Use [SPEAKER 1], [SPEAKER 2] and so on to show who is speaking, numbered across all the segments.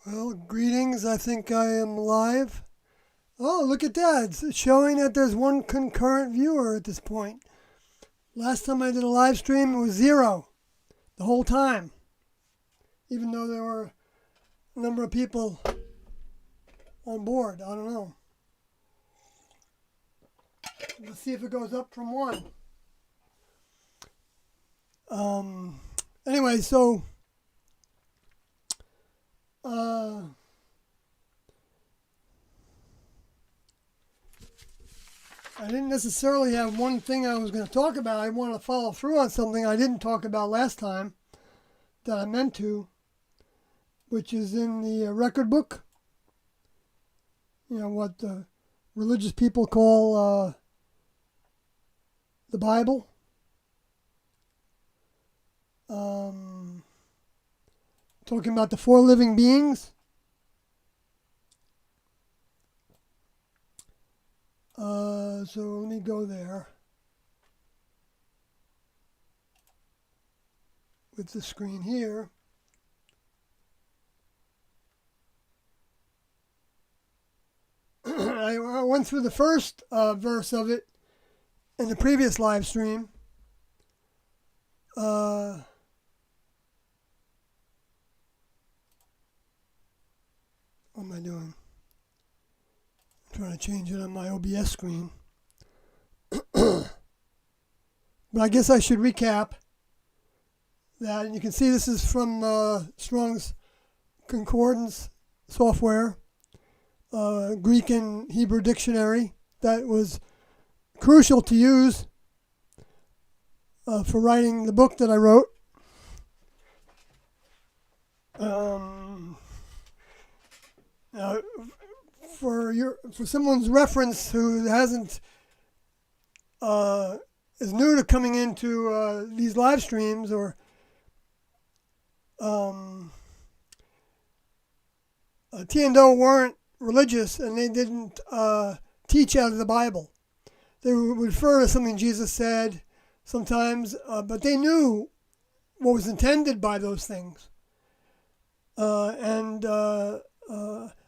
[SPEAKER 1] Well, greetings. I think I am live. Oh, look at that. It's showing that there's one concurrent viewer at this point. Last time I did a live stream, it was 0 the whole time, even though there were a number of people on board. I don't know. Let's see if it goes up from 1. Anyway, so I didn't necessarily have one thing I was going to talk about. I wanted to follow through on something I didn't talk about last time that I meant to, which is in the record book. You know, what the religious people call the Bible. Talking about the 4 living beings. So let me go there with the screen here. I went through the first verse of it in the previous live stream. What am I doing? I'm trying to change it on my OBS screen. But I guess I should recap that. And you can see this is from Strong's Concordance software, Greek and Hebrew dictionary that was crucial to use for writing the book that I wrote. For someone's reference who hasn't is new to coming into these live streams, or Tiendo weren't religious and they didn't teach out of the Bible. They would refer to something Jesus said sometimes, but they knew what was intended by those things. And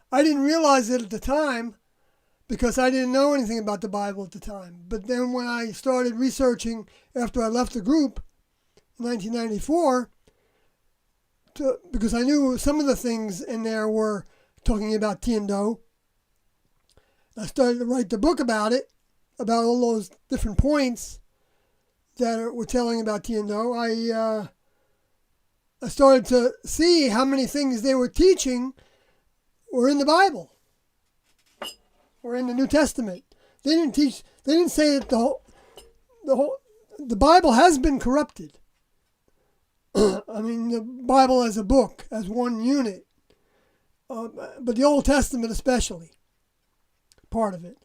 [SPEAKER 1] I didn't realize it at the time because I didn't know anything about the Bible at the time. But then when I started researching after I left the group in 1994, because I knew some of the things in there were talking about Tiendo, I started to write the book about it, about all those different points that were telling about Tiendo. I started to see how many things they were teaching were in the Bible or in the New Testament. They didn't say that the Bible has been corrupted. I mean, the Bible as a book, as one unit, but the Old Testament especially, part of it.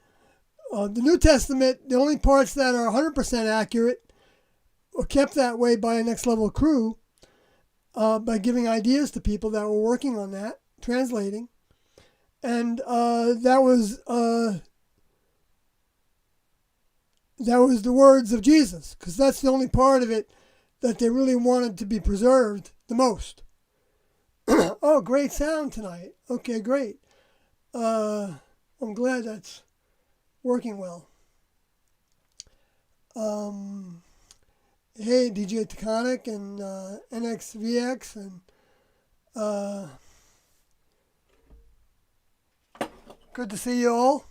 [SPEAKER 1] The New Testament, the only parts that are 100% accurate were kept that way by a Next Level crew, by giving ideas to people that were working on that, translating. And that was the words of Jesus, because that's the only part of it that they really wanted to be preserved the most. Oh, great sound tonight. Okay, great. I'm glad that's working well. Hey, DJ Taconic and NXVX and good to see you all.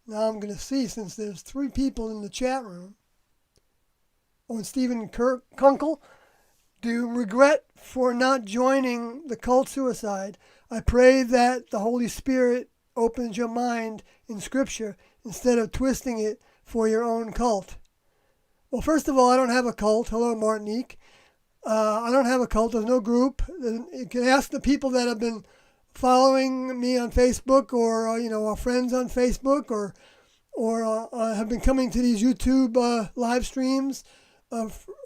[SPEAKER 1] Now I'm going to see, since there's 3 people in the chat room. Oh, and Stephen Kunkel, do you regret for not joining the cult suicide? I pray that the Holy Spirit opens your mind in Scripture instead of twisting it for your own cult. Well, first of all, I don't have a cult. Hello, Martinique. I don't have a cult. There's no group. You can ask the people that have been following me on Facebook, or our friends on Facebook, or have been coming to these YouTube live streams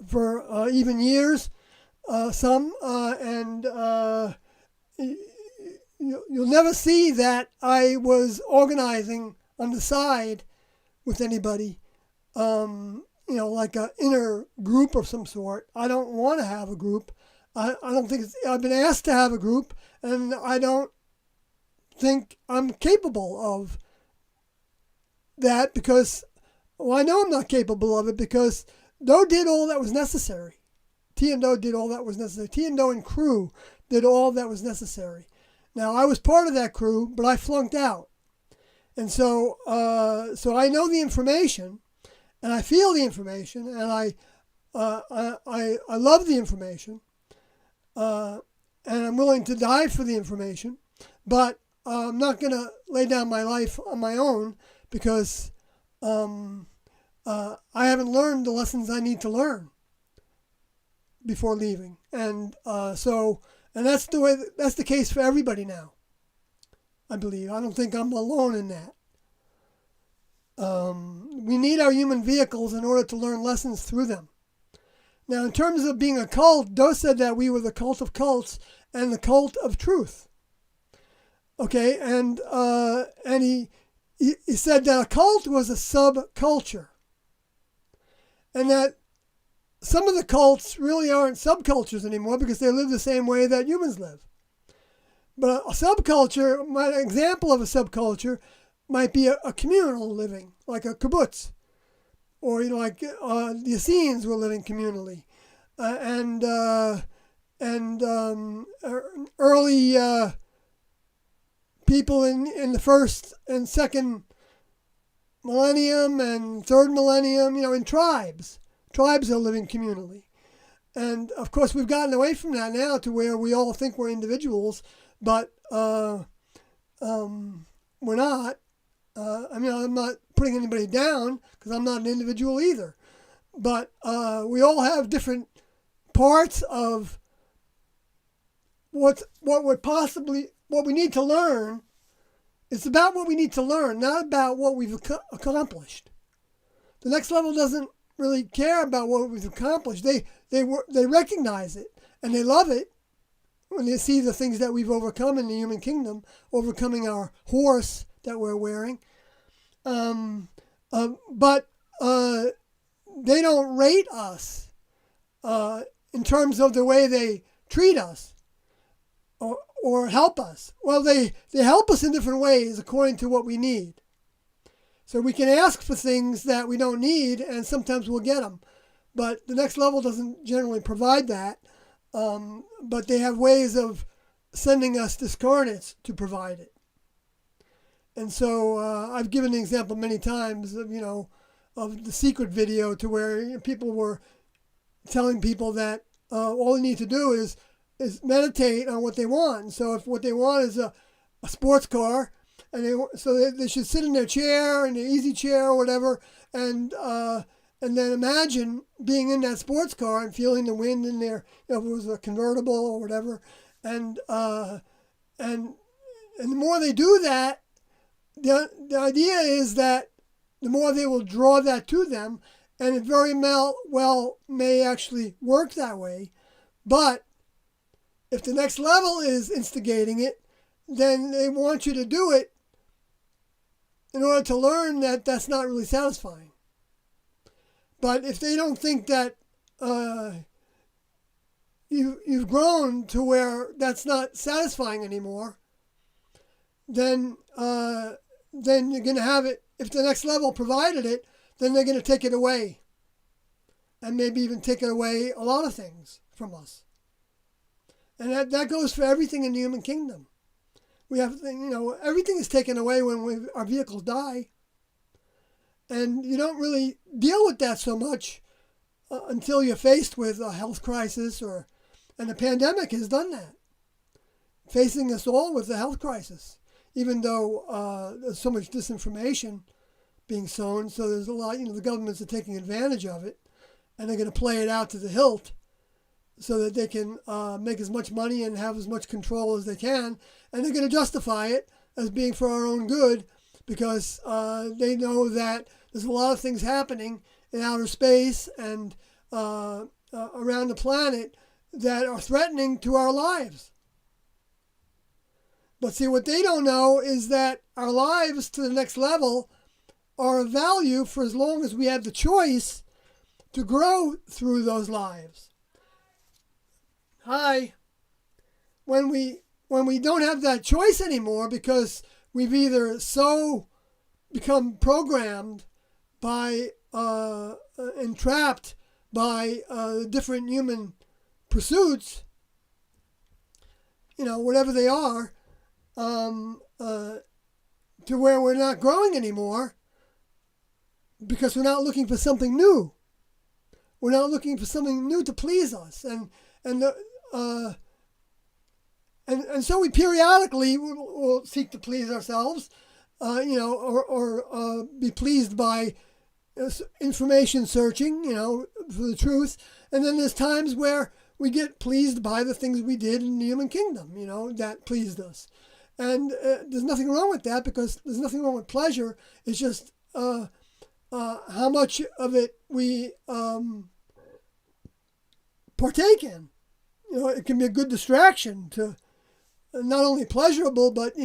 [SPEAKER 1] for even years. Some and you'll never see that I was organizing on the side with anybody. Like an inner group of some sort. I don't want to have a group. I don't think I've been asked to have a group, and I don't think I'm capable of that because, well, I know I'm not capable of it because Doe did all that was necessary. T and Doe did all that was necessary. T and Doe and crew did all that was necessary. Now, I was part of that crew, but I flunked out. And so I know the information, and I feel the information, and I love the information, and I'm willing to die for the information, but I'm not going to lay down my life on my own because I haven't learned the lessons I need to learn before leaving, and that's the case for everybody now. I believe. I don't think I'm alone in that. We need our human vehicles in order to learn lessons through them. Now, in terms of being a cult, Doe said that we were the cult of cults and the cult of truth. Okay, and he said that a cult was a subculture, and that some of the cults really aren't subcultures anymore because they live the same way that humans live. But a subculture, an example of a subculture, might be a communal living, like a kibbutz, or like the Essenes were living communally, and early people in the first and second millennium and third millennium, in tribes. Tribes are living communally. And, of course, we've gotten away from that now to where we all think we're individuals, but we're not. I'm not putting anybody down because I'm not an individual either. But we all have different parts of what we need to learn. It's about what we need to learn, not about what we've accomplished. The next level doesn't really care about what we've accomplished. They recognize it and they love it when they see the things that we've overcome in the human kingdom, overcoming our horse that we're wearing. But they don't rate us in terms of the way they treat us or help us. Well, they help us in different ways according to what we need. So we can ask for things that we don't need, and sometimes we'll get them. But the next level doesn't generally provide that. But they have ways of sending us discarnates to provide it. And so I've given the example many times of, of the secret video to where people were telling people that all they need to do is meditate on what they want. And so if what they want is a sports car, and they should sit in their chair, in their easy chair or whatever, and then imagine being in that sports car and feeling the wind in there, if it was a convertible or whatever, and the more they do that, the idea is that the more they will draw that to them, and it very well may actually work that way, but if the next level is instigating it, then they want you to do it in order to learn that that's not really satisfying. But if they don't think that you've grown to where that's not satisfying anymore, then you're going to have it. If the next level provided it, then they're going to take it away, and maybe even take it away a lot of things from us. And that goes for everything in the human kingdom. We have, everything is taken away when our vehicles die. And you don't really deal with that so much until you're faced with a health crisis and the pandemic has done that. Facing us all with the health crisis, even though there's so much disinformation being sown. So there's a lot, the governments are taking advantage of it, and they're going to play it out to the hilt so that they can make as much money and have as much control as they can. And they're going to justify it as being for our own good because they know that there's a lot of things happening in outer space and around the planet that are threatening to our lives. But see, what they don't know is that our lives to the next level are of value for as long as we have the choice to grow through those lives. high when we don't have that choice anymore, because we've either so become programmed by entrapped by different human pursuits, whatever they are, to where we're not growing anymore, because we're not looking for something new. We're not looking for something new to please us, and so we periodically will seek to please ourselves, or be pleased by information searching, for the truth. And then there's times where we get pleased by the things we did in the human kingdom, that pleased us. And there's nothing wrong with that, because there's nothing wrong with pleasure. It's just how much of it we partake in. It can be a good distraction to not only pleasurable, but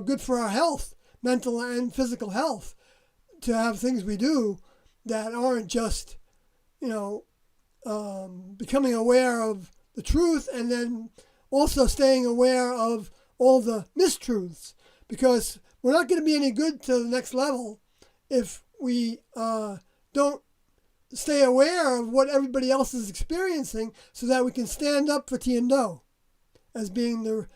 [SPEAKER 1] good for our health, mental and physical health, to have things we do that aren't just becoming aware of the truth, and then also staying aware of all the mistruths, because we're not going to be any good to the next level if we don't stay aware of what everybody else is experiencing, so that we can stand up for Tiendo as being the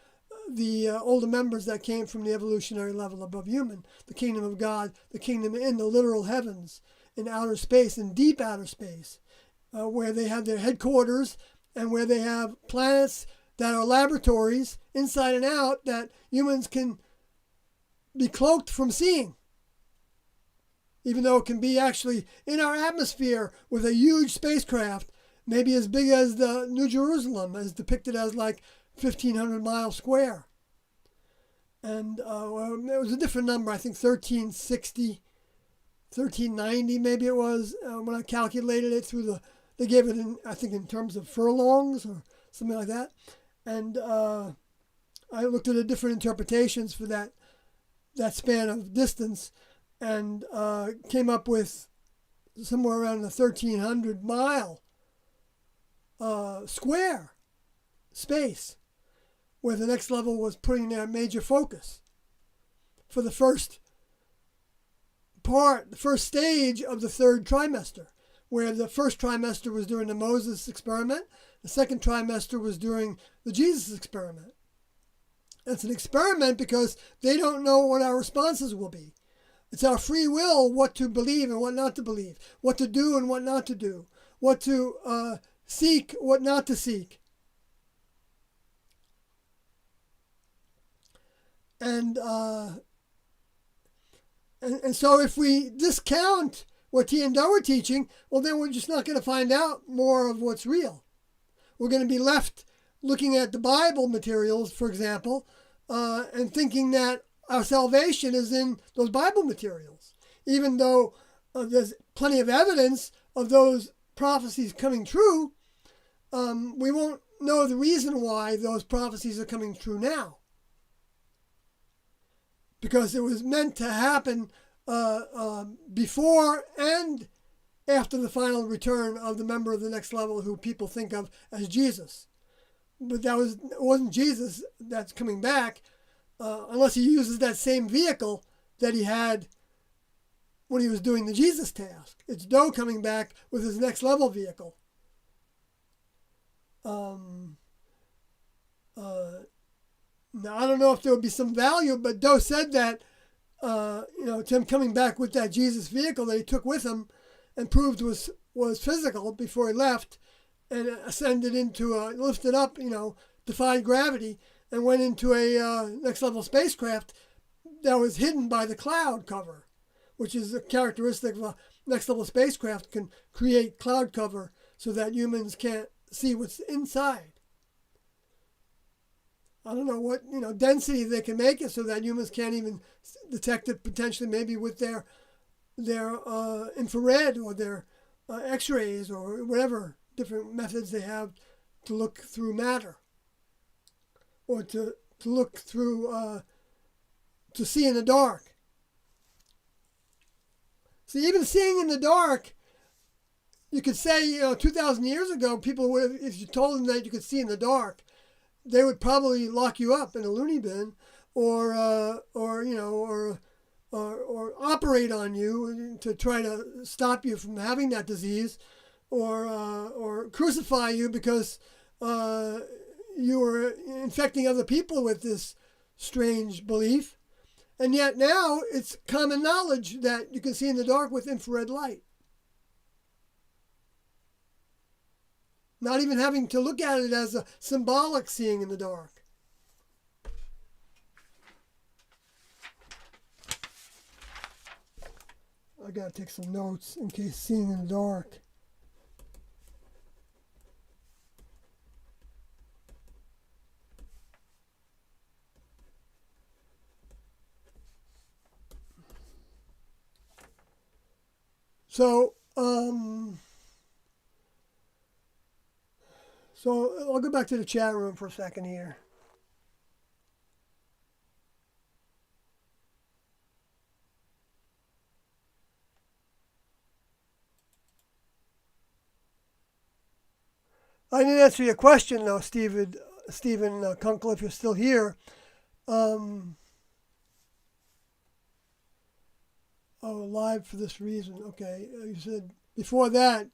[SPEAKER 1] older members that came from the evolutionary level above human, the kingdom of God, the kingdom in the literal heavens, in outer space, in deep outer space, where they have their headquarters, and where they have planets that are laboratories inside and out that humans can be cloaked from seeing, even though it can be actually in our atmosphere with a huge spacecraft, maybe as big as the New Jerusalem, as depicted as like 1,500 miles square. And it was a different number, I think 1360, 1390 maybe it was, when I calculated it through they gave it I think in terms of furlongs or something like that. And I looked at the different interpretations for that span of distance, and came up with somewhere around the 1,300 mile square space, where the next level was putting their major focus for the first stage of the third trimester, where the first trimester was during the Moses experiment, the second trimester was during the Jesus experiment. It's an experiment because they don't know what our responses will be. It's our free will what to believe and what not to believe, what to do and what not to do, what to seek, what not to seek. And so if we discount what Tiendo are teaching, well, then we're just not going to find out more of what's real. We're going to be left looking at the Bible materials, for example, and thinking that our salvation is in those Bible materials, even though there's plenty of evidence of those prophecies coming true. We won't know the reason why those prophecies are coming true now, because it was meant to happen before and after the final return of the member of the next level who people think of as Jesus. But it wasn't Jesus that's coming back, unless he uses that same vehicle that he had when he was doing the Jesus task. It's Doe coming back with his next level vehicle. Now, I don't know if there would be some value, but Doe said that, to him coming back with that Jesus vehicle that he took with him and proved was physical before he left, and ascended into lifted up, defied gravity, and went into a next level spacecraft that was hidden by the cloud cover, which is a characteristic of a next level spacecraft, can create cloud cover so that humans can't see what's inside. I don't know what density they can make it so that humans can't even detect it, potentially maybe with their infrared or their X-rays or whatever different methods they have to look through matter, or to look through to see in the dark. See, even seeing in the dark, you could say, 2,000 years ago, people would, if you told them that you could see in the dark, they would probably lock you up in a loony bin, or operate on you to try to stop you from having that disease, or crucify you because you were infecting other people with this strange belief. And yet now it's common knowledge that you can see in the dark with infrared light. Not even having to look at it as a symbolic seeing in the dark. I gotta take some notes in case seeing in the dark. So I'll go back to the chat room for a second here. I didn't answer your question though, Stephen Kunkel, if you're still here. Live for this reason. Okay, you said before that,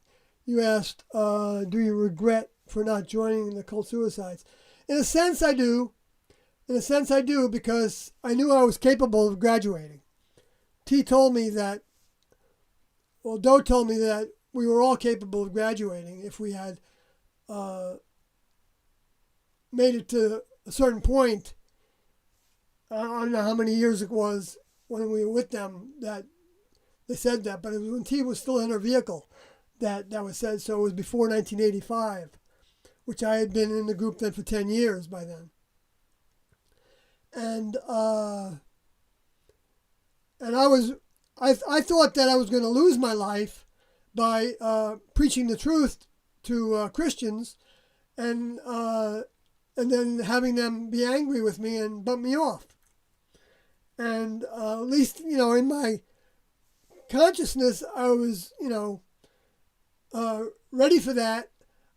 [SPEAKER 1] you asked, do you regret for not joining the cult suicides? In a sense, I do. In a sense, I do, because I knew I was capable of graduating. Doe told me that we were all capable of graduating if we had made it to a certain point. I don't know how many years it was when we were with them that they said that, but it was when T was still in her vehicle that was said. So it was before 1985, which I had been in the group then for 10 years by then. And I thought that I was going to lose my life by preaching the truth to Christians, and then having them be angry with me and bump me off. And at least, in my consciousness, I was, ready for that.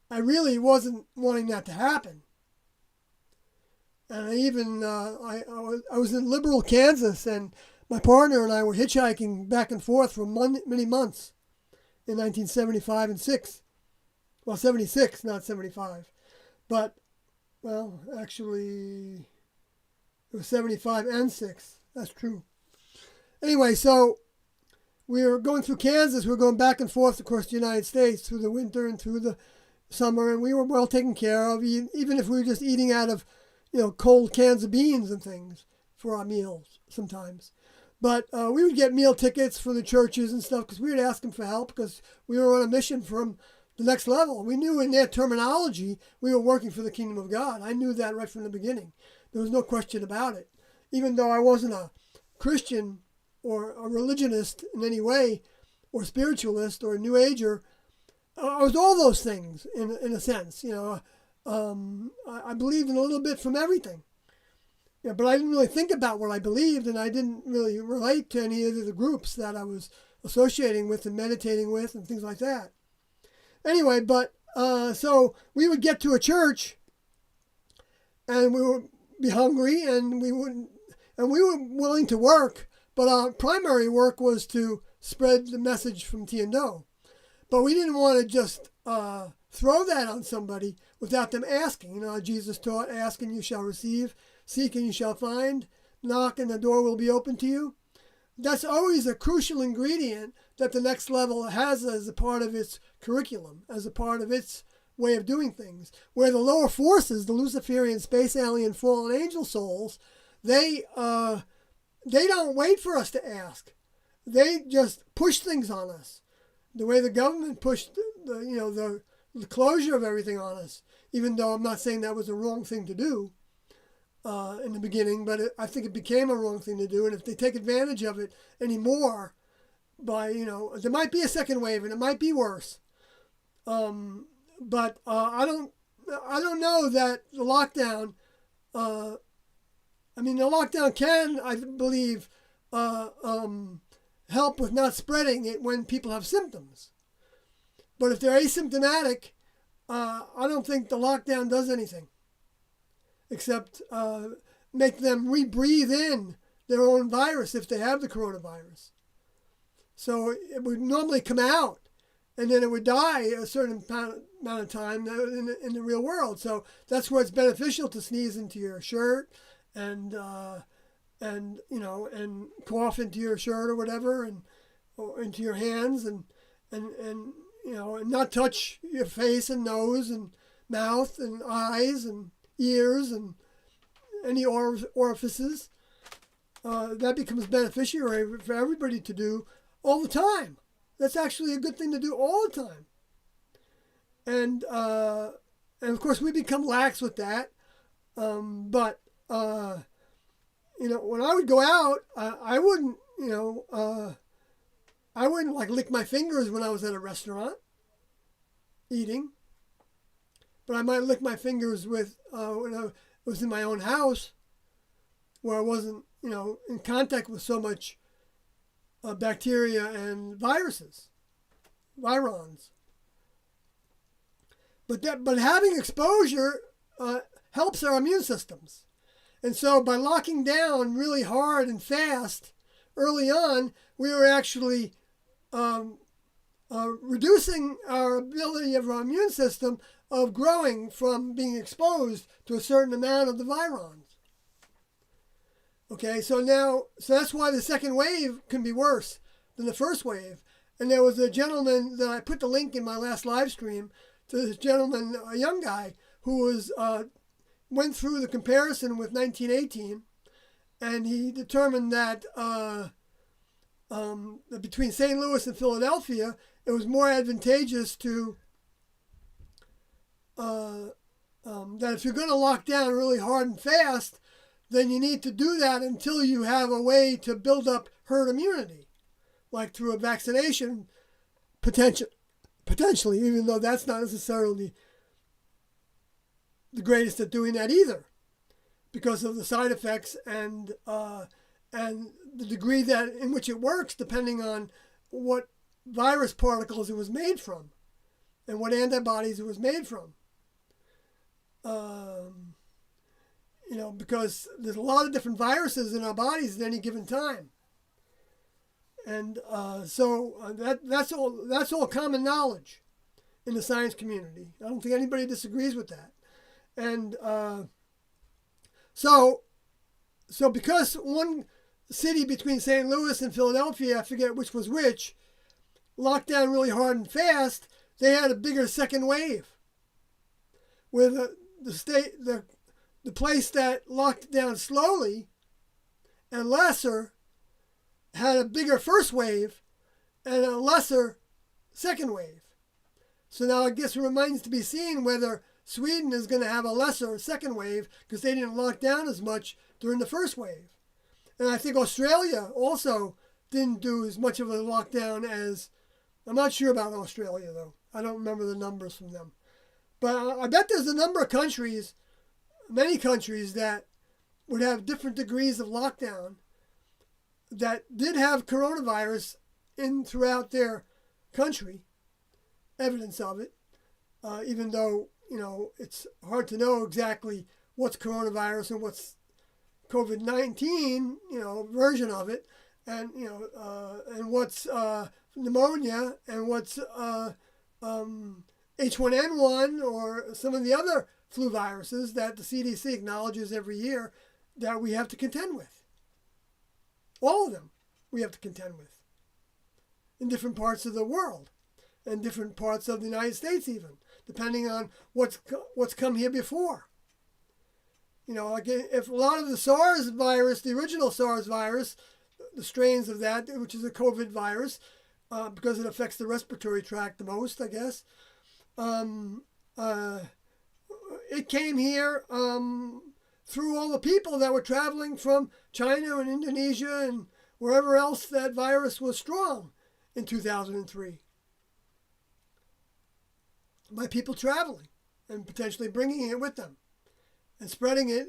[SPEAKER 1] I really wasn't wanting that to happen. And I even, I was in Liberal, Kansas, and my partner and I were hitchhiking back and forth for many months in 1975 and 6. Well, 76, not 75. But, well, actually, it was 75 and 6. That's true. Anyway, so we were going through Kansas. We were going back and forth across the United States through the winter and through the summer, and we were well taken care of, even if we were just eating out of, cold cans of beans and things for our meals sometimes. But we would get meal tickets for the churches and stuff because we would ask them for help because we were on a mission from the next level. We knew in their terminology we were working for the kingdom of God. I knew that right from the beginning. There was no question about it. Even though I wasn't a Christian or a religionist in any way, or spiritualist or a New Ager, I was all those things in a sense. I believed in a little bit from everything. Yeah, but I didn't really think about what I believed, and I didn't really relate to any of the groups that I was associating with and meditating with and things like that. Anyway, but so we would get to a church, and we would be hungry, and we were willing to work, but our primary work was to spread the message from Doe. But we didn't want to just throw that on somebody without them asking. Jesus taught, ask and you shall receive, seek and you shall find, knock and the door will be open to you. That's always a crucial ingredient that the next level has as a part of its curriculum, as a part of its way of doing things. Where the lower forces, the Luciferian, space alien, fallen angel souls, they don't wait for us to ask. They just push things on us. The way the government pushed the closure of everything on us, even though I'm not saying that was a wrong thing to do in the beginning, but I think it became a wrong thing to do. And if they take advantage of it anymore, there might be a second wave and it might be worse. But I don't know that the lockdown. The lockdown can, I believe, help with not spreading it when people have symptoms. But if they're asymptomatic, I don't think the lockdown does anything except make them rebreathe in their own virus if they have the coronavirus. So it would normally come out, and then it would die a certain amount of time in the real world. So that's where it's beneficial to sneeze into your shirt and cough into your shirt or whatever, or into your hands, and not touch your face and nose and mouth and eyes and ears and any orifices. That becomes beneficiary for everybody to do all the time. That's actually a good thing to do all the time. And of course we become lax with that. But when I would go out, I wouldn't like lick my fingers when I was at a restaurant eating. But I might lick my fingers when I was in my own house, where I wasn't, in contact with so much bacteria and virons. But having exposure helps our immune systems. And so by locking down really hard and fast early on, we were actually reducing our ability of our immune system of growing from being exposed to a certain amount of the virons. Okay, so that's why the second wave can be worse than the first wave. And there was a gentleman that I put the link in my last live stream to this gentleman, a young guy, who went through the comparison with 1918, and he determined that between St. Louis and Philadelphia, it was more advantageous to that if you're going to lock down really hard and fast, then you need to do that until you have a way to build up herd immunity, like through a vaccination, potentially, even though that's not necessarily the greatest at doing that either, because of the side effects and the degree in which it works, depending on what virus particles it was made from and what antibodies it was made from. Because there's a lot of different viruses in our bodies at any given time. And that's all common knowledge in the science community. I don't think anybody disagrees with that. And so because one city between St. Louis and Philadelphia, I forget which was which, locked down really hard and fast, they had a bigger second wave. Where the place that locked down slowly and lesser had a bigger first wave and a lesser second wave. So now I guess it remains to be seen whether Sweden is going to have a lesser second wave because they didn't lock down as much during the first wave. And I think Australia also didn't do as much of a lockdown as, I'm not sure about Australia though. I don't remember the numbers from them. But I bet there's a number of countries, many countries, that would have different degrees of lockdown that did have coronavirus throughout their country, evidence of it, even though, it's hard to know exactly what's coronavirus and what's COVID-19, version of it, and what's pneumonia and what's H1N1 or some of the other flu viruses that the CDC acknowledges every year that we have to contend with. All of them we have to contend with in different parts of the world and different parts of the United States even, depending on what's come here before. Like if a lot of the SARS virus, the original SARS virus, the strains of that, which is a COVID virus, because it affects the respiratory tract the most, I guess, it came here through all the people that were traveling from China and Indonesia and wherever else that virus was strong in 2003. By people traveling and potentially bringing it with them and spreading it,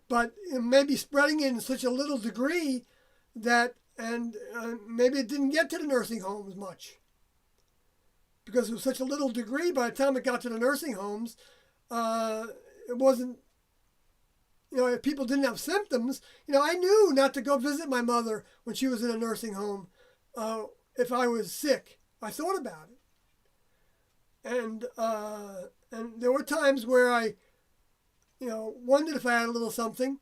[SPEAKER 1] but maybe spreading it in such a little degree that maybe it didn't get to the nursing homes much. because it was such a little degree, by the time it got to the nursing homes, it wasn't, if people didn't have symptoms, I knew not to go visit my mother when she was in a nursing home if I was sick. I thought about it. And there were times where I, wondered if I had a little something,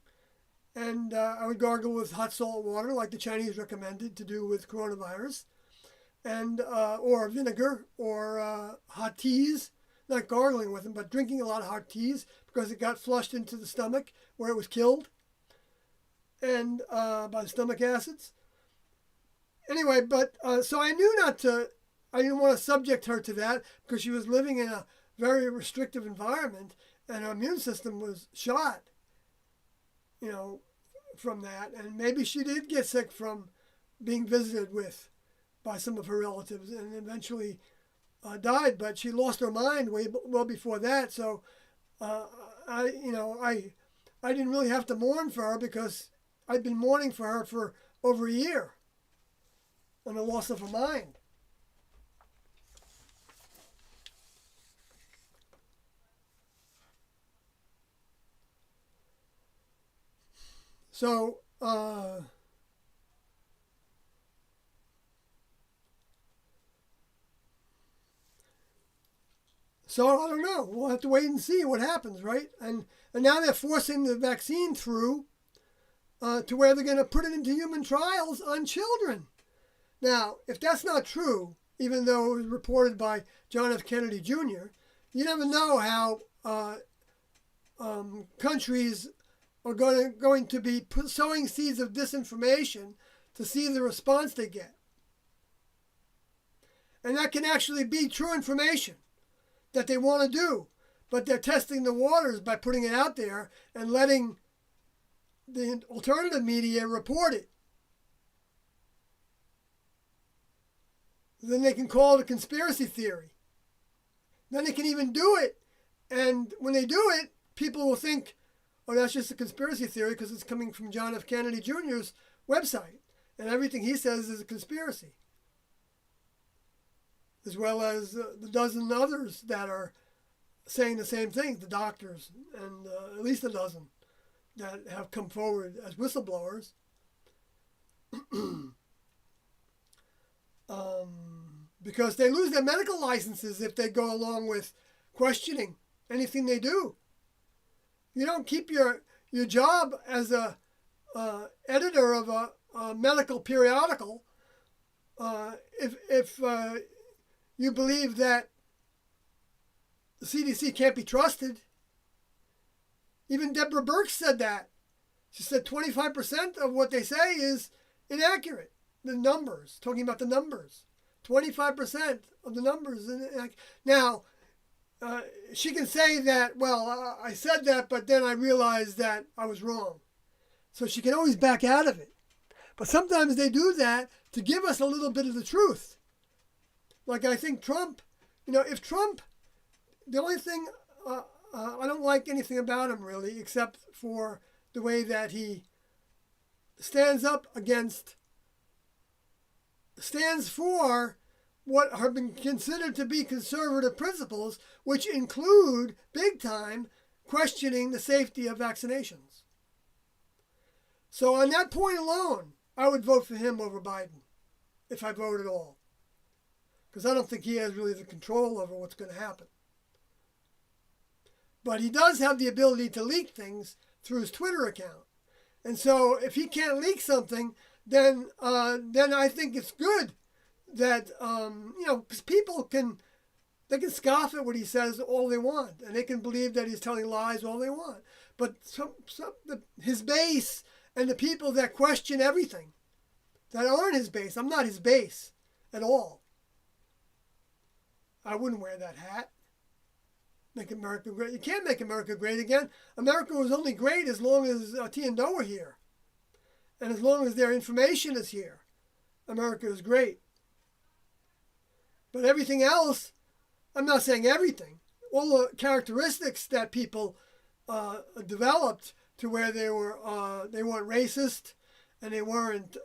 [SPEAKER 1] and I would gargle with hot salt water like the Chinese recommended to do with coronavirus, and or vinegar or hot teas, not gargling with them, but drinking a lot of hot teas because it got flushed into the stomach where it was killed, and by the stomach acids. Anyway, but so I knew not to. I didn't want to subject her to that because she was living in a very restrictive environment, and her immune system was shot, from that. And maybe she did get sick from being visited with by some of her relatives, and eventually died. But she lost her mind well before that. So I didn't really have to mourn for her because I'd been mourning for her for over a year on the loss of her mind. So, I don't know. We'll have to wait and see what happens, right? And now they're forcing the vaccine through to where they're going to put it into human trials on children. Now, if that's not true, even though it was reported by John F. Kennedy Jr., you never know how countries are going to be sowing seeds of disinformation to see the response they get. And that can actually be true information that they want to do, but they're testing the waters by putting it out there and letting the alternative media report it. Then they can call it a conspiracy theory. Then they can even do it, and when they do it, people will think, oh, that's just a conspiracy theory because it's coming from John F. Kennedy Jr.'s website, and everything he says is a conspiracy, as well as the dozen others that are saying the same thing, the doctors, and at least a dozen that have come forward as whistleblowers. Because they lose their medical licenses if they go along with questioning anything they do. You don't keep your job as a editor of a medical periodical if you believe that the CDC can't be trusted. Even Deborah Birx said that. She said 25% of what they say is inaccurate. The numbers, talking about the numbers. 25% of the numbers. Now, she can say that, well, I said that, but then I realized that I was wrong. So she can always back out of it. But sometimes they do that to give us a little bit of the truth. Like I think Trump, if Trump, the only thing, I don't like anything about him really, except for the way that he stands for what have been considered to be conservative principles, which include, big time, questioning the safety of vaccinations. So on that point alone, I would vote for him over Biden, if I vote at all. Because I don't think he has really the control over what's going to happen. But he does have the ability to leak things through his Twitter account. And so if he can't leak something, then I think it's good that, because people can scoff at what he says all they want, and they can believe that he's telling lies all they want. But his base and the people that question everything, that aren't his base, I'm not his base at all. I wouldn't wear that hat. Make America great. You can't make America great again. America was only great as long as T and Doe were here. And as long as their information is here, America is great. But everything else, I'm not saying everything, all the characteristics that people developed to where they weren't racist, and they weren't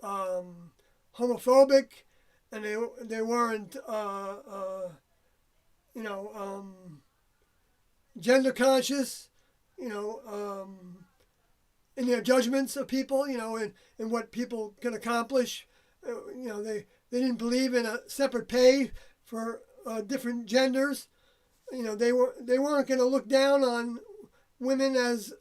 [SPEAKER 1] homophobic, and they weren't you know, gender conscious, you know, in their judgments of people, you know, and what people can accomplish. You know, they didn't believe in a separate pay for different genders. You know, they weren't going to look down on women as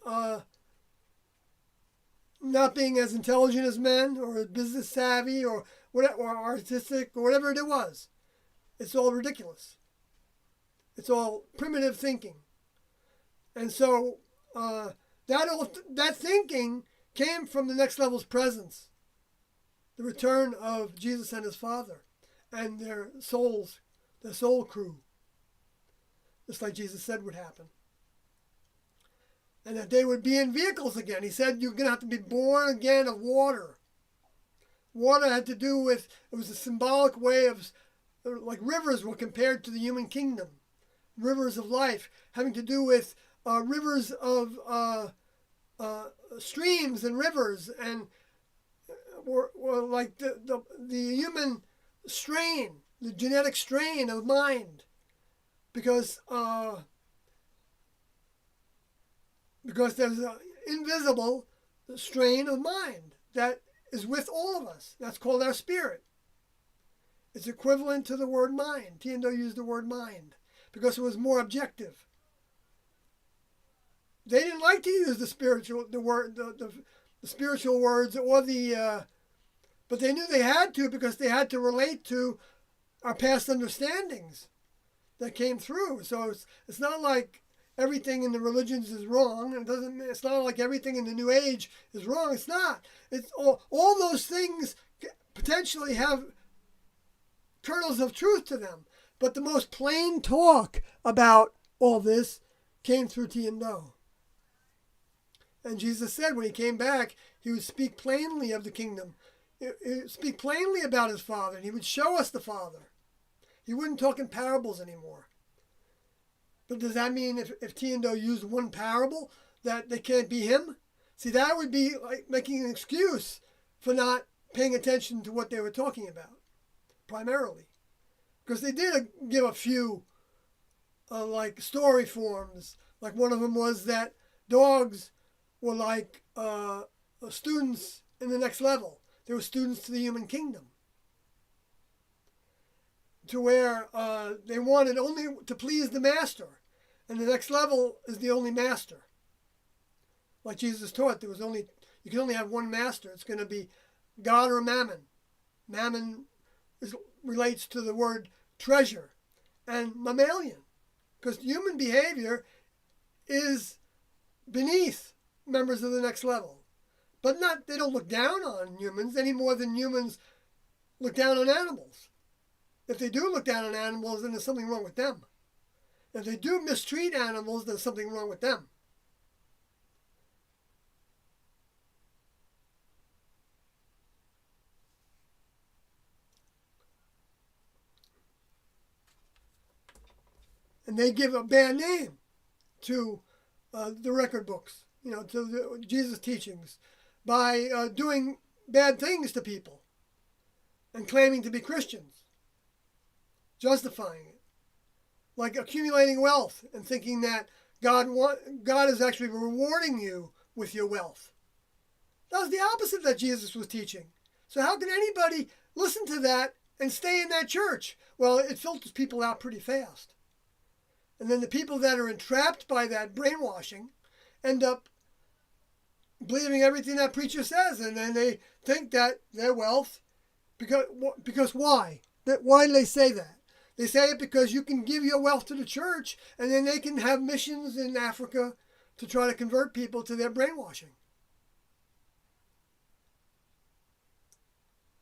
[SPEAKER 1] not being as intelligent as men, or business savvy, or whatever, or artistic, or whatever it was. It's all ridiculous. It's all primitive thinking. And so that thinking came from the next level's presence, the return of Jesus and his Father, and their souls, the soul crew, just like Jesus said would happen. And that they would be in vehicles again. He said you're going to have to be born again of water. Water had to do with, it was a symbolic way of, like rivers were compared to the human kingdom. Rivers of life, having to do with rivers of streams and rivers, and were like the human strain, the genetic strain of mind, because there's an invisible strain of mind that is with all of us. That's called our spirit. It's equivalent to the word mind. Tiendo used the word mind because it was more objective. They didn't like to use the spiritual words, or but they knew they had to, because they had to relate to our past understandings that came through. So it's not like everything in the religions is wrong. It's not like everything in the New Age is wrong. It's not. It's all those things potentially have kernels of truth to them. But the most plain talk about all this came through Tiendo. And Jesus said when he came back, he would speak plainly of the kingdom. He would speak plainly about his Father, and he would show us the Father. He wouldn't talk in parables anymore. But does that mean if Tiendo used one parable that they can't be him? See, that would be like making an excuse for not paying attention to what they were talking about, primarily. Because they did give a few like story forms. Like one of them was that dogs were like students in the next level. They were students to the human kingdom. To where they wanted only to please the master. And the next level is the only master. Like Jesus taught, you can only have one master. It's going to be God or Mammon. Mammon relates to the word treasure. And mammalian. Because human behavior is beneath members of the next level. But they don't look down on humans any more than humans look down on animals. If they do look down on animals, then there's something wrong with them. If they do mistreat animals, there's something wrong with them. And they give a bad name to the record books, to the Jesus teachings, by doing bad things to people and claiming to be Christians, justifying it, like accumulating wealth and thinking that God is actually rewarding you with your wealth. That was the opposite that Jesus was teaching. So how can anybody listen to that and stay in that church? Well, it filters people out pretty fast. And then the people that are entrapped by that brainwashing end up believing everything that preacher says, and then they think that their wealth, because why? Why do they say that? They say it because you can give your wealth to the church, and then they can have missions in Africa to try to convert people to their brainwashing.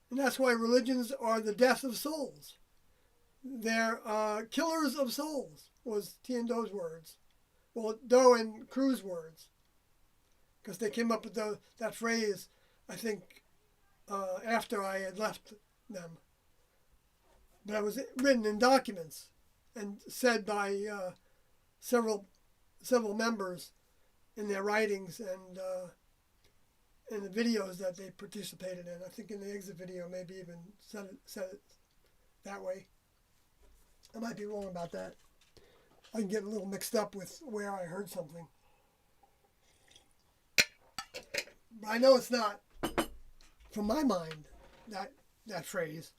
[SPEAKER 1] And that's why religions are the death of souls. They're killers of souls, was Tiendo's words. Well, Doe and Crew's words. Because they came up with that phrase, I think, after I had left them. But it was written in documents and said by several members in their writings and in the videos that they participated in. I think in the exit video maybe even said it that way. I might be wrong about that. I can get a little mixed up with where I heard something. But I know it's not from my mind, that phrase.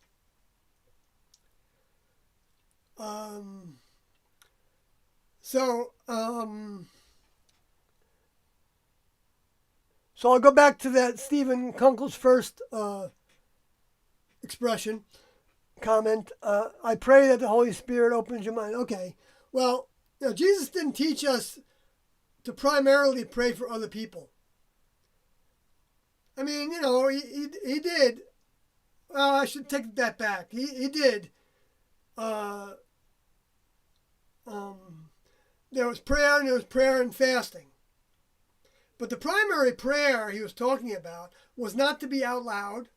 [SPEAKER 1] So I'll go back to that Stephen Kunkel's first comment. I pray that the Holy Spirit opens your mind. Okay, well, Jesus didn't teach us to primarily pray for other people. I mean, he did. Well, I should take that back. He did. There was prayer, and there was prayer and fasting. But the primary prayer he was talking about was not to be out loud.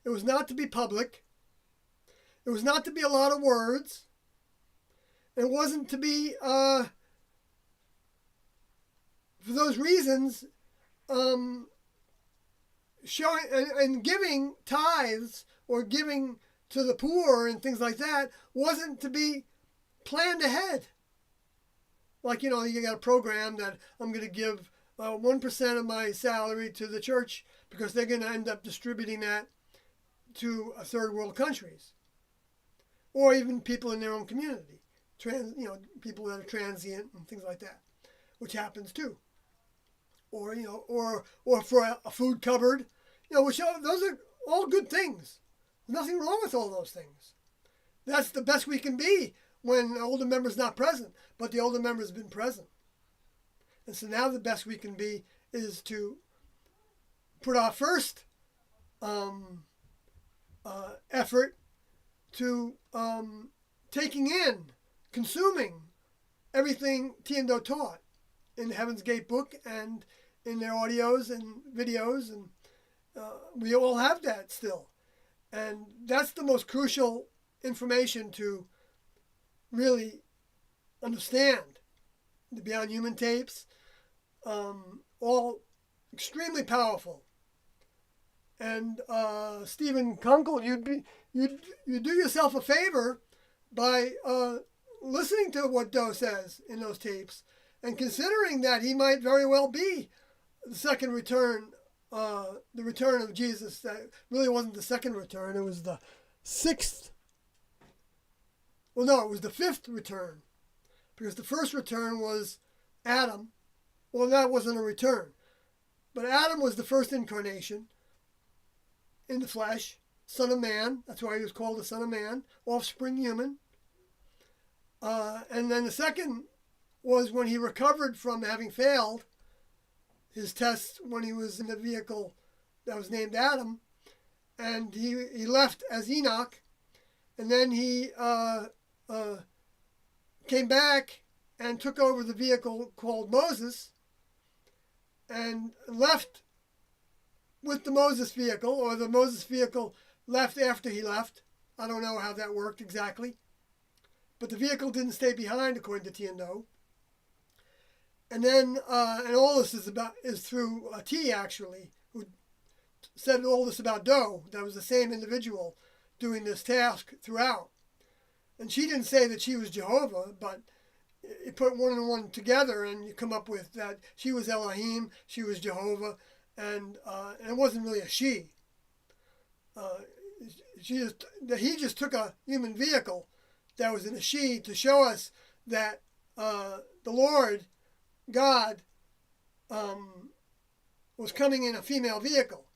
[SPEAKER 1] It was not to be public. It was not to be a lot of words. It wasn't to be, for those reasons, showing and giving tithes or giving to the poor and things like that wasn't to be planned ahead. Like, you got a program that I'm going to give 1% of my salary to the church because they're going to end up distributing that to third world countries, or even people in their own community, people that are transient and things like that, which happens too. Or or for a food cupboard, which those are all good things. There's nothing wrong with all those things. That's the best we can be when the older member's not present, but the older member's been present. And so now the best we can be is to put our first effort to taking in, consuming everything Tiendo taught in the Heaven's Gate book and in their audios and videos, and we all have that still. And that's the most crucial information to really understand. The Beyond Human tapes, all extremely powerful. And Stephen Kunkel, you do yourself a favor by listening to what Doe says in those tapes and considering that he might very well be the second return, the return of Jesus. That really wasn't the second return; it was the sixth. Well, no, it was the fifth return, because the first return was Adam. Well, that wasn't a return, but Adam was the first incarnation in the flesh, Son of Man. That's why he was called the Son of Man, offspring human. And then the second was when he recovered from having failed his tests when he was in the vehicle that was named Adam, and he left as Enoch, and then he came back and took over the vehicle called Moses, and left with the Moses vehicle, or the Moses vehicle left after he left. I don't know how that worked exactly, but the vehicle didn't stay behind according to Tiendo. And then, and all this is through T, actually, who said all this about Doe. That was the same individual doing this task throughout. And she didn't say that she was Jehovah, but you put one and one together and you come up with that she was Elohim, she was Jehovah, and it wasn't really a she. He just took a human vehicle that was in a she to show us that the Lord God was coming in a female vehicle,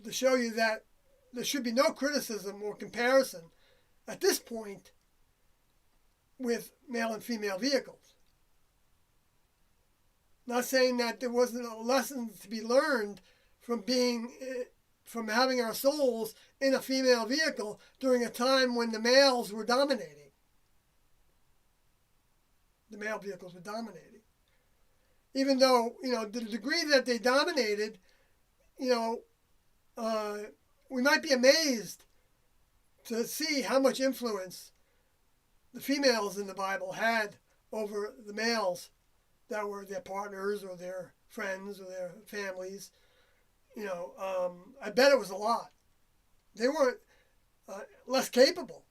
[SPEAKER 1] to show you that there should be no criticism or comparison at this point with male and female vehicles. Not saying that there wasn't a lesson to be learned from having our souls in a female vehicle during a time when the males were dominating. The male vehicles were dominating. Even though, the degree that they dominated, we might be amazed to see how much influence the females in the Bible had over the males that were their partners or their friends or their families. I bet it was a lot. They weren't less capable.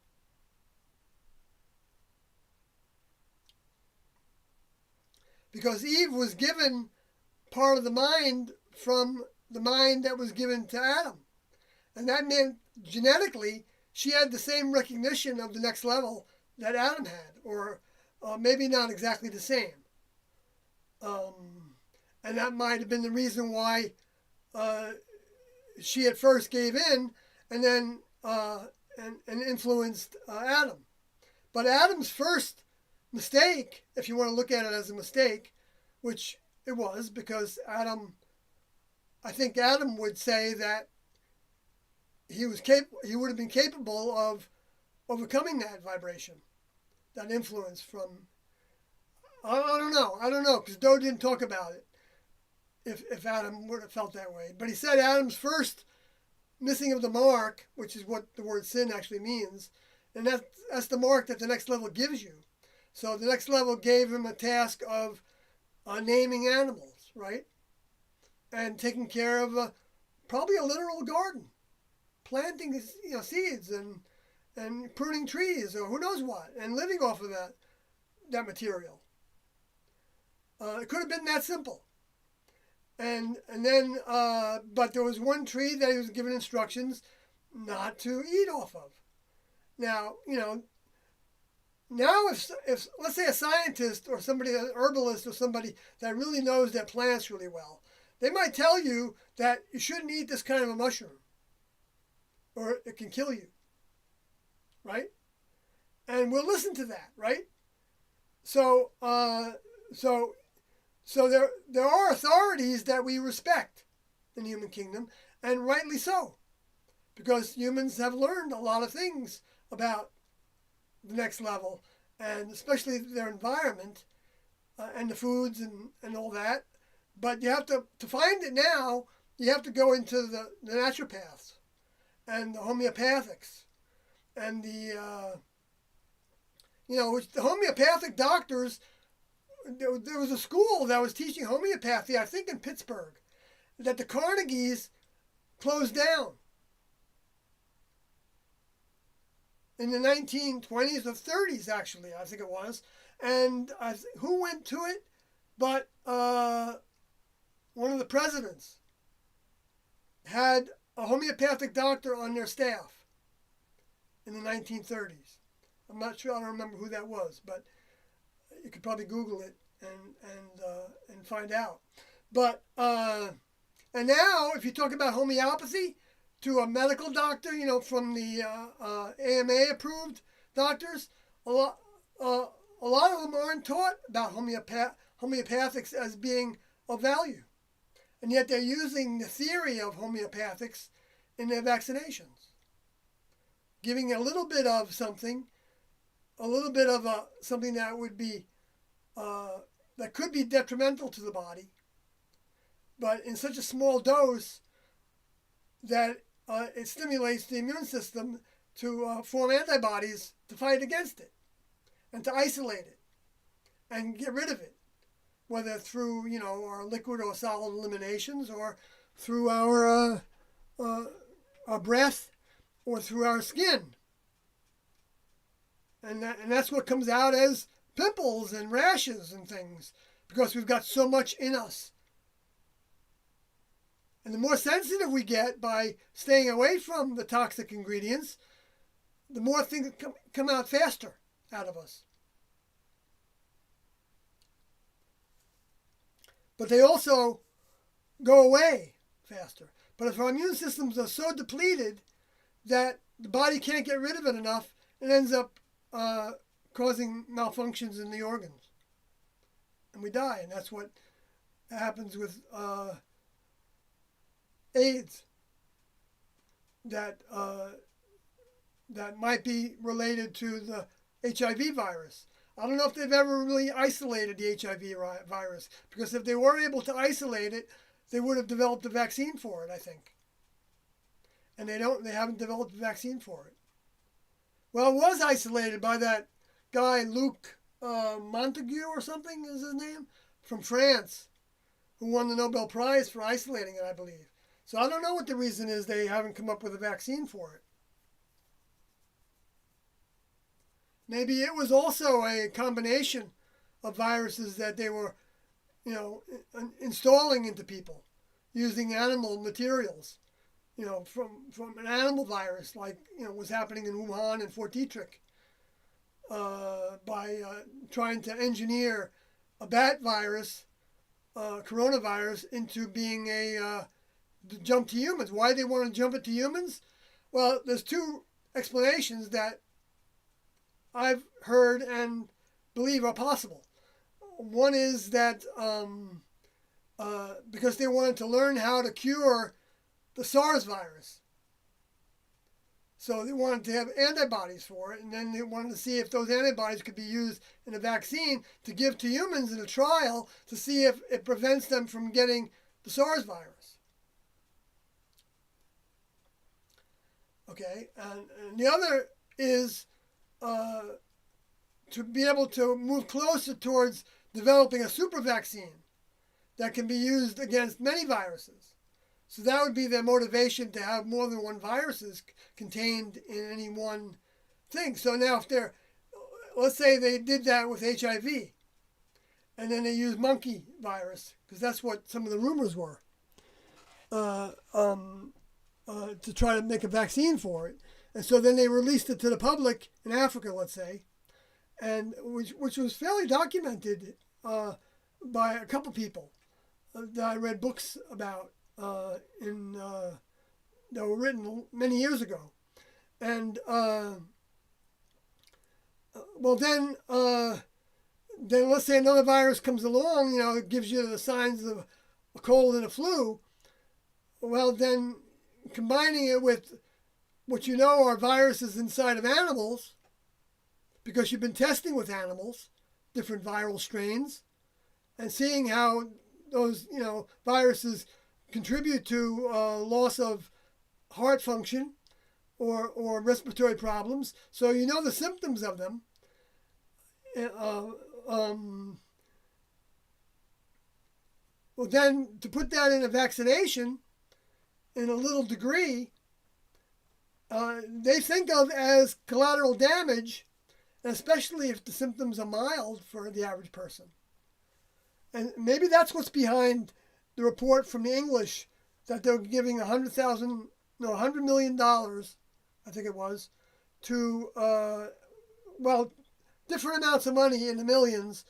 [SPEAKER 1] because Eve was given part of the mind from the mind that was given to Adam. And that meant genetically she had the same recognition of the next level that Adam had, or maybe not exactly the same. And that might have been the reason why she at first gave in and then and influenced Adam. But Adam's first mistake, if you want to look at it as a mistake, which it was, because I think Adam would say that he would have been capable of overcoming that vibration, that influence from. I don't know, because Doe didn't talk about it. If Adam would have felt that way, but he said Adam's first missing of the mark, which is what the word sin actually means, and that's the mark that the next level gives you. So the next level gave him a task of naming animals, right, and taking care of probably a literal garden, planting seeds and pruning trees or who knows what, and living off of that material. It could have been that simple. And then, but there was one tree that he was given instructions not to eat off of. Now, if let's say a scientist or somebody, an herbalist or somebody that really knows their plants really well, they might tell you that you shouldn't eat this kind of a mushroom, or it can kill you, right? And we'll listen to that, right? So there are authorities that we respect in the human kingdom, and rightly so, because humans have learned a lot of things about the next level, and especially their environment and the foods and all that. But you have to find it now, you have to go into the naturopaths and the homeopathics and the homeopathic doctors. There was a school that was teaching homeopathy, I think in Pittsburgh, that the Carnegies closed down in the 1920s or 30s, actually, I think it was. And who went to it but one of the presidents had a homeopathic doctor on their staff in the 1930s. I'm not sure, I don't remember who that was, but you could probably Google it and find out. But and now, if you talk about homeopathy to a medical doctor, from the AMA approved doctors, a lot of them aren't taught about homeopathics as being of value, and yet they're using the theory of homeopathics in their vaccinations, giving a little bit of something, something that would be that could be detrimental to the body, but in such a small dose that it stimulates the immune system to form antibodies to fight against it and to isolate it and get rid of it, whether through our liquid or solid eliminations, or through our breath, or through our skin, and that's what comes out as pimples and rashes and things, because we've got so much in us. And the more sensitive we get by staying away from the toxic ingredients, the more things come out faster out of us. But they also go away faster. But if our immune systems are so depleted that the body can't get rid of it enough, it ends up causing malfunctions in the organs, and we die. And that's what happens with AIDS, that might be related to the HIV virus. I don't know if they've ever really isolated the HIV virus, because if they were able to isolate it, they would have developed a vaccine for it, I think. And they haven't developed a vaccine for it. Well, it was isolated by that guy, Luc Montague or something is his name, from France, who won the Nobel Prize for isolating it, I believe. So I don't know what the reason is they haven't come up with a vaccine for it. Maybe it was also a combination of viruses that they were installing into people using animal materials, from an animal virus, like, was happening in Wuhan and Fort Detrick, by trying to engineer a bat virus, coronavirus, into being a jump to humans. Why they want to jump it to humans? Well, there's two explanations that I've heard and believe are possible. One is that because they wanted to learn how to cure the SARS virus. So they wanted to have antibodies for it, and then they wanted to see if those antibodies could be used in a vaccine to give to humans in a trial to see if it prevents them from getting the SARS virus. Okay, and the other is to be able to move closer towards developing a super vaccine that can be used against many viruses. So that would be their motivation, to have more than one viruses contained in any one thing. So now let's say they did that with HIV, and then they used monkey virus, because that's what some of the rumors were, to try to make a vaccine for it. And so then they released it to the public in Africa, let's say, and which was fairly documented by a couple people that I read books about that were written many years ago. And then let's say another virus comes along, it gives you the signs of a cold and a flu. Well, then combining it with what are viruses inside of animals, because you've been testing with animals, different viral strains, and seeing how those, viruses contribute to loss of heart function or respiratory problems. So the symptoms of them. Well, then to put that in a vaccination in a little degree, they think of as collateral damage, especially if the symptoms are mild for the average person. And maybe that's what's behind the report from the English that they're giving $100 million, I think it was, to different amounts of money in the millions,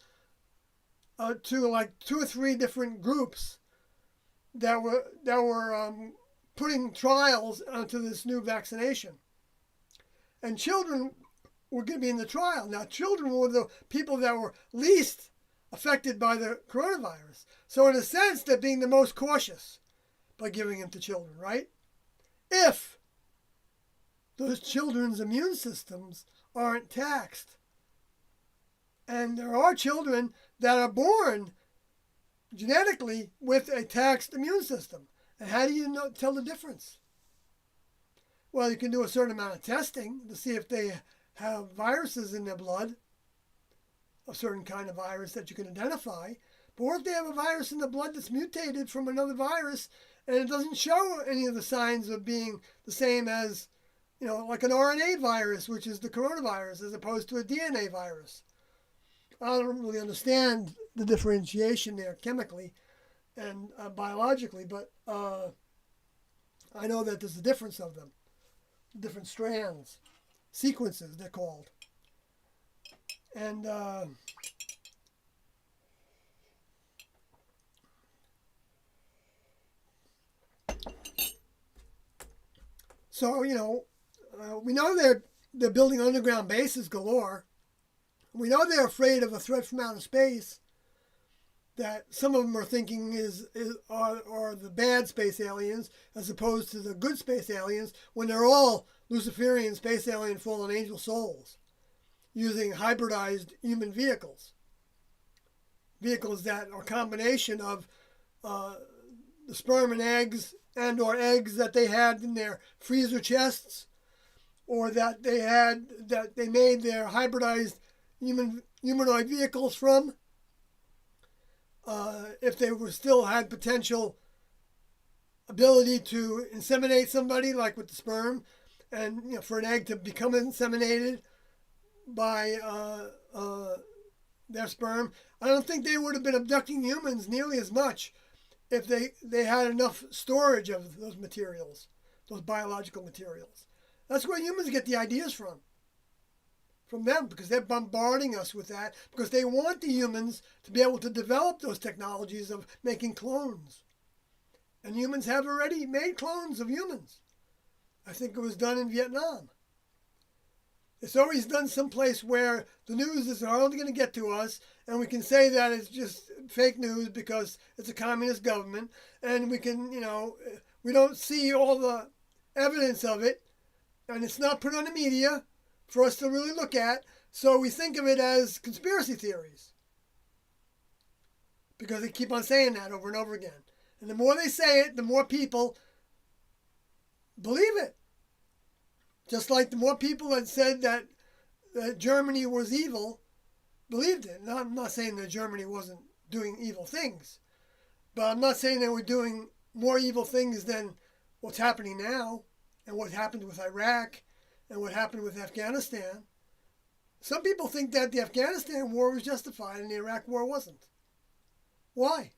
[SPEAKER 1] to like 2 or 3 different groups that were putting trials onto this new vaccination. And children were going to be in the trial. Now, children were the people that were least affected by the coronavirus. So in a sense, they're being the most cautious by giving them to children, right? If those children's immune systems aren't taxed. And there are children that are born genetically with a taxed immune system. And how do you tell the difference? Well, you can do a certain amount of testing to see if they have viruses in their blood, a certain kind of virus that you can identify. But what if they have a virus in the blood that's mutated from another virus and it doesn't show any of the signs of being the same as, like an RNA virus, which is the coronavirus, as opposed to a DNA virus? I don't really understand the differentiation there chemically and biologically, but I know that there's a difference of them, different strands, sequences they're called. And so, we know they're building underground bases galore. We know they're afraid of a threat from outer space that some of them are thinking are the bad space aliens as opposed to the good space aliens, when they're all Luciferian space alien fallen angel souls using hybridized human vehicles that are a combination of the sperm and eggs or eggs that they had in their freezer chests, or that they made their hybridized humanoid vehicles from. If they still had potential ability to inseminate somebody, like with the sperm, and for an egg to become inseminated by their sperm. I don't think they would have been abducting humans nearly as much if they had enough storage of those materials, those biological materials. That's where humans get the ideas from them, because they're bombarding us with that, because they want the humans to be able to develop those technologies of making clones. And humans have already made clones of humans. I think it was done in Vietnam. It's always done someplace where the news is hardly going to get to us, and we can say that it's just fake news because it's a communist government, and we can, we don't see all the evidence of it, and it's not put on the media for us to really look at, so we think of it as conspiracy theories. Because they keep on saying that over and over again. And the more they say it, the more people believe it. Just like the more people that said that Germany was evil believed it. Now, I'm not saying that Germany wasn't doing evil things, but I'm not saying they were doing more evil things than what's happening now and what happened with Iraq and what happened with Afghanistan. Some people think that the Afghanistan war was justified and the Iraq war wasn't. Why?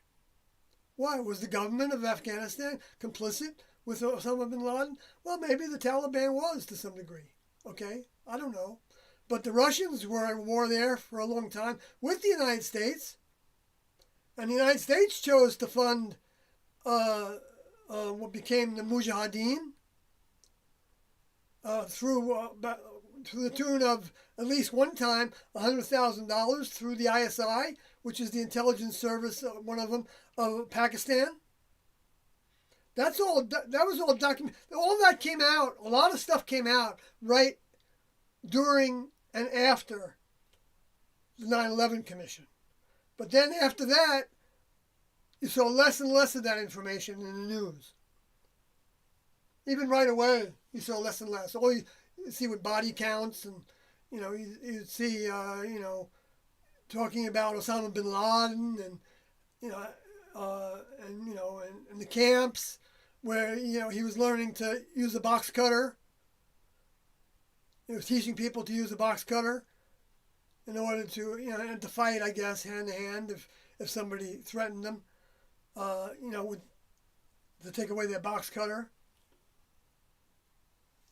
[SPEAKER 1] Why? Was the government of Afghanistan complicit with Osama bin Laden? Well, maybe the Taliban was to some degree. Okay? I don't know. But the Russians were at war there for a long time with the United States. And the United States chose to fund what became the Mujahideen to the tune of, at least one time, $100,000 through the ISI, which is the intelligence service, one of them, of Pakistan. That's all. That was all documented. All that came out. A lot of stuff came out right during and after the 9/11 Commission. But then after that, you saw less and less of that information in the news. Even right away, you saw less and less. All you see with body counts, and you see talking about Osama bin Laden, and and the camps where he was learning to use a box cutter. He was teaching people to use a box cutter in order to and to fight, I guess, hand to hand if somebody threatened them, to take away their box cutter.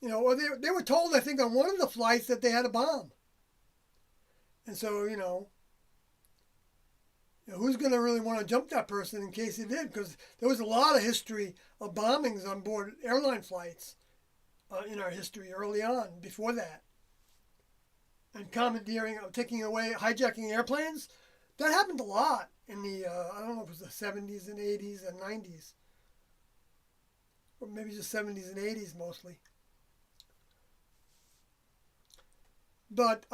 [SPEAKER 1] Or they were told, I think, on one of the flights that they had a bomb. And so, who's going to really want to jump that person in case he did? Because there was a lot of history of bombings on board airline flights in our history early on, before that. And commandeering, taking away, hijacking airplanes, that happened a lot in the, I don't know if it was the 70s and 80s and 90s. Or maybe just 70s and 80s mostly. But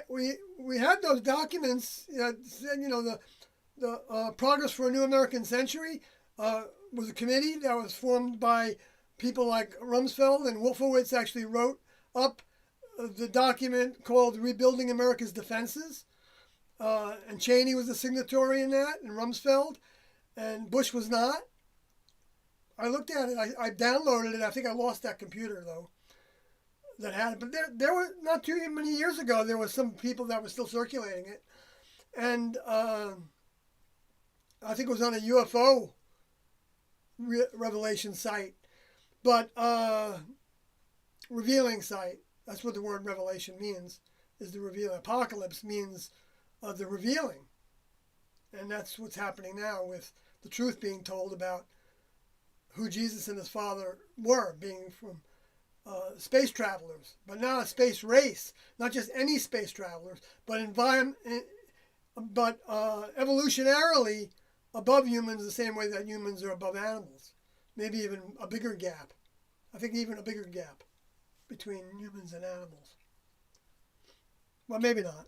[SPEAKER 1] we had those documents that said the Progress for a New American Century was a committee that was formed by people like Rumsfeld, and Wolfowitz actually wrote up the document called Rebuilding America's Defenses, and Cheney was a signatory in that, and Rumsfeld. And Bush was not. I looked at it. I downloaded it. I think I lost that computer, though, that had it. But there were, not too many years ago, there were some people that were still circulating it. And I think it was on a UFO revelation site. But revealing site. That's what the word revelation means, is the revealing. Apocalypse means the revealing. And that's what's happening now with the truth being told about who Jesus and his Father were, being from space travelers, but not a space race, not just any space travelers, but evolutionarily above humans the same way that humans are above animals. Maybe even a bigger gap. I think even a bigger gap between humans and animals. Well, maybe not.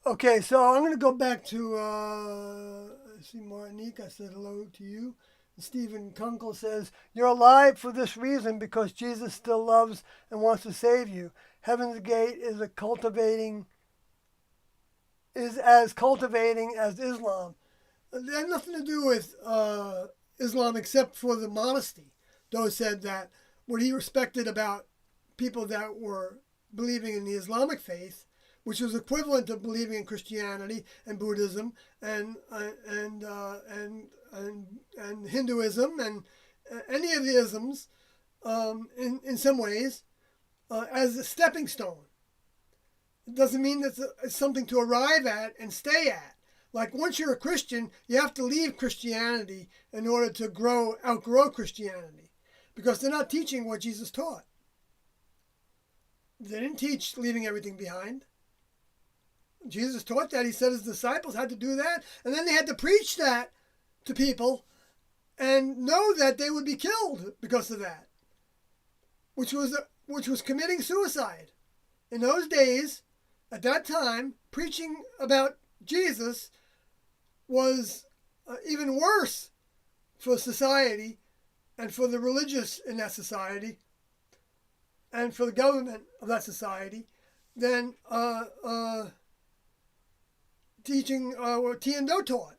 [SPEAKER 1] Okay, so I'm going to go back to, see, Martinique, I said hello to you. Stephen Kunkel says, you're alive for this reason, because Jesus still loves and wants to save you. Heaven's Gate is a cultivating is as cultivating as Islam. It had nothing to do with Islam except for the modesty. Doe said that what he respected about people that were believing in the Islamic faith, which was equivalent to believing in Christianity and Buddhism and Hinduism and any of the isms, in some ways, as a stepping stone. It doesn't mean that it's something to arrive at and stay at. Like once you're a Christian, you have to leave Christianity in order to outgrow Christianity, because they're not teaching what Jesus taught. They didn't teach leaving everything behind. Jesus taught that. He said his disciples had to do that, and then they had to preach that to people and know that they would be killed because of that, which was committing suicide. In those days, at that time, preaching about Jesus was even worse for society and for the religious in that society and for the government of that society than teaching what Doe taught.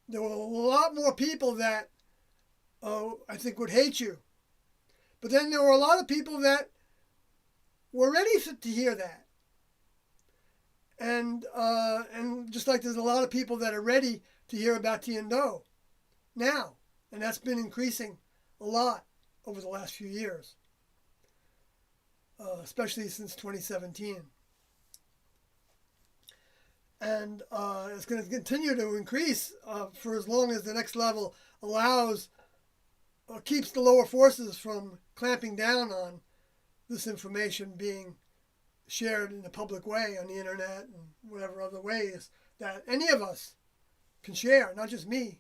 [SPEAKER 1] There were a lot more people that I think would hate you. But then there were a lot of people that were ready to hear that. And just like there's a lot of people that are ready to hear about Doe now. And that's been increasing a lot over the last few years, especially since 2017. And it's going to continue to increase for as long as the next level keeps the lower forces from clamping down on this information being shared in a public way on the internet and whatever other ways that any of us can share, not just me.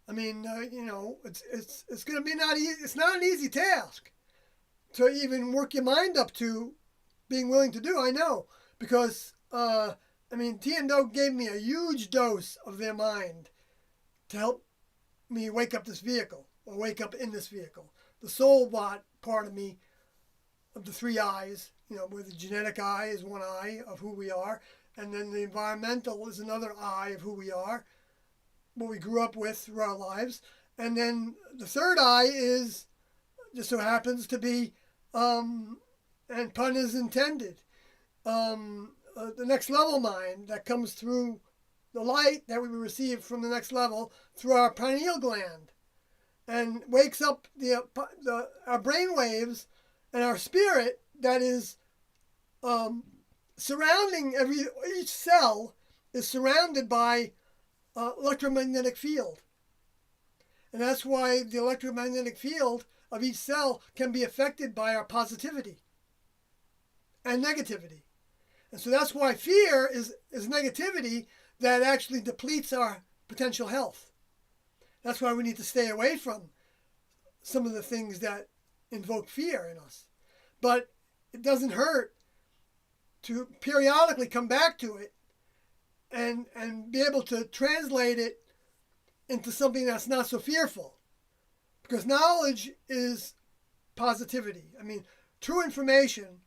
[SPEAKER 1] I mean, it's going to be not easy. It's not an easy task to even work your mind up to being willing to do. I know, because Doe gave me a huge dose of their mind to help me wake up this vehicle, or wake up in this vehicle. The soul part of me, of the three eyes, where the genetic eye is one eye of who we are, and then the environmental is another eye of who we are, what we grew up with through our lives. And then the third eye just so happens to be, and pun is intended, the next level mind that comes through the light that we receive from the next level through our pineal gland and wakes up our brain waves and our spirit that is surrounding each cell is surrounded by electromagnetic field. And that's why the electromagnetic field of each cell can be affected by our positivity and negativity. And so that's why fear is negativity that actually depletes our potential health. That's why we need to stay away from some of the things that invoke fear in us. But it doesn't hurt to periodically come back to it and be able to translate it into something that's not so fearful. Because knowledge is positivity. True information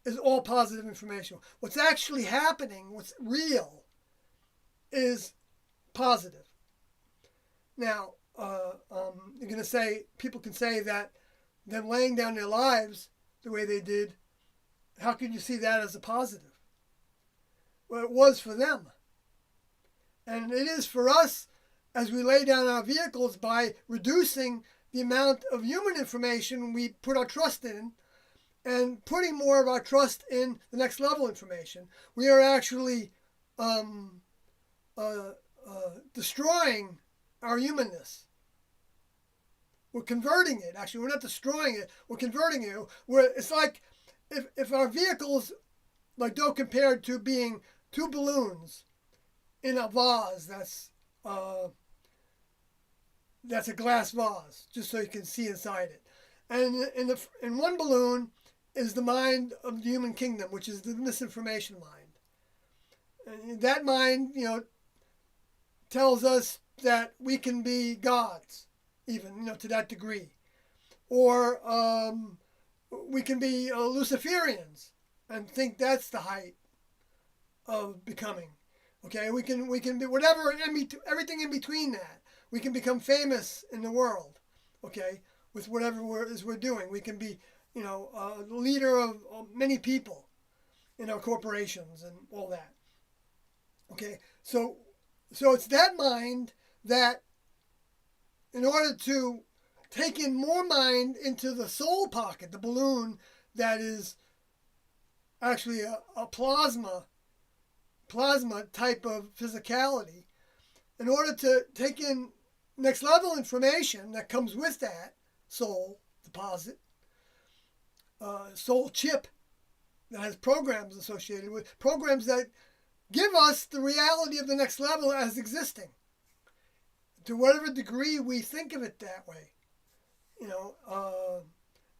[SPEAKER 1] is all positive information. What's actually happening, what's real, is positive. Now, you're going to say, people can say that them laying down their lives the way they did, how can you see that as a positive? Well, it was for them. And it is for us as we lay down our vehicles by reducing the amount of human information we put our trust in and putting more of our trust in the next level information. We are actually destroying our humanness. We're converting it. Actually, we're not destroying it. We're converting it. It's like if our vehicles, like Doe compared to being two balloons in a vase that's a glass vase, just so you can see inside it. And in one balloon is the mind of the human kingdom, which is the misinformation mind. And that mind, tells us that we can be gods, even, to that degree. Or we can be Luciferians, and think that's the height of becoming. Okay, we can be whatever everything in between that. We can become famous in the world. Okay, with whatever we're doing, we can be, a leader of many people in our corporations and all that. Okay, so it's that mind that, in order to take in more mind into the soul pocket, the balloon that is actually a plasma type of physicality, in order to take in next level information that comes with that soul deposit, soul chip that has programs associated with, programs that give us the reality of the next level as existing, to whatever degree we think of it that way.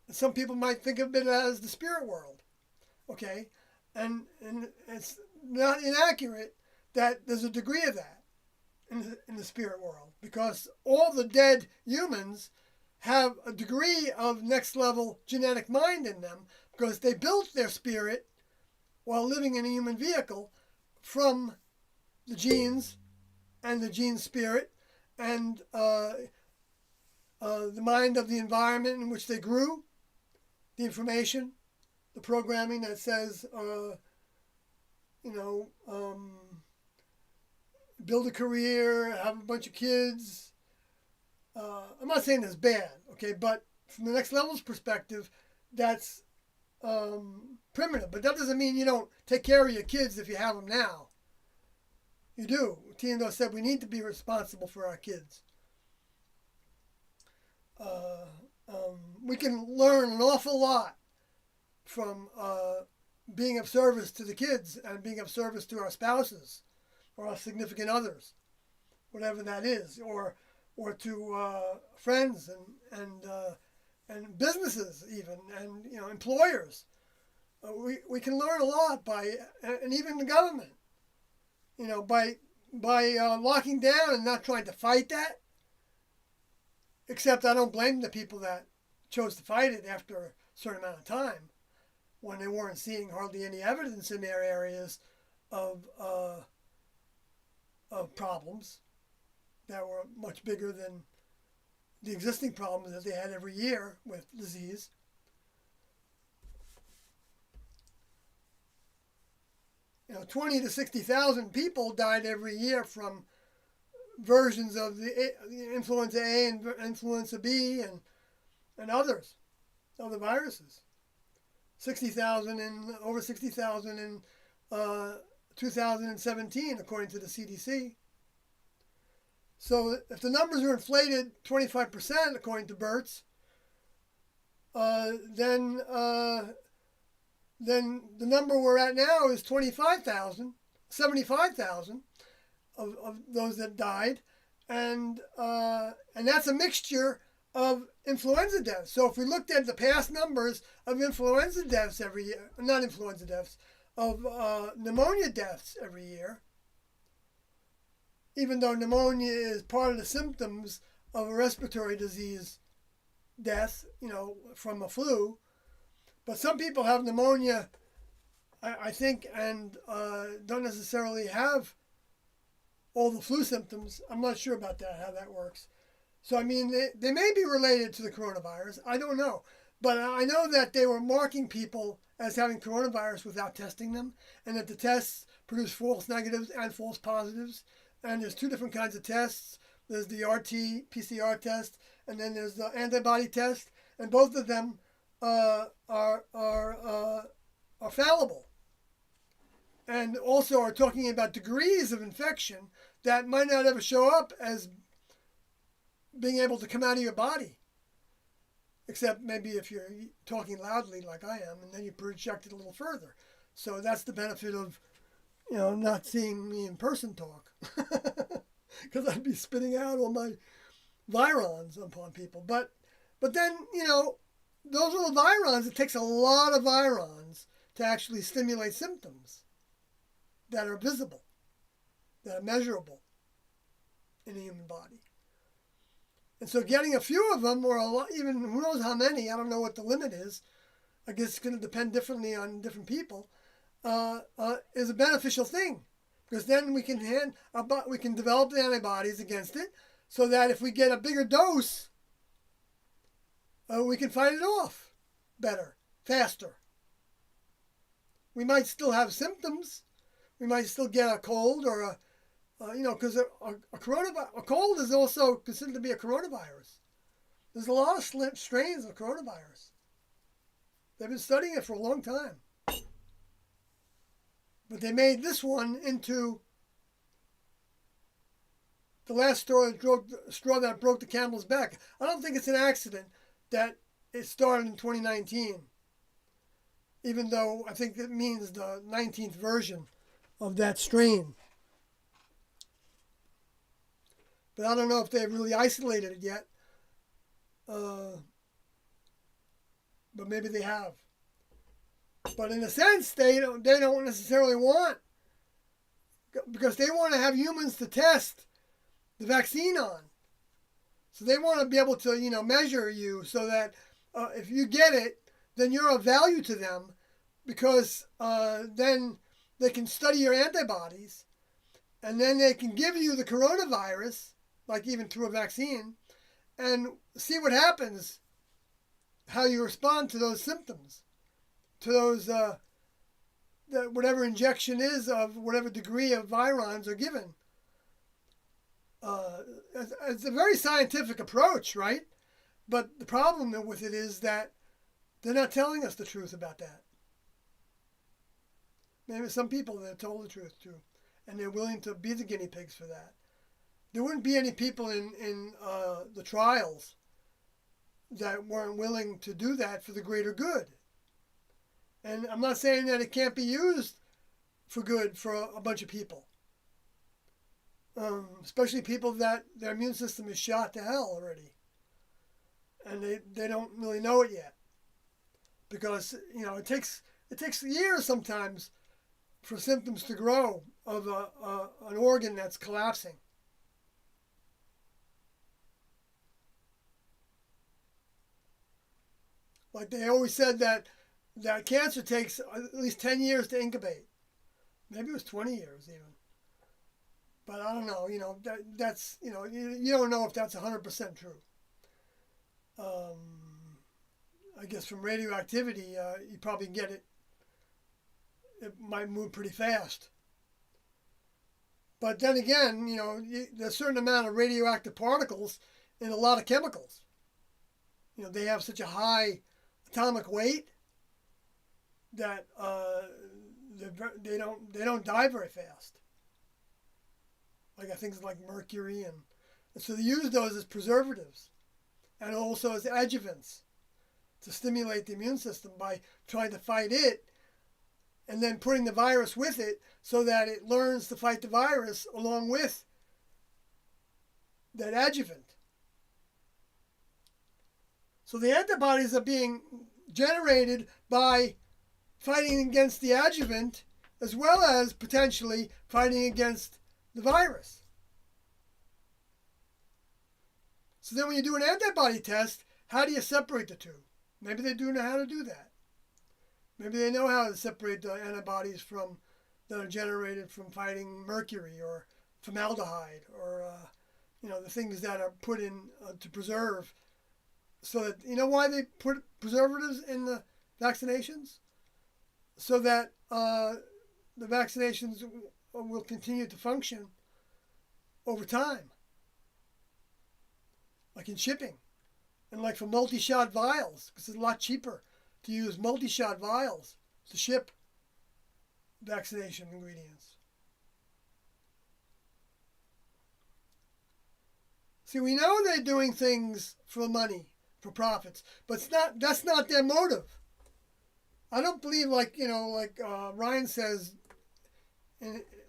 [SPEAKER 1] Some people might think of it as the spirit world. Okay, and it's not inaccurate that there's a degree of that in the spirit world, because all the dead humans have a degree of next level genetic mind in them, because they built their spirit while living in a human vehicle from the genes and the gene spirit and the mind of the environment in which they grew, the information, the programming that says, build a career, have a bunch of kids. I'm not saying that's bad, okay, but from the next level's perspective, that's primitive. But that doesn't mean you don't take care of your kids if you have them now. You do. Tiendo said we need to be responsible for our kids. We can learn an awful lot from being of service to the kids and being of service to our spouses or our significant others, whatever that is, or to friends and businesses even, and employers. We can learn a lot by, and even the government, by locking down and not trying to fight that. Except I don't blame the people that chose to fight it after a certain amount of time, when they weren't seeing hardly any evidence in their areas of problems that were much bigger than the existing problems that they had every year with disease. 20 to 60,000 people died every year from versions of the influenza A and influenza B and others, other viruses. 60,000 and over 60,000 in 2017, according to the CDC. So if the numbers are inflated 25%, according to Burt's, then the number we're at now is 75,000, 75,000 of those that died, and that's a mixture of influenza deaths. So if we looked at the past numbers of influenza deaths every year, not influenza deaths, of pneumonia deaths every year, even though pneumonia is part of the symptoms of a respiratory disease death, from a flu, but some people have pneumonia, I think, and don't necessarily have all the flu symptoms. I'm not sure about that, how that works. So, I mean, they may be related to the coronavirus. I don't know. But I know that they were marking people as having coronavirus without testing them, and that the tests produce false negatives and false positives. And there's two different kinds of tests. There's the RT-PCR test, and then there's the antibody test. And both of them are fallible. And also are talking about degrees of infection that might not ever show up as being able to come out of your body. Except maybe if you're talking loudly like I am, and then you project it a little further. So that's the benefit of, not seeing me in person talk. Because I'd be spitting out all my virons upon people. But then, those little virons, it takes a lot of virons to actually stimulate symptoms that are visible, that are measurable in the human body. And so getting a few of them, or a lot, even who knows how many, I don't know what the limit is, I guess it's going to depend differently on different people, is a beneficial thing, because then we can develop the antibodies against it, so that if we get a bigger dose, we can fight it off better, faster. We might still have symptoms. We might still get a cold or because a cold is also considered to be a coronavirus. There's a lot of strains of coronavirus. They've been studying it for a long time. But they made this one into the last straw that broke the camel's back. I don't think it's an accident that it started in 2019, even though I think it means the 19th version of that strain. But I don't know if they've really isolated it yet. But maybe they have. But in a sense, they don't necessarily want, because they want to have humans to test the vaccine on. So they want to be able to, measure you so that if you get it, then you're of value to them, because then they can study your antibodies, and then they can give you the coronavirus, like even through a vaccine, and see what happens, how you respond to those symptoms, to those whatever injection is of whatever degree of virons are given. It's a very scientific approach, right? But the problem with it is that they're not telling us the truth about that. Maybe some people they're told the truth to, and they're willing to be the guinea pigs for that. There wouldn't be any people in the trials that weren't willing to do that for the greater good. And I'm not saying that it can't be used for good for a bunch of people. Especially people that their immune system is shot to hell already. And they don't really know it yet. Because, it takes years sometimes for symptoms to grow of an organ that's collapsing. Like they always said that cancer takes at least 10 years to incubate. Maybe it was 20 years even. But I don't know, that's, you don't know if that's 100% true. I guess from radioactivity, you probably get it. It might move pretty fast. But then again, there's a certain amount of radioactive particles in a lot of chemicals. They have such a high atomic weight that they don't die very fast. Like things like mercury, and so they use those as preservatives, and also as adjuvants to stimulate the immune system by trying to fight it, and then putting the virus with it so that it learns to fight the virus along with that adjuvant. So the antibodies are being generated by fighting against the adjuvant as well as potentially fighting against the virus. So then when you do an antibody test, how do you separate the two? Maybe they do know how to do that. Maybe they know how to separate the antibodies that are generated from fighting mercury or formaldehyde or the things that are put in to preserve. So that, why they put preservatives in the vaccinations? So that the vaccinations will continue to function over time. Like in shipping. And like for multi-shot vials, because it's a lot cheaper to use multi-shot vials to ship vaccination ingredients. See, we know they're doing things for money, for profits, but that's not their motive. I don't believe, Ryan says,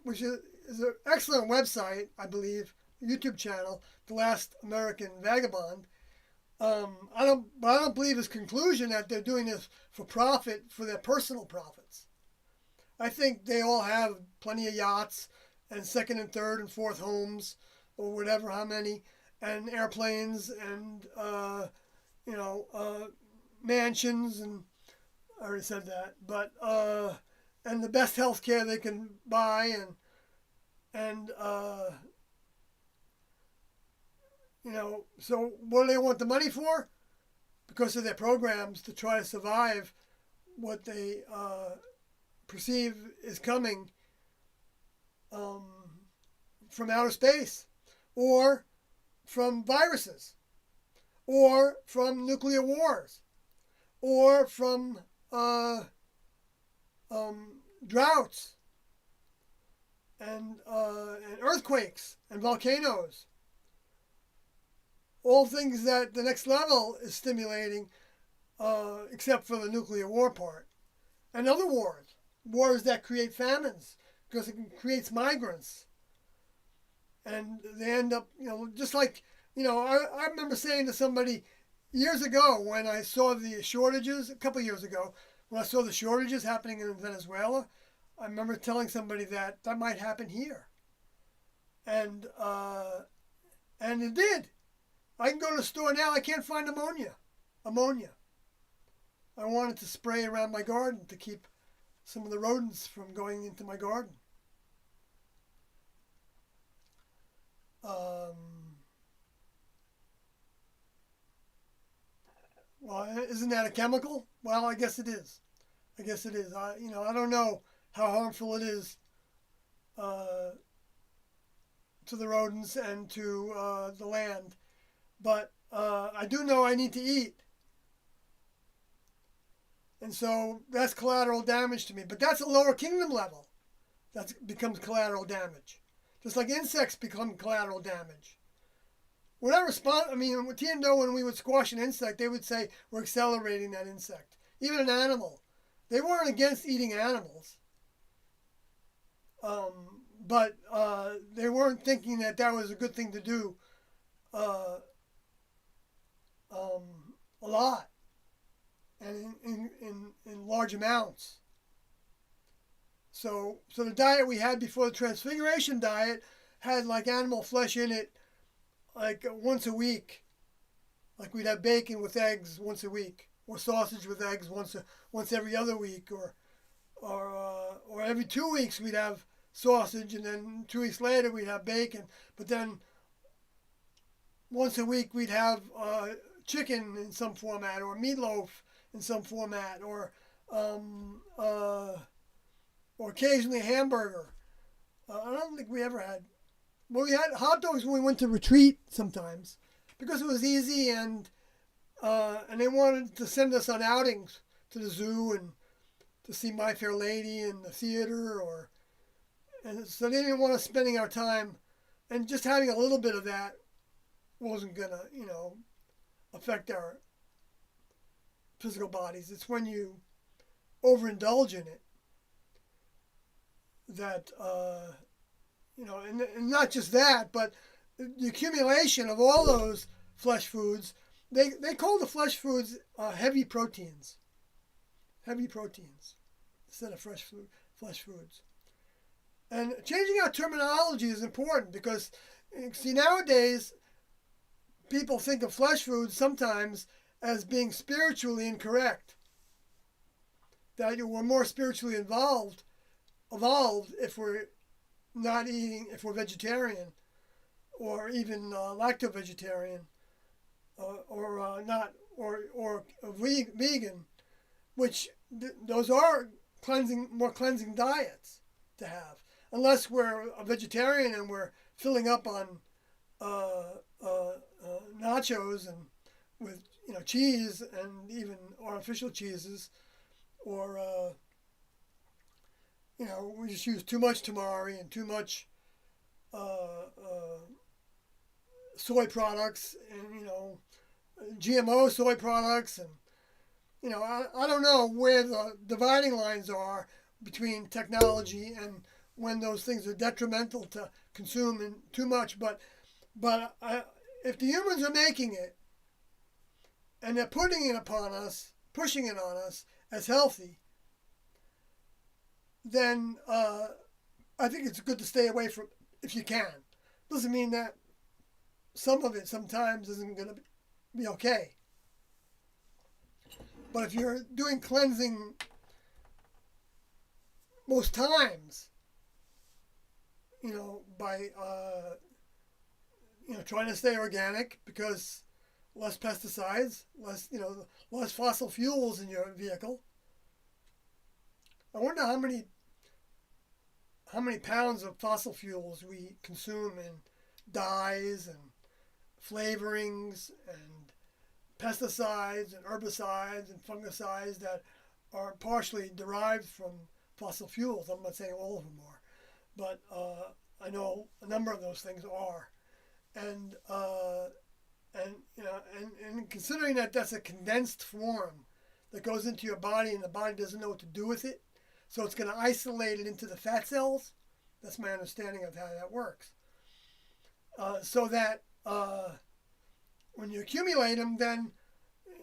[SPEAKER 1] which is an excellent website, I believe, YouTube channel, The Last American Vagabond. I don't believe his conclusion that they're doing this for profit, for their personal profits. I think they all have plenty of yachts and second and third and fourth homes, or whatever, how many, and airplanes and mansions and I already said that. But and the best health care they can buy, and so what do they want the money for? Because of their programs to try to survive what they perceive is coming from outer space, or from viruses, or from nuclear wars, or from droughts, and earthquakes, and volcanoes. All things that the next level is stimulating, except for the nuclear war part. And other wars that create famines, because it creates migrants. And they end up, just like, I remember saying to somebody years ago when I saw the shortages, a couple of years ago, when I saw the shortages happening in Venezuela, I remember telling somebody that might happen here. And it did. I can go to the store now, I can't find ammonia. I wanted to spray around my garden to keep some of the rodents from going into my garden. Well, isn't that a chemical? Well, I guess it is. I don't know how harmful it is to the rodents and to the land, but I do know I need to eat. And so that's collateral damage to me. But that's a lower kingdom level. That becomes collateral damage. Just like insects become collateral damage. When Tiendo, when we would squash an insect, they would say, we're accelerating that insect. Even an animal. They weren't against eating animals. But they weren't thinking that was a good thing to do a lot. And in large amounts. So the diet we had before the Transfiguration Diet had like animal flesh in it, like once a week. Like we'd have bacon with eggs once a week, or sausage with eggs once every other week, or every 2 weeks we'd have sausage, and then 2 weeks later we'd have bacon. But then once a week we'd have chicken in some format, or meatloaf in some format, or occasionally a hamburger. I don't think we ever had. Well, we had hot dogs when we went to retreat sometimes, because it was easy, and they wanted to send us on outings to the zoo and to see My Fair Lady and the theater, and so they didn't want us spending our time, and just having a little bit of that wasn't gonna, affect our physical bodies. It's when you overindulge in it that, and not just that, but the accumulation of all those flesh foods, they call the flesh foods heavy proteins instead of flesh foods. And changing our terminology is important, because, see, nowadays people think of flesh foods sometimes as being spiritually incorrect. That we're more spiritually evolved if we're not eating, if we're vegetarian, or even lacto-vegetarian, or vegan, which those are more cleansing diets to have. Unless we're a vegetarian and we're filling up on nachos and with cheese, and even artificial cheeses, or we just use too much tamari and too much soy products, and GMO soy products, and I don't know where the dividing lines are between technology and when those things are detrimental to consuming too much, but if the humans are making it and they're putting it upon us, pushing it on us as healthy, then I think it's good to stay away from it if you can. Doesn't mean that some of it sometimes isn't going to be okay. But if you're doing cleansing most times, by trying to stay organic, because less pesticides, less fossil fuels in your vehicle. I wonder how many pounds of fossil fuels we consume in dyes and flavorings and pesticides and herbicides and fungicides that are partially derived from fossil fuels. I'm not saying all of them are, but I know a number of those things are, and considering that that's a condensed form that goes into your body and the body doesn't know what to do with it, so it's going to isolate it into the fat cells. That's my understanding of how that works. So that when you accumulate them, then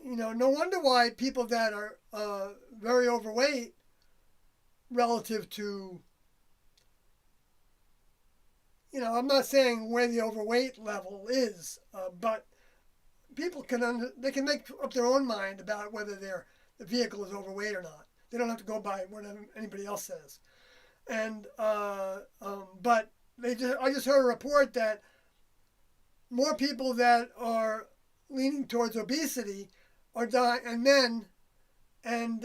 [SPEAKER 1] no wonder why people that are very overweight relative to, I'm not saying where the overweight level is, but people they can make up their own mind about whether the vehicle is overweight or not. They don't have to go by what anybody else says. And but I just heard a report that more people that are leaning towards obesity are dying, and men, and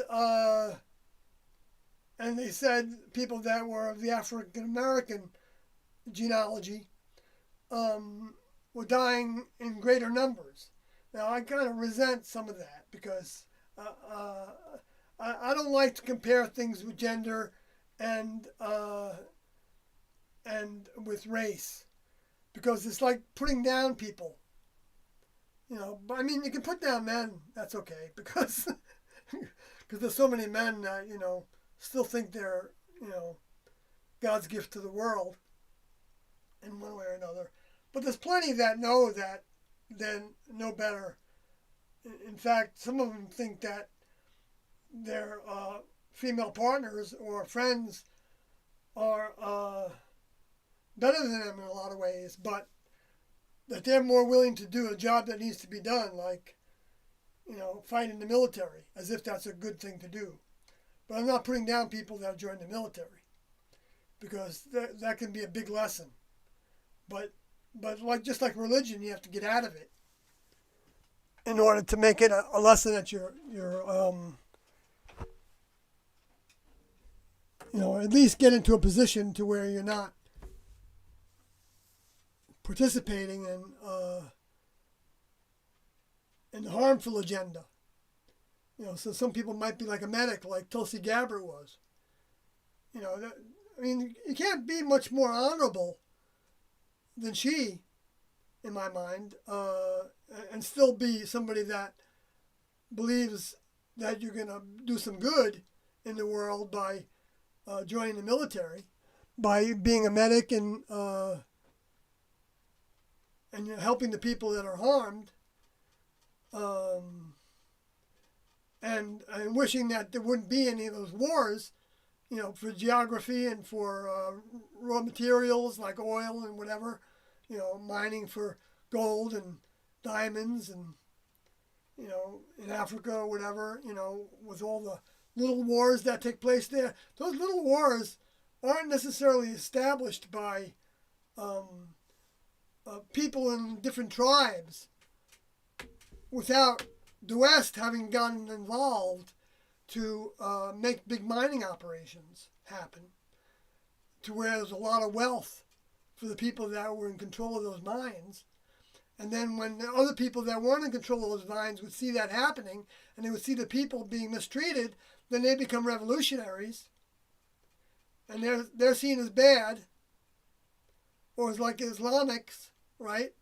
[SPEAKER 1] they said people that were of the African American genealogy were dying in greater numbers. Now I kind of resent some of that, because I don't like to compare things with gender and with race, because it's like putting down people. But I mean, you can put down men. That's okay, because there's so many men that still think they're God's gift to the world in one way or another. But there's plenty that know that then know better. In fact, some of them think that their female partners or friends are better than them in a lot of ways, but that they're more willing to do a job that needs to be done, like fight in the military, as if that's a good thing to do. But I'm not putting down people that join the military, because that can be a big lesson. But just like religion, you have to get out of it in order to make it a lesson that you're at least get into a position to where you're not participating in the harmful agenda. So some people might be like a medic, like Tulsi Gabbard was. You can't be much more honorable than she, in my mind, and still be somebody that believes that you're going to do some good in the world by joining the military, by being a medic and helping the people that are harmed, and wishing that there wouldn't be any of those wars, for geography and for raw materials like oil and whatever, mining for gold and diamonds and, in Africa or whatever, with all the little wars that take place there. Those little wars aren't necessarily established by people in different tribes without the West having gotten involved to make big mining operations happen, to where there's a lot of wealth for the people that were in control of those mines. And then when the other people that weren't in control of those mines would see that happening, and they would see the people being mistreated, then they become revolutionaries, and they're seen as bad, or as like Islamics, right?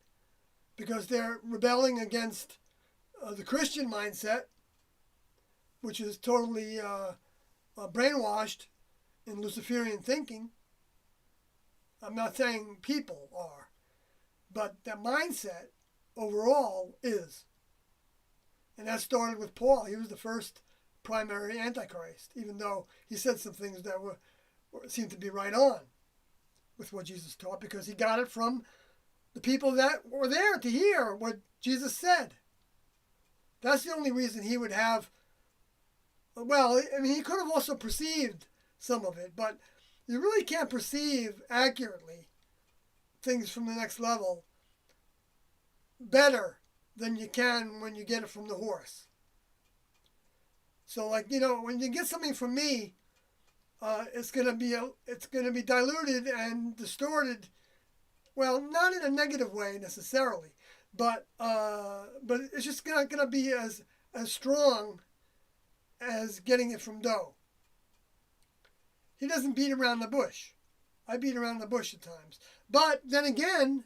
[SPEAKER 1] Because they're rebelling against the Christian mindset, which is totally brainwashed in Luciferian thinking. I'm not saying people are, but that mindset overall is. And that started with Paul. He was the first primary Antichrist, even though he said some things that seemed to be right on with what Jesus taught, because he got it from the people that were there to hear what Jesus said. That's the only reason he would have Well, I mean, he could have also perceived some of it, but you really can't perceive accurately things from the next level better than you can when you get it from the horse. So, like, when you get something from me, it's gonna be diluted and distorted. Well, not in a negative way necessarily, but it's just not gonna be as strong as getting it from Doe. He doesn't beat around the bush. I beat around the bush at times, but then again,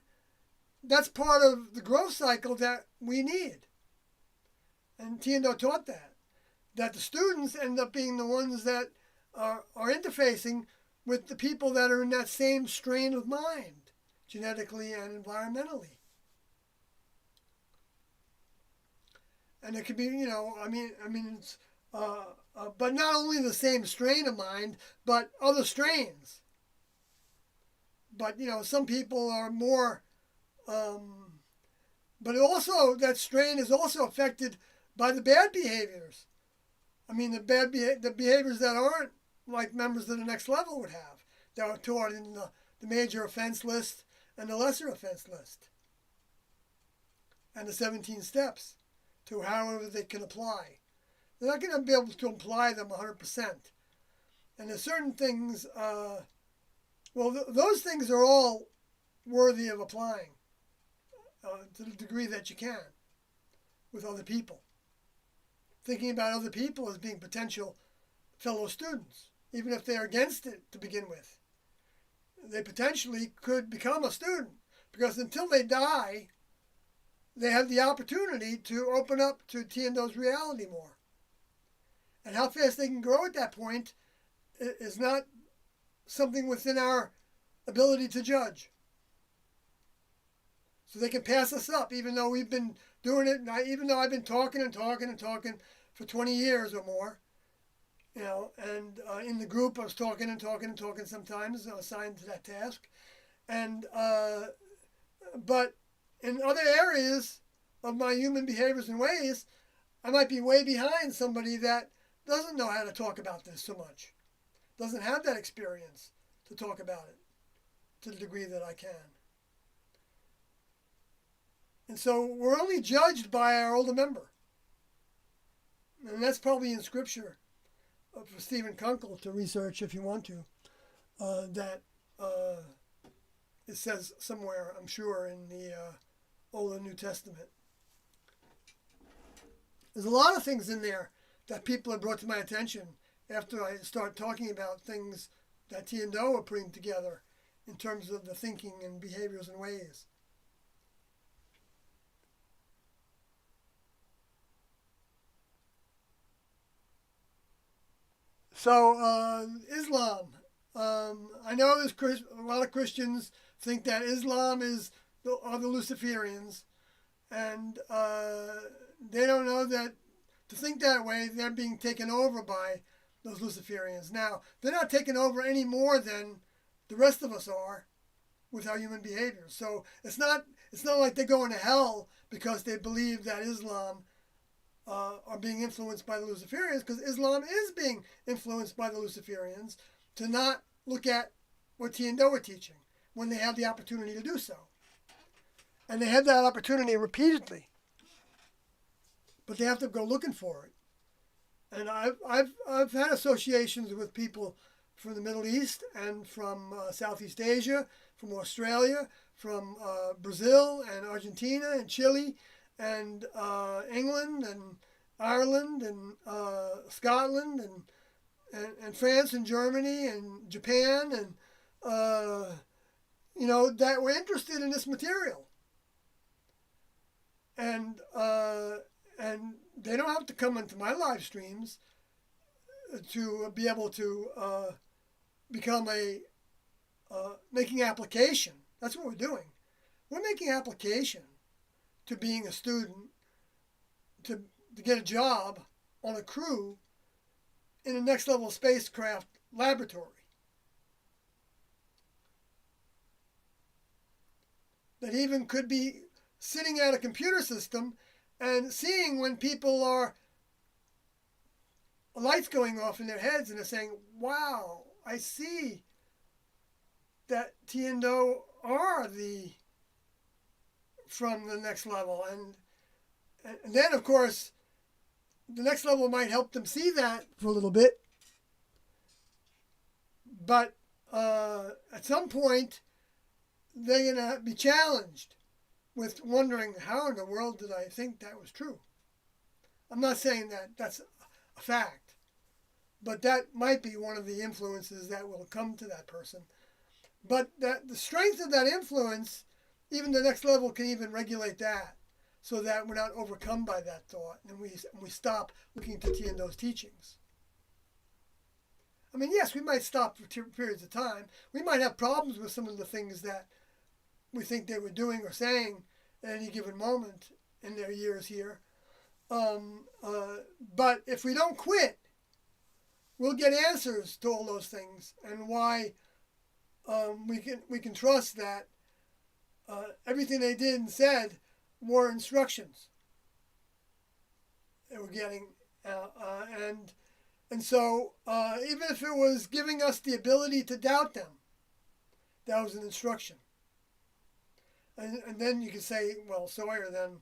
[SPEAKER 1] that's part of the growth cycle that we need. And Tiendo taught that the students end up being the ones that are interfacing with the people that are in that same strain of mind, genetically and environmentally. And it could be, it's, but not only the same strain of mind, but other strains. But, some people are more, but also that strain is also affected by the bad behaviors. I mean, the behaviors that aren't like members of the next level would have, that are taught in the major offense list and the lesser offense list, and the 17 steps to however they can apply. They're not going to be able to apply them 100%. And there's certain things, those things are all worthy of applying to the degree that you can with other people. Thinking about other people as being potential fellow students, even if they're against it to begin with. They potentially could become a student, because until they die, they have the opportunity to open up to Tiendo's reality more. And how fast they can grow at that point is not something within our ability to judge. So they can pass us up, even though we've been doing it, even though I've been talking and talking and talking for 20 years or more. And in the group I was talking and talking and talking sometimes, assigned to that task. And but in other areas of my human behaviors and ways, I might be way behind somebody that doesn't know how to talk about this so much, doesn't have that experience to talk about it to the degree that I can. And so we're only judged by our older member. And that's probably in Scripture for Stephen Kunkel to research if you want to. That it says somewhere, I'm sure, in the Old and New Testament. There's a lot of things in there that people have brought to my attention after I start talking about things that Tiendo are putting together in terms of the thinking and behaviors and ways. So, Islam. I know there's a lot of Christians think that Islam are the Luciferians, and they don't know that to think that way, they're being taken over by those Luciferians. Now, they're not taken over any more than the rest of us are with our human behaviors. So it's not like they're going to hell because they believe that Islam are being influenced by the Luciferians, because Islam is being influenced by the Luciferians to not look at what Tiendo are teaching when they have the opportunity to do so. And they have that opportunity repeatedly. But they have to go looking for it. And I've had associations with people from the Middle East and from Southeast Asia, from Australia, from Brazil and Argentina and Chile and England and Ireland and Scotland and France and Germany and Japan and that were interested in this material. And they don't have to come into my live streams to be able to become making application. That's what we're doing. We're making application to being a student, to get a job on a crew in a next level spacecraft laboratory. That even could be sitting at a computer system and seeing when people are lights going off in their heads, and they're saying, wow, I see that T and Do are from the next level. And then, of course, the next level might help them see that for a little bit. But at some point, they're going to be challenged with wondering, how in the world did I think that was true? I'm not saying that that's a fact, but that might be one of the influences that will come to that person. But that the strength of that influence, even the next level can even regulate that, so that we're not overcome by that thought, and we stop looking to T and Do's teachings. I mean, yes, we might stop for periods of time. We might have problems with some of the things that we think they were doing or saying at any given moment in their years here. But if we don't quit, we'll get answers to all those things, and why we can trust that everything they did and said were instructions that we're getting, and so even if it was giving us the ability to doubt them, that was an instruction. And then you can say, well, Sawyer, then,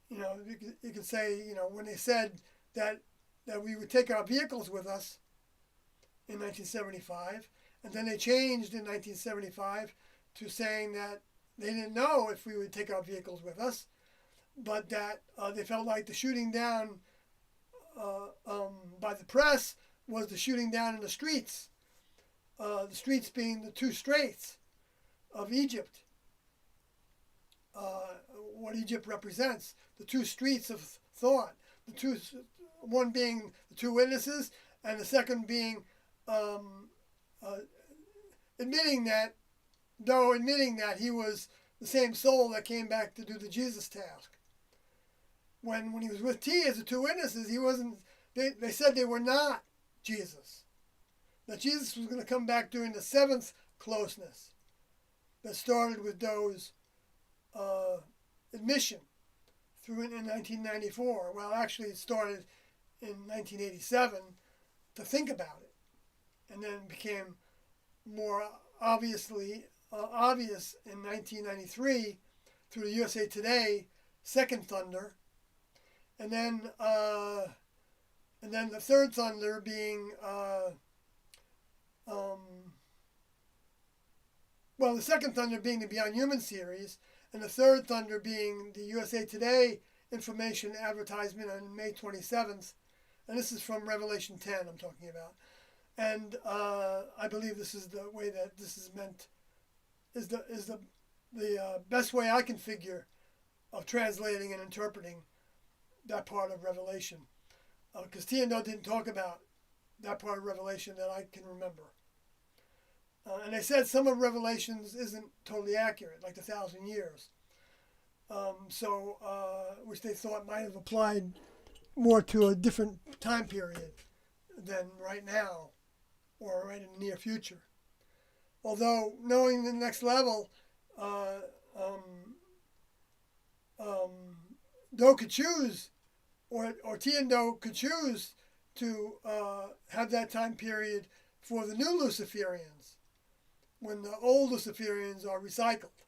[SPEAKER 1] you can say, when they said that we would take our vehicles with us in 1975, and then they changed in 1975 to saying that they didn't know if we would take our vehicles with us, but that they felt like the shooting down by the press was the shooting down in the streets being the two straits of Egypt. What Egypt represents, the two streets of thought, one being the two witnesses, and the second being admitting that he was the same soul that came back to do the Jesus task. When he was with T as the two witnesses, he wasn't. They said they were not Jesus. That Jesus was going to come back during the seventh closeness that started with Do's admission through in 1994. Well, actually, it started in 1987 to think about it, and then became more obvious in 1993 through the USA Today Second Thunder, and then the third thunder being the second thunder being the Beyond Human series, and the third thunder being the USA Today information advertisement on May 27th, and this is from Revelation 10 I'm talking about. And I believe this is the way that this is meant, is the best way I can figure of translating and interpreting that part of Revelation. Because T and Do didn't talk about that part of Revelation that I can remember. And they said some of Revelations isn't totally accurate, like the 1,000 years. Which they thought might have applied more to a different time period than right now, or right in the near future. Although knowing the next level, Do could choose, or T and Do could choose to have that time period for the new Luciferians, when the old Luciferians are recycled,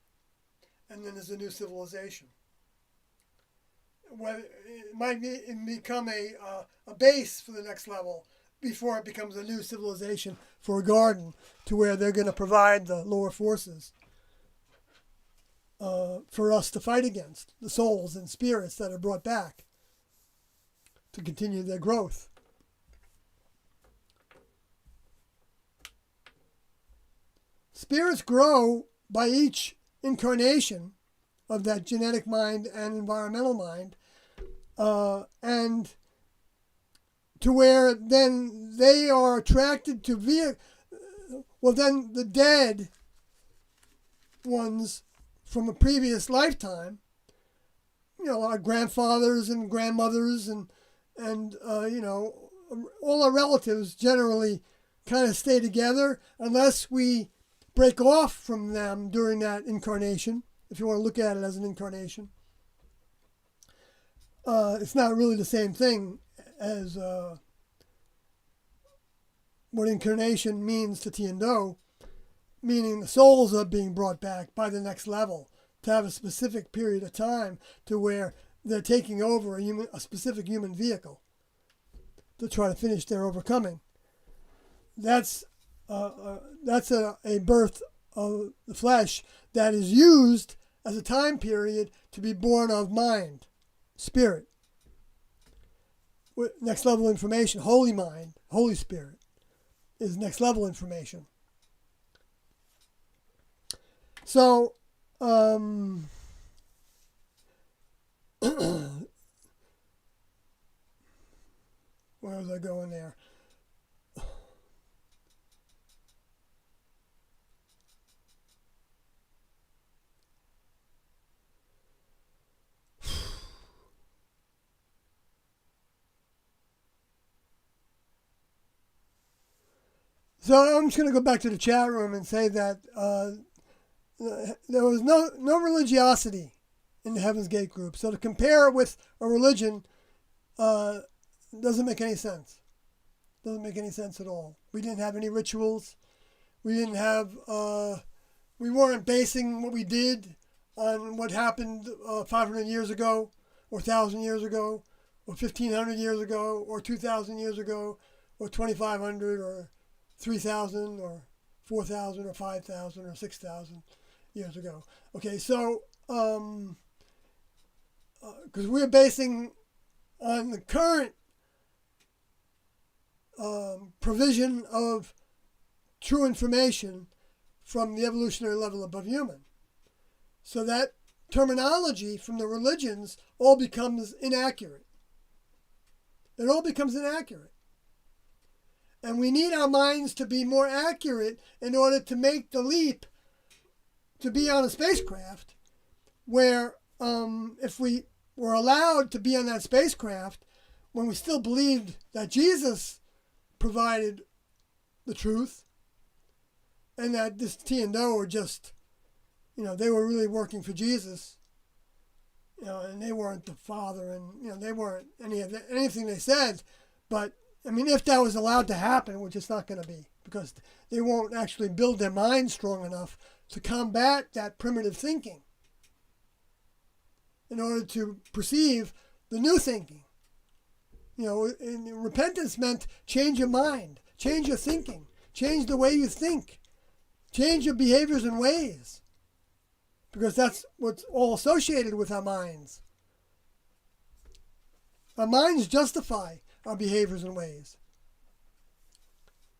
[SPEAKER 1] and then there's a new civilization. It might become a base for the next level before it becomes a new civilization for a garden, to where they're going to provide the lower forces for us to fight against, the souls and spirits that are brought back to continue their growth. Spirits grow by each incarnation of that genetic mind and environmental mind, and to where then they are attracted to then the dead ones from a previous lifetime, our grandfathers and grandmothers and all our relatives generally kind of stay together unless we break off from them during that incarnation, if you want to look at it as an incarnation. It's not really the same thing as what incarnation means to Tiendo, meaning the souls are being brought back by the next level to have a specific period of time to where they're taking over a specific human vehicle to try to finish their overcoming. That's a birth of the flesh that is used as a time period to be born of mind, spirit. Next level information, holy mind, Holy Spirit is next level information. So, where was I going there? So I'm just going to go back to the chat room and say that there was no religiosity in the Heaven's Gate group. So to compare it with a religion doesn't make any sense. Doesn't make any sense at all. We didn't have any rituals. We didn't have. We weren't basing what we did on what happened 500 years ago, or 1,000 years ago, or 1,500 years ago, or 2,000 years ago, or 2,500, or 3,000, or 4,000, or 5,000, or 6,000 years ago. Okay, so because we're basing on the current provision of true information from the evolutionary level above human. So that terminology from the religions all becomes inaccurate. It all becomes inaccurate. And we need our minds to be more accurate in order to make the leap to be on a spacecraft where if we were allowed to be on that spacecraft when we still believed that Jesus provided the truth and that this T and O were just, they were really working for Jesus, and they weren't the Father, and, they weren't anything they said. But, if that was allowed to happen, which it's not going to be, because they won't actually build their mind strong enough to combat that primitive thinking in order to perceive the new thinking. And repentance meant change your mind, change your thinking, change the way you think, change your behaviors and ways, because that's what's all associated with our minds. Our minds justify our behaviors and ways.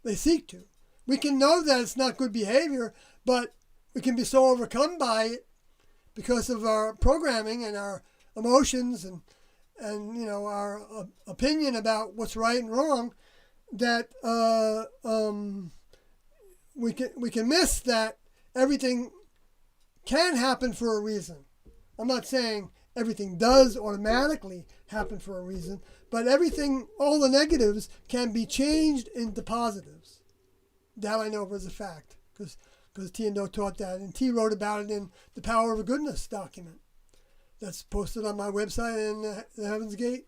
[SPEAKER 1] They seek to. We can know that it's not good behavior, but we can be so overcome by it because of our programming and our emotions and our opinion about what's right and wrong, that we can miss that everything can happen for a reason. I'm not saying everything does automatically happen for a reason, but everything, all the negatives, can be changed into positives. That I know as a fact, because T and O taught that, and T wrote about it in the Power of Goodness document. That's posted on my website in the Heaven's Gate.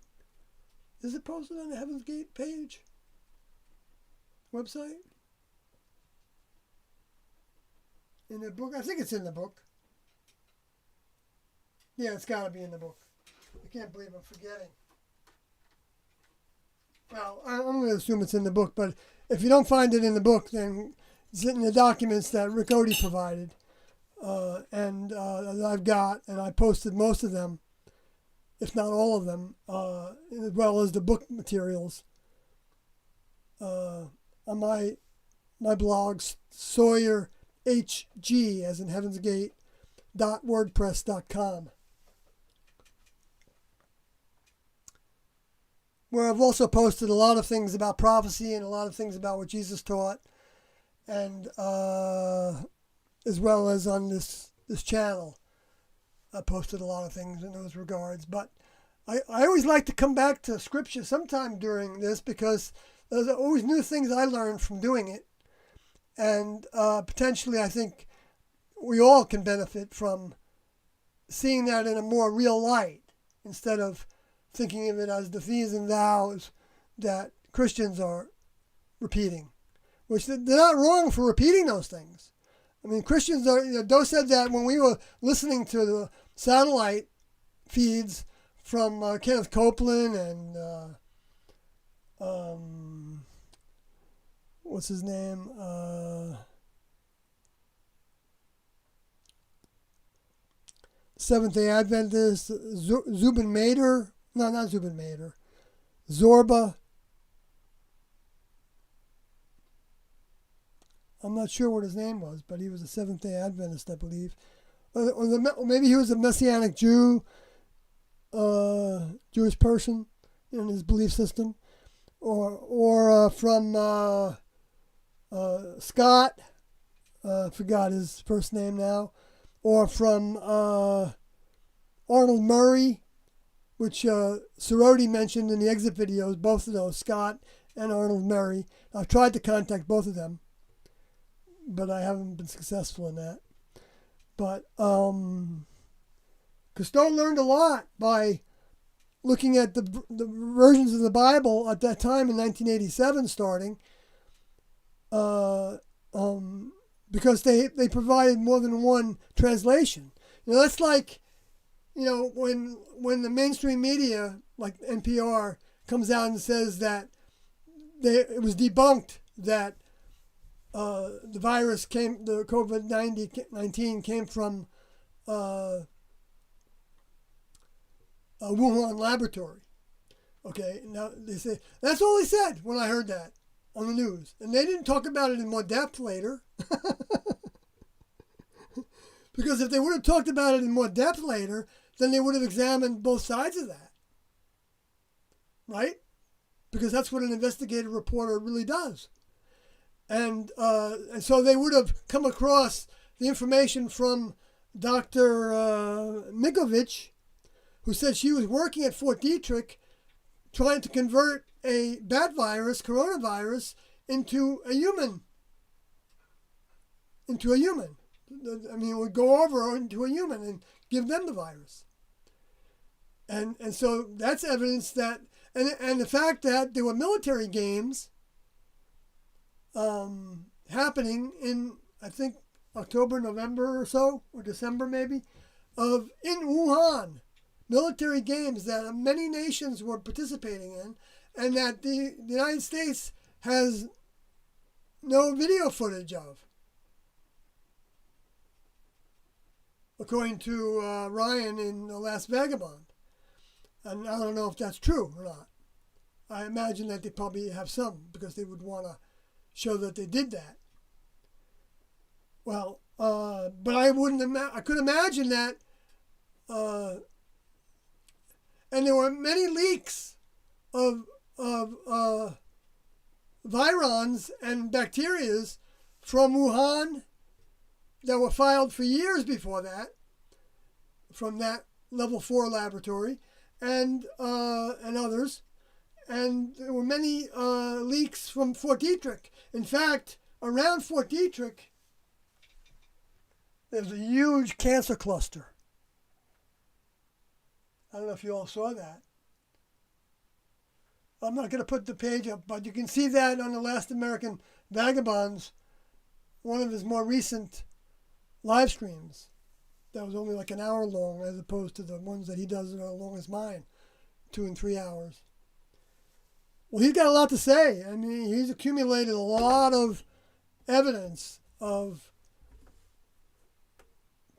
[SPEAKER 1] Is it posted on the Heaven's Gate page? Website? In the book? I think it's in the book. Yeah, it's got to be in the book. I can't believe I'm forgetting. Well, I'm going to assume it's in the book, but if you don't find it in the book, then it's in the documents that Rick Odie provided. And that I've got, and I posted most of them, if not all of them, as well as the book materials on my blog, Sawyer HG, as in Heaven's Gate, .wordpress.com, where I've also posted a lot of things about prophecy and a lot of things about what Jesus taught, and as well as on this channel. I posted a lot of things in those regards. But I always like to come back to Scripture sometime during this, because there's always new things I learned from doing it. And potentially I think we all can benefit from seeing that in a more real light, instead of thinking of it as the these and thous that Christians are repeating, which they're not wrong for repeating those things. I mean, Christians are, Doe said that when we were listening to the satellite feeds from Kenneth Copeland and what's his name? Seventh-day Adventist, Zubin Mater. No, not Zubin Mater. Zorba. I'm not sure what his name was, but he was a Seventh-day Adventist, I believe. Or maybe he was a Messianic Jew, Jewish person in his belief system. Or from Scott, forgot his first name now. Or from Arnold Murray, which Sorority mentioned in the exit videos, both of those, Scott and Arnold Murray. I've tried to contact both of them, but I haven't been successful in that. But Cousteau learned a lot by looking at the versions of the Bible at that time in 1987 starting, because they provided more than one translation. That's like, when the mainstream media, like NPR, comes out and says that it was debunked that the virus the COVID-19 came from a Wuhan laboratory. Okay, now they say, that's all they said when I heard that on the news. And they didn't talk about it in more depth later. Because if they would have talked about it in more depth later, then they would have examined both sides of that. Right? Because that's what an investigative reporter really does. And so they would have come across the information from Dr. Mikovich, who said she was working at Fort Detrick trying to convert a bat virus, coronavirus, into a human. I mean, it would go over into a human and give them the virus. And so that's evidence that, and the fact that there were military games happening in, I think, October, November or so, or December maybe, in Wuhan. Military games that many nations were participating in, and that the United States has no video footage of. According to Ryan in The Last Vagabond. And I don't know if that's true or not. I imagine that they probably have some, because they would want to show that they did that. Well, but I could imagine that, and there were many leaks of virons and bacterias from Wuhan that were filed for years before that, from that level 4 laboratory, and others. And there were many leaks from Fort Detrick. In fact, around Fort Detrick, there's a huge cancer cluster. I don't know if you all saw that. I'm not going to put the page up, but you can see that on The Last American Vagabonds, one of his more recent live streams. That was only like an hour long, as opposed to the ones that he does that are as long as mine, 2 and 3 hours. Well, he's got a lot to say. I mean, he's accumulated a lot of evidence of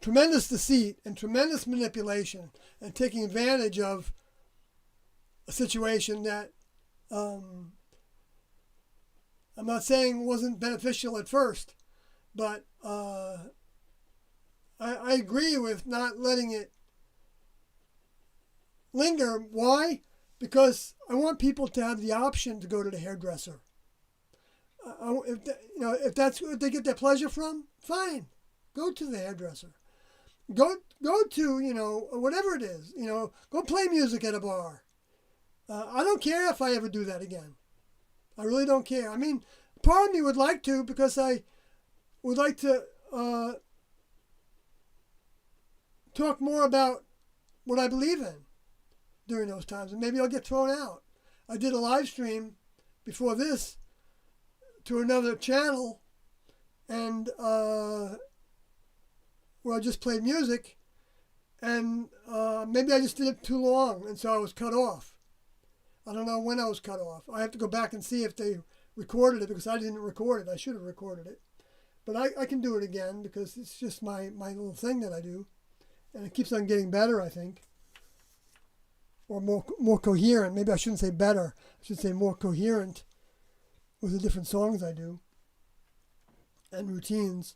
[SPEAKER 1] tremendous deceit and tremendous manipulation, and taking advantage of a situation that I'm not saying wasn't beneficial at first, but I agree with not letting it linger. Why? Because I want people to have the option to go to the hairdresser. If that's what they get their pleasure from, fine, go to the hairdresser. Go to, whatever it is, go play music at a bar. I don't care if I ever do that again. I really don't care. I mean, part of me would like to, because I would like to talk more about what I believe in during those times, and maybe I'll get thrown out. I did a live stream before this to another channel, and where I just played music, and maybe I just did it too long, and so I was cut off. I don't know when I was cut off. I have to go back and see if they recorded it, because I didn't record it. I should have recorded it. But I can do it again, because it's just my little thing that I do. And it keeps on getting better, I think. Or more coherent. Maybe I shouldn't say better. I should say more coherent with the different songs I do. And routines.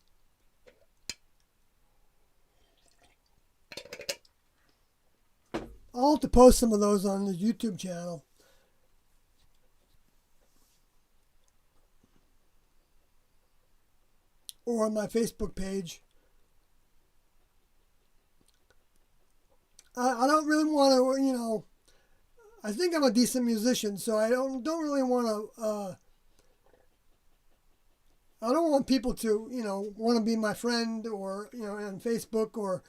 [SPEAKER 1] I'll have to post some of those on the YouTube channel. Or on my Facebook page. I don't really want to, I think I'm a decent musician, so I don't really want to, I don't want people to, want to be my friend or, on Facebook or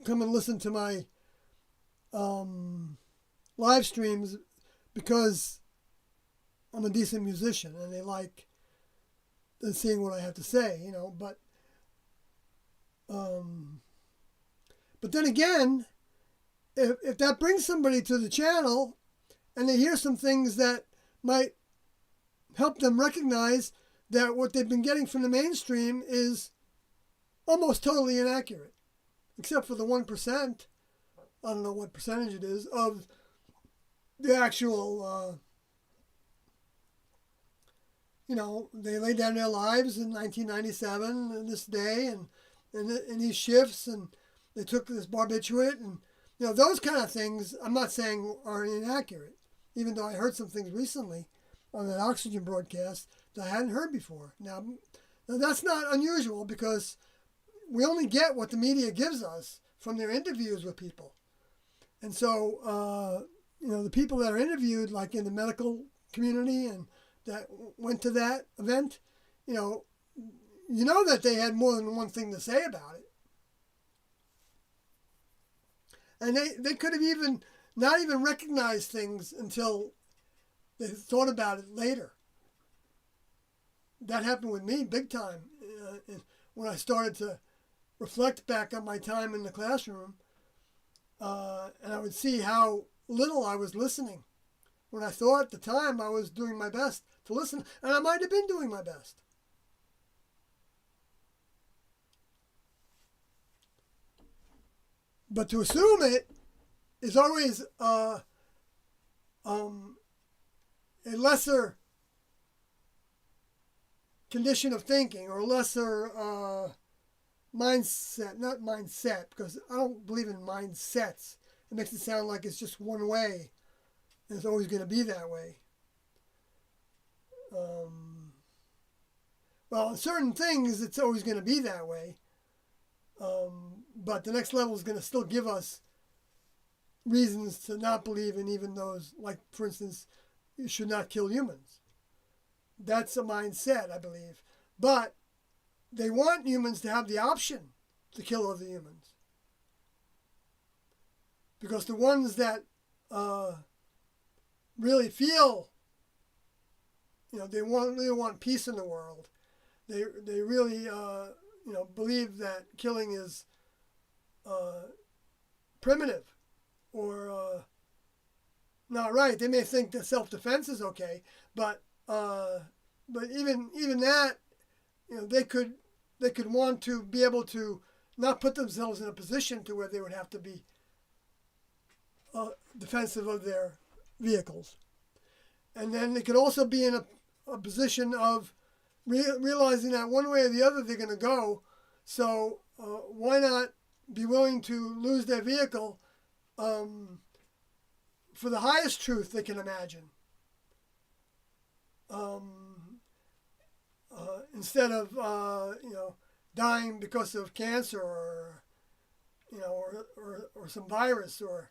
[SPEAKER 1] come and listen to my live streams because I'm a decent musician and they like seeing what I have to say, but then again, if that brings somebody to the channel and they hear some things that might help them recognize that what they've been getting from the mainstream is almost totally inaccurate, except for the 1%, I don't know what percentage it is, of the actual, they laid down their lives in 1997 and this day and these shifts, and they took this barbiturate, and those kind of things I'm not saying are inaccurate, even though I heard some things recently on that oxygen broadcast that I hadn't heard before. Now that's not unusual, because we only get what the media gives us from their interviews with people. And so, the people that are interviewed, like in the medical community and that went to that event, that they had more than one thing to say about it. And they could have not even recognized things until they thought about it later. That happened with me big time when I started to reflect back on my time in the classroom. And I would see how little I was listening, when I thought at the time I was doing my best to listen. And I might have been doing my best. But to assume it is always a lesser condition of thinking, or a lesser mindset, not mindset, because I don't believe in mindsets. It makes it sound like it's just one way, and it's always going to be that way. Well, in certain things, it's always going to be that way. But the next level is going to still give us reasons to not believe in even those, like, for instance, you should not kill humans. That's a mindset, I believe. But they want humans to have the option to kill other humans. Because the ones that really feel, they really want peace in the world. They really believe that killing is primitive or not right. They may think that self-defense is okay, but even that, they could want to be able to not put themselves in a position to where they would have to be defensive of their vehicles. And then they could also be in a position of realizing that one way or the other they're going to go. So why not be willing to lose their vehicle for the highest truth they can imagine, instead of dying because of cancer or some virus or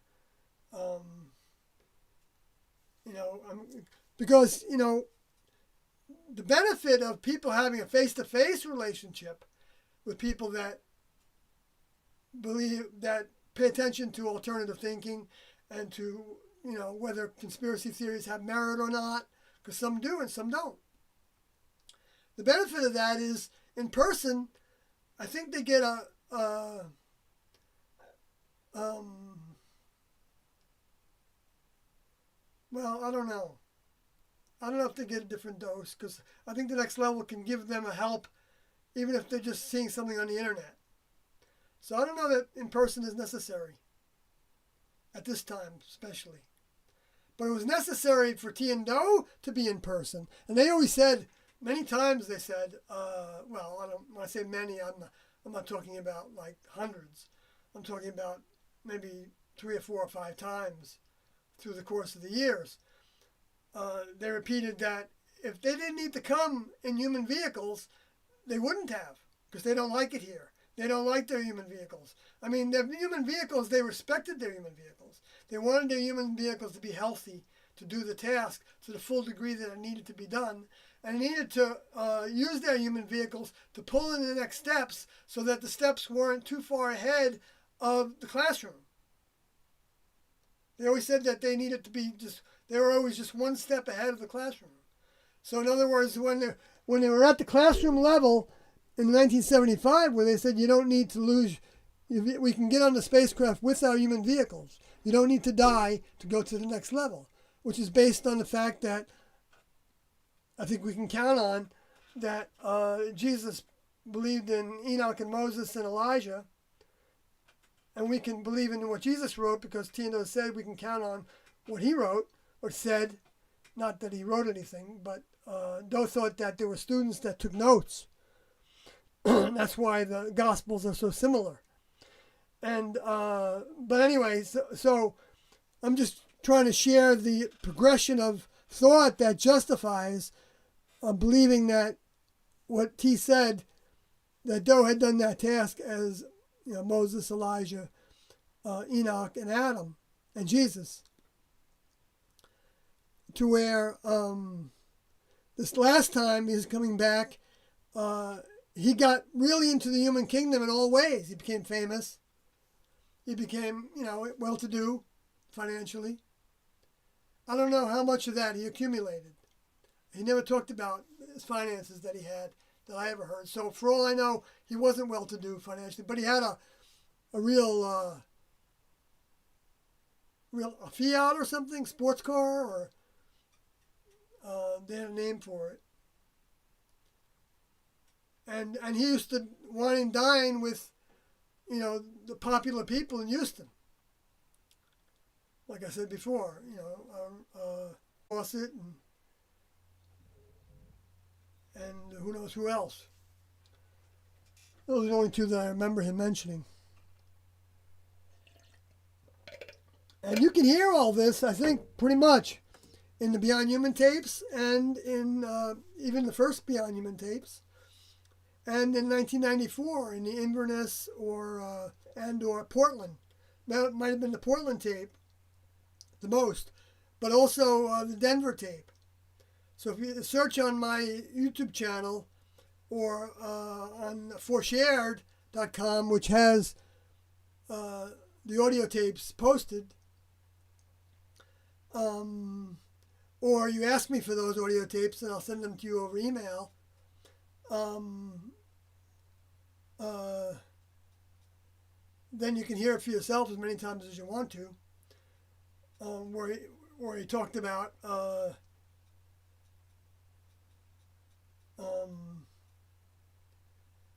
[SPEAKER 1] because the benefit of people having a face-to-face relationship with people that believe, that pay attention to alternative thinking and to whether conspiracy theories have merit or not, because some do and some don't. The benefit of that is, in person, I think they get well, I don't know. I don't know if they get a different dose, because I think the next level can give them a help even if they're just seeing something on the internet. So I don't know that in person is necessary at this time, especially. But it was necessary for Tian Do to be in person. And they always said, many times they said, when I say many, I'm not talking about like hundreds. I'm talking about maybe 3 or 4 or 5 times through the course of the years. They repeated that if they didn't need to come in human vehicles, they wouldn't have, because they don't like it here. They don't like their human vehicles. I mean, their human vehicles, they respected their human vehicles. They wanted their human vehicles to be healthy, to do the task to the full degree that it needed to be done. And they needed to use their human vehicles to pull in the next steps so that the steps weren't too far ahead of the classroom. They always said that they needed to be they were always just one step ahead of the classroom. So in other words, when they were at the classroom level in 1975, where they said you don't need to lose, we can get on the spacecraft with our human vehicles. You don't need to die to go to the next level, which is based on the fact that I think we can count on that Jesus believed in Enoch and Moses and Elijah, and we can believe in what Jesus wrote because Tino said we can count on what he wrote or said. Not that he wrote anything, but Doe thought that there were students that took notes. That's why the Gospels are so similar. And but anyway, so I'm just trying to share the progression of thought that justifies believing that what T said, that Doe had done that task as Moses, Elijah, Enoch, and Adam, and Jesus. To where this last time he's coming back, he got really into the human kingdom in all ways. He became famous. He became, well-to-do financially. I don't know how much of that he accumulated. He never talked about his finances that he had that I ever heard. So for all I know, he wasn't well-to-do financially, but he had a real a Fiat or something, sports car, or they had a name for it. And he used to wine and dine with, the popular people in Houston. Like I said before, Fawcett and who knows who else. Those are the only two that I remember him mentioning. And you can hear all this, I think, pretty much in the Beyond Human tapes and in even the first Beyond Human tapes. And in 1994 in the Inverness or Portland. That might have been the Portland tape the most, but also the Denver tape. So if you search on my YouTube channel or on forshared.com, which has the audio tapes posted, or you ask me for those audio tapes and I'll send them to you over email, then you can hear it for yourself as many times as you want to, where he talked about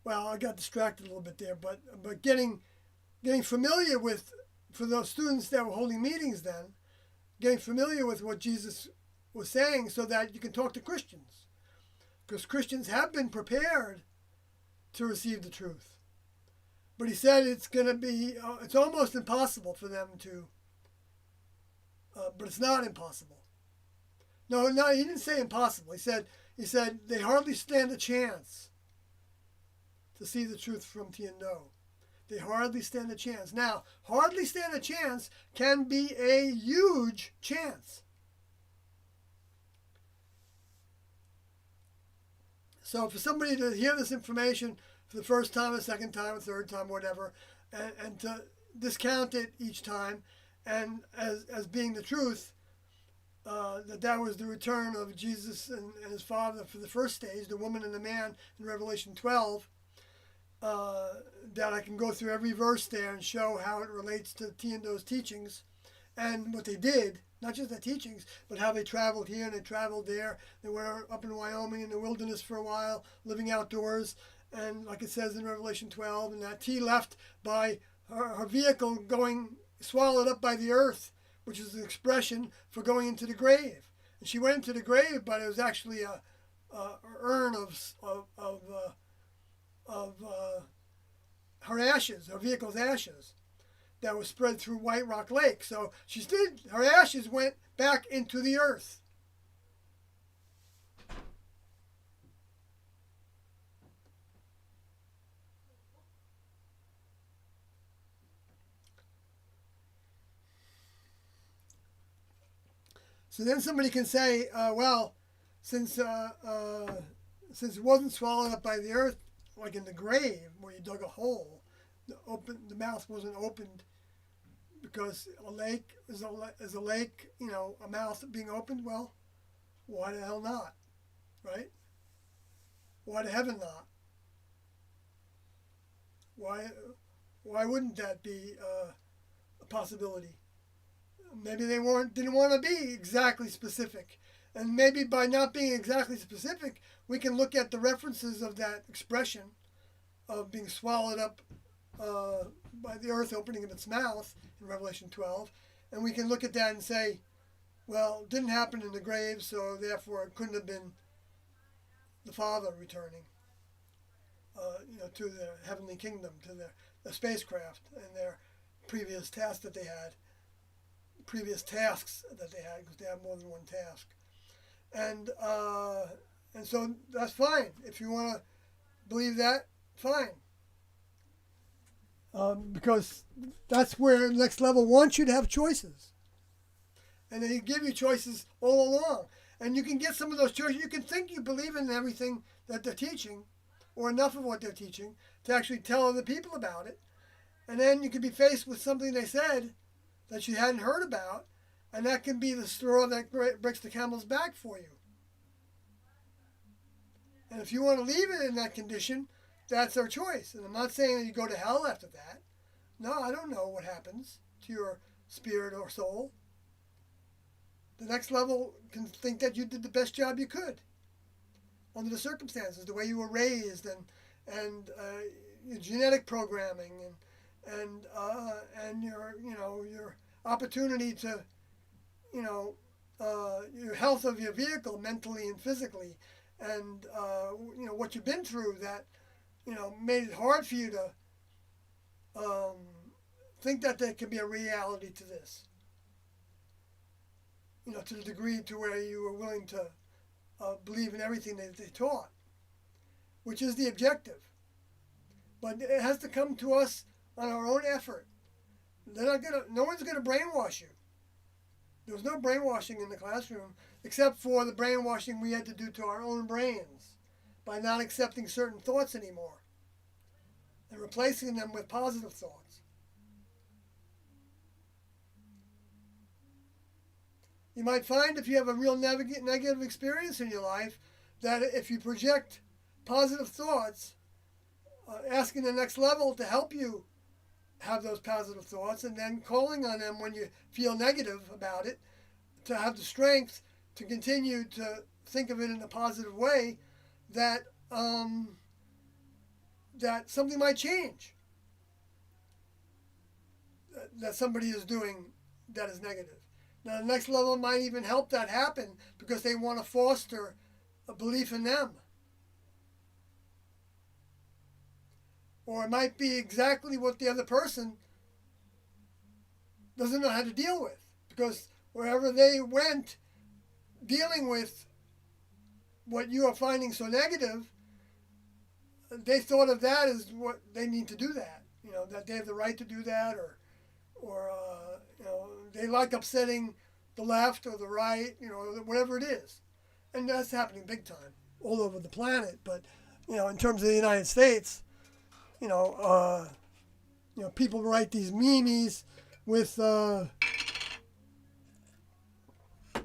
[SPEAKER 1] well, I got distracted a little bit there, but getting familiar with, for those students that were holding meetings then, getting familiar with what Jesus was saying so that you can talk to Christians, because Christians have been prepared to receive the truth. But he said it's going to be, it's almost impossible for them to, but it's not impossible. No, he didn't say impossible. He said they hardly stand a chance to see the truth from Tian Do. They hardly stand a chance. Now, hardly stand a chance can be a huge chance. So for somebody to hear this information for the first time, a second time, a third time, whatever, and to discount it each time, and as being the truth, that was the return of Jesus and his Father for the first stage, the woman and the man in Revelation 12, that I can go through every verse there and show how it relates to those teachings and what they did, not just the teachings, but how they traveled here and they traveled there. They were up in Wyoming in the wilderness for a while, living outdoors, and like it says in Revelation 12, and that T left by her vehicle going swallowed up by the earth, which is an expression for going into the grave. And she went into the grave, but it was actually a urn of her ashes, her vehicle's ashes, that was spread through White Rock Lake. So her ashes went back into the earth. So then somebody can say, well, since it wasn't swallowed up by the earth, like in the grave where you dug a hole, the mouth wasn't opened because a lake is a lake, a mouth being opened. Well, why the hell not, right? Why the heaven not? Why wouldn't that be a possibility? Maybe they didn't want to be exactly specific. And maybe by not being exactly specific, we can look at the references of that expression of being swallowed up by the earth opening of its mouth in Revelation 12. And we can look at that and say, well, it didn't happen in the grave, so therefore it couldn't have been the Father returning to the heavenly kingdom, to the spacecraft and their previous tasks that they had. Previous tasks that they had, because they have more than one task, and so that's fine. If you want to believe that, fine, because that's where Next Level wants you to have choices, and they give you choices all along, and you can get some of those choices. You can think you believe in everything that they're teaching, or enough of what they're teaching to actually tell other people about it, and then you could be faced with something they said that you hadn't heard about, and that can be the straw that breaks the camel's back for you. And if you want to leave it in that condition, that's their choice. And I'm not saying that you go to hell after that. No, I don't know what happens to your spirit or soul. The Next Level can think that you did the best job you could under the circumstances, the way you were raised, and your genetic programming, and your opportunity to, your health of your vehicle mentally and physically, and what you've been through that made it hard for you to think that there could be a reality to this, to the degree to where you were willing to believe in everything that they taught, which is the objective. But it has to come to us on our own effort. No one's gonna brainwash you. There was no brainwashing in the classroom except for the brainwashing we had to do to our own brains by not accepting certain thoughts anymore and replacing them with positive thoughts. You might find, if you have a real negative experience in your life, that if you project positive thoughts, asking the Next Level to help you have those positive thoughts, and then calling on them when you feel negative about it, to have the strength to continue to think of it in a positive way, that that something might change, that somebody is doing that is negative. Now, the Next Level might even help that happen because they want to foster a belief in them. Or it might be exactly what the other person doesn't know how to deal with, because wherever they went dealing with what you are finding so negative, they thought of that as what they need to do that. That they have the right to do that, or they like upsetting the left or the right, whatever it is. And that's happening big time all over the planet. But, in terms of the United States, people write these memes with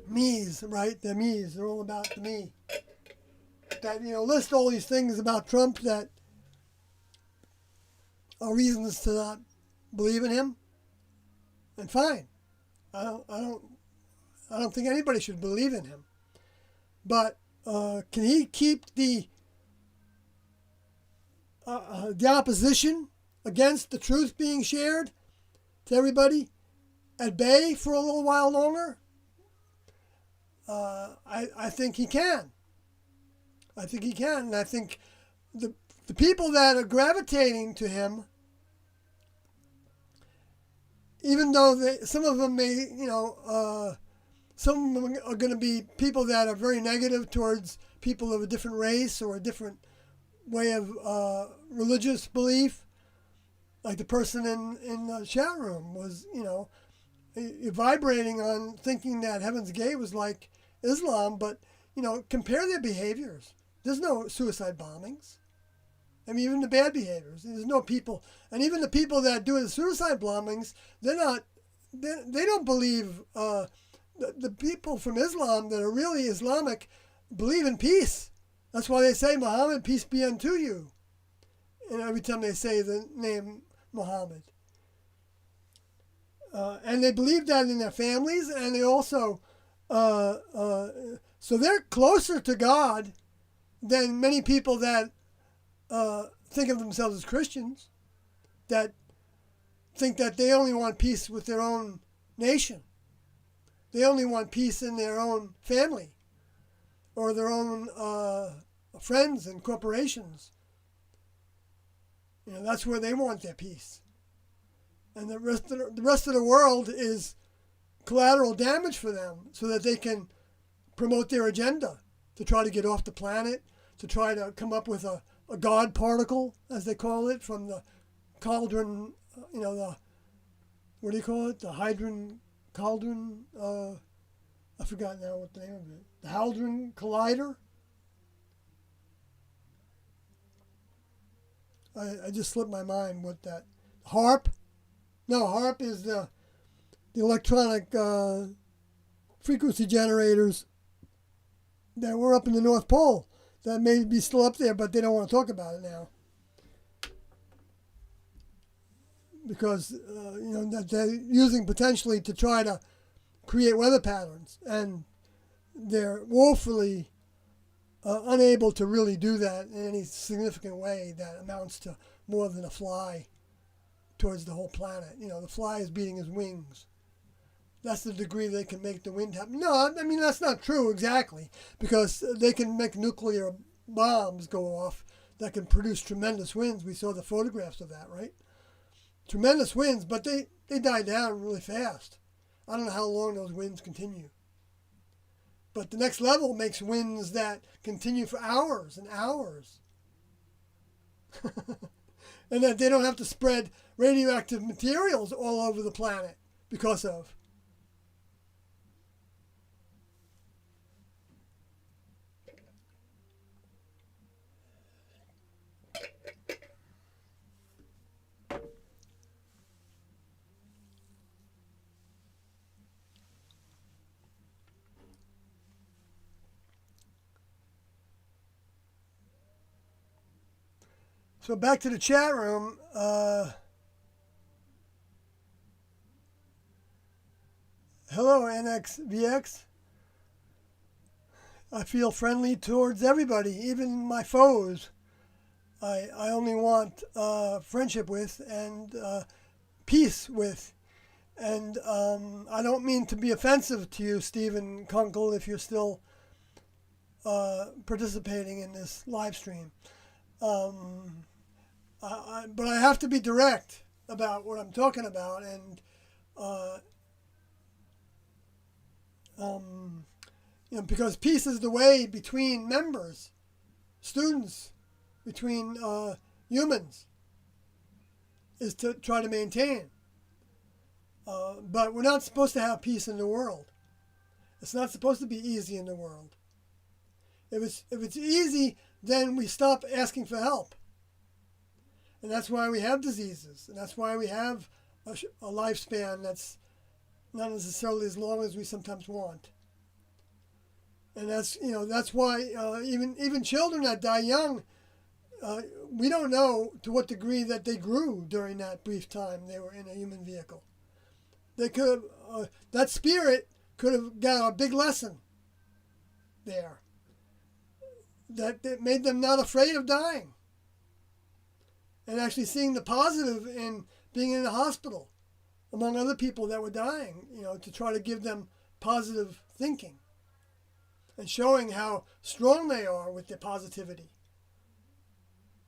[SPEAKER 1] me's, right? The me's. They're all about the me. That, list all these things about Trump that are reasons to not believe in him. And fine. I don't think anybody should believe in him. But can he keep the opposition against the truth being shared to everybody at bay for a little while longer? I think he can. I think he can. And I think the people that are gravitating to him, even though some of them may, some of them are going to be people that are very negative towards people of a different race or a different way of religious belief. Like the person in the chat room was, vibrating on thinking that Heaven's Gate was like Islam, but, compare their behaviors. There's no suicide bombings. I mean, even the bad behaviors. There's no people, and even the people that do the suicide bombings, they don't believe, the people from Islam that are really Islamic believe in peace. That's why they say, Muhammad, peace be unto you. And every time they say the name Muhammad. And they believe that in their families, and they also, so they're closer to God than many people that think of themselves as Christians, that think that they only want peace with their own nation. They only want peace in their own family or their own friends and corporations. That's where they want their peace. And the rest of the world is collateral damage for them so that they can promote their agenda to try to get off the planet, to try to come up with a God particle, as they call it, from the cauldron, what do you call it? The Hadron Cauldron, I forgot now what the name of it. The Hadron Collider. I just slipped my mind what that. HARP? No, HARP is the electronic frequency generators that were up in the North Pole that may be still up there, but they don't want to talk about it now. Because, that they're using potentially to try to create weather patterns. And they're woefully unable to really do that in any significant way that amounts to more than a fly towards the whole planet. The fly is beating his wings. That's the degree they can make the wind happen. No, I mean, that's not true exactly, because they can make nuclear bombs go off that can produce tremendous winds. We saw the photographs of that, right? Tremendous winds, but they die down really fast. I don't know how long those winds continue. But the next level makes winds that continue for hours and hours. And that they don't have to spread radioactive materials all over the planet because of. So back to the chat room. Hello, NXVX. I feel friendly towards everybody, even my foes. I only want friendship with and peace with. And I don't mean to be offensive to you, Stephen Kunkel, if you're still participating in this live stream. But I have to be direct about what I'm talking about, and because peace is the way between members, students, between humans, is to try to maintain. But we're not supposed to have peace in the world. It's not supposed to be easy in the world. If it's easy, then we stop asking for help. And that's why we have diseases. And that's why we have a lifespan that's not necessarily as long as we sometimes want. And that's why even children that die young, we don't know to what degree that they grew during that brief time they were in a human vehicle. They could that spirit could have got a big lesson there that made them not afraid of dying, and actually seeing the positive in being in the hospital among other people that were dying, to try to give them positive thinking and showing how strong they are with their positivity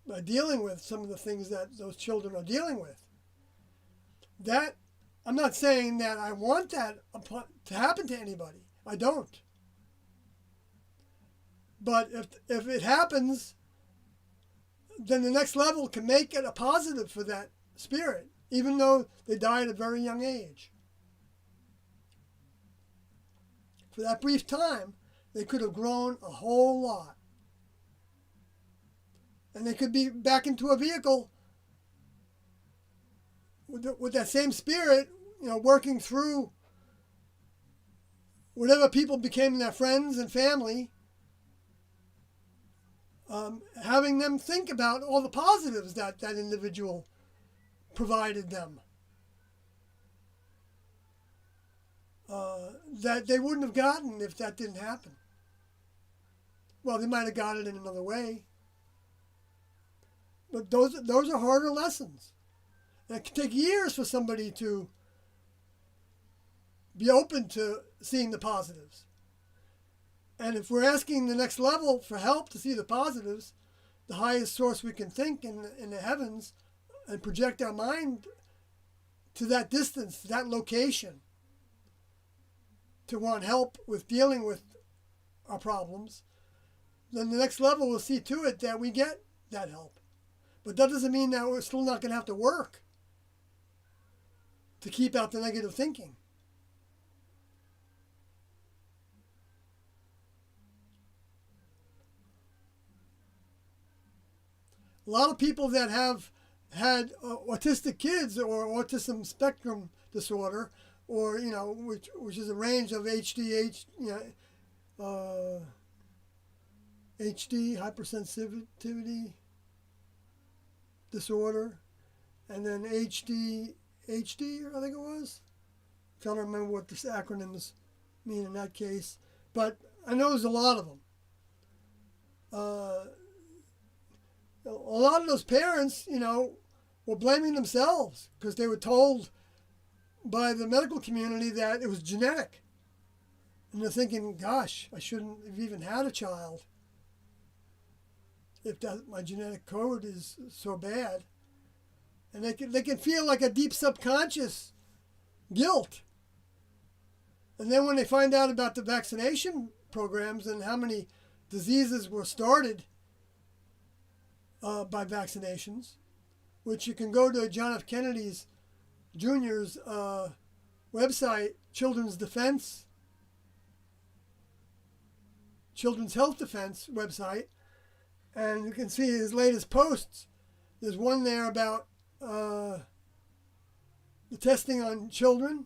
[SPEAKER 1] by dealing with some of the things that those children are dealing with. That, I'm not saying that I want that to happen to anybody. I don't. But if it happens, then the next level can make it a positive for that spirit, even though they die at a very young age. For that brief time, they could have grown a whole lot. And they could be back into a vehicle with that same spirit, working through whatever people became their friends and family, having them think about all the positives that individual provided them, that they wouldn't have gotten if that didn't happen. Well, they might have got it in another way. But those are harder lessons. And it can take years for somebody to be open to seeing the positives. And if we're asking the next level for help to see the positives, the highest source we can think in the heavens and project our mind to that distance, to that location, to want help with dealing with our problems, then the next level will see to it that we get that help. But that doesn't mean that we're still not going to have to work to keep out the negative thinking. A lot of people that have had autistic kids or autism spectrum disorder, or which is a range of HD, hypersensitivity disorder, and then HD, I think it was. I'm trying to remember what the acronyms mean in that case, but I know there's a lot of them. A lot of those parents, were blaming themselves because they were told by the medical community that it was genetic. And they're thinking, gosh, I shouldn't have even had a child if my genetic code is so bad. And they can feel like a deep subconscious guilt. And then when they find out about the vaccination programs and how many diseases were started by vaccinations, which you can go to John F. Kennedy's Jr.'s website, Children's Health Defense website, and you can see his latest posts. There's one there about the testing on children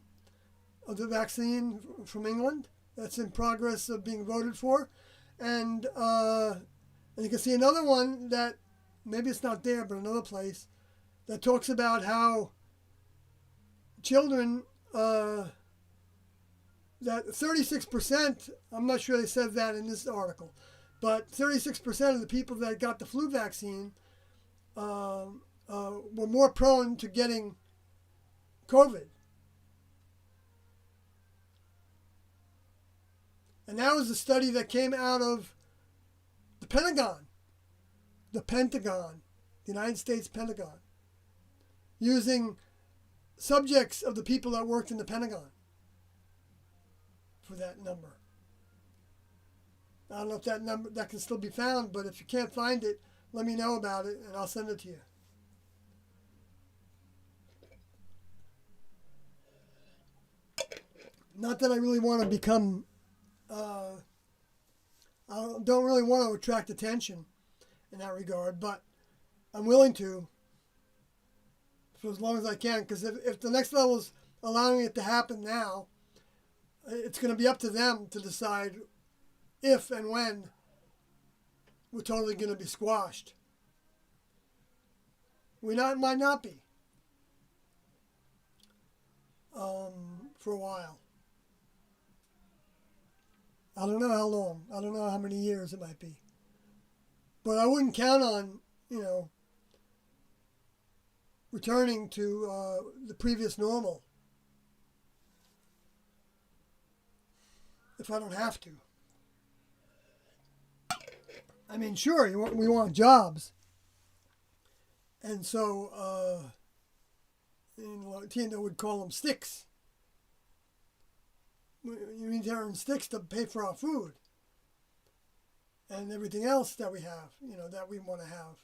[SPEAKER 1] of the vaccine from England that's in progress of being voted for, and you can see another one that maybe it's not there, but another place that talks about how children, that 36%, I'm not sure they said that in this article, but 36% of the people that got the flu vaccine were more prone to getting COVID. And that was a study that came out of the Pentagon, the United States Pentagon, using subjects of the people that worked in the Pentagon for that number. I don't know if that number that can still be found, but if you can't find it, let me know about it and I'll send it to you. Not that I really want to become, I don't really want to attract attention in that regard, but I'm willing to for as long as I can, because if the next level is allowing it to happen now, it's going to be up to them to decide if and when we're totally going to be squashed. Might not be for a while. I don't know how long. I don't know how many years it might be. But I wouldn't count on, returning to the previous normal if I don't have to. I mean, sure, we want jobs. And so, Tienda would call them sticks. You need to earn sticks to pay for our food and everything else that we have, that we want to have.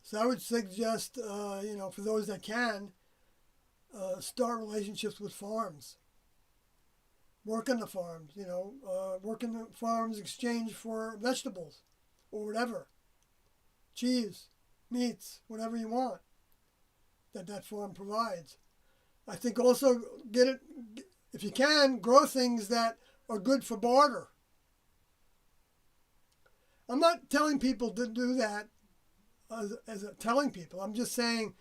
[SPEAKER 1] So I would suggest, for those that can, start relationships with farms. Work on the farms, work in the farms, exchange for vegetables or whatever. Cheese, meats, whatever you want that farm provides. I think also if you can, grow things that are good for barter. I'm not telling people to do that telling people. I'm just saying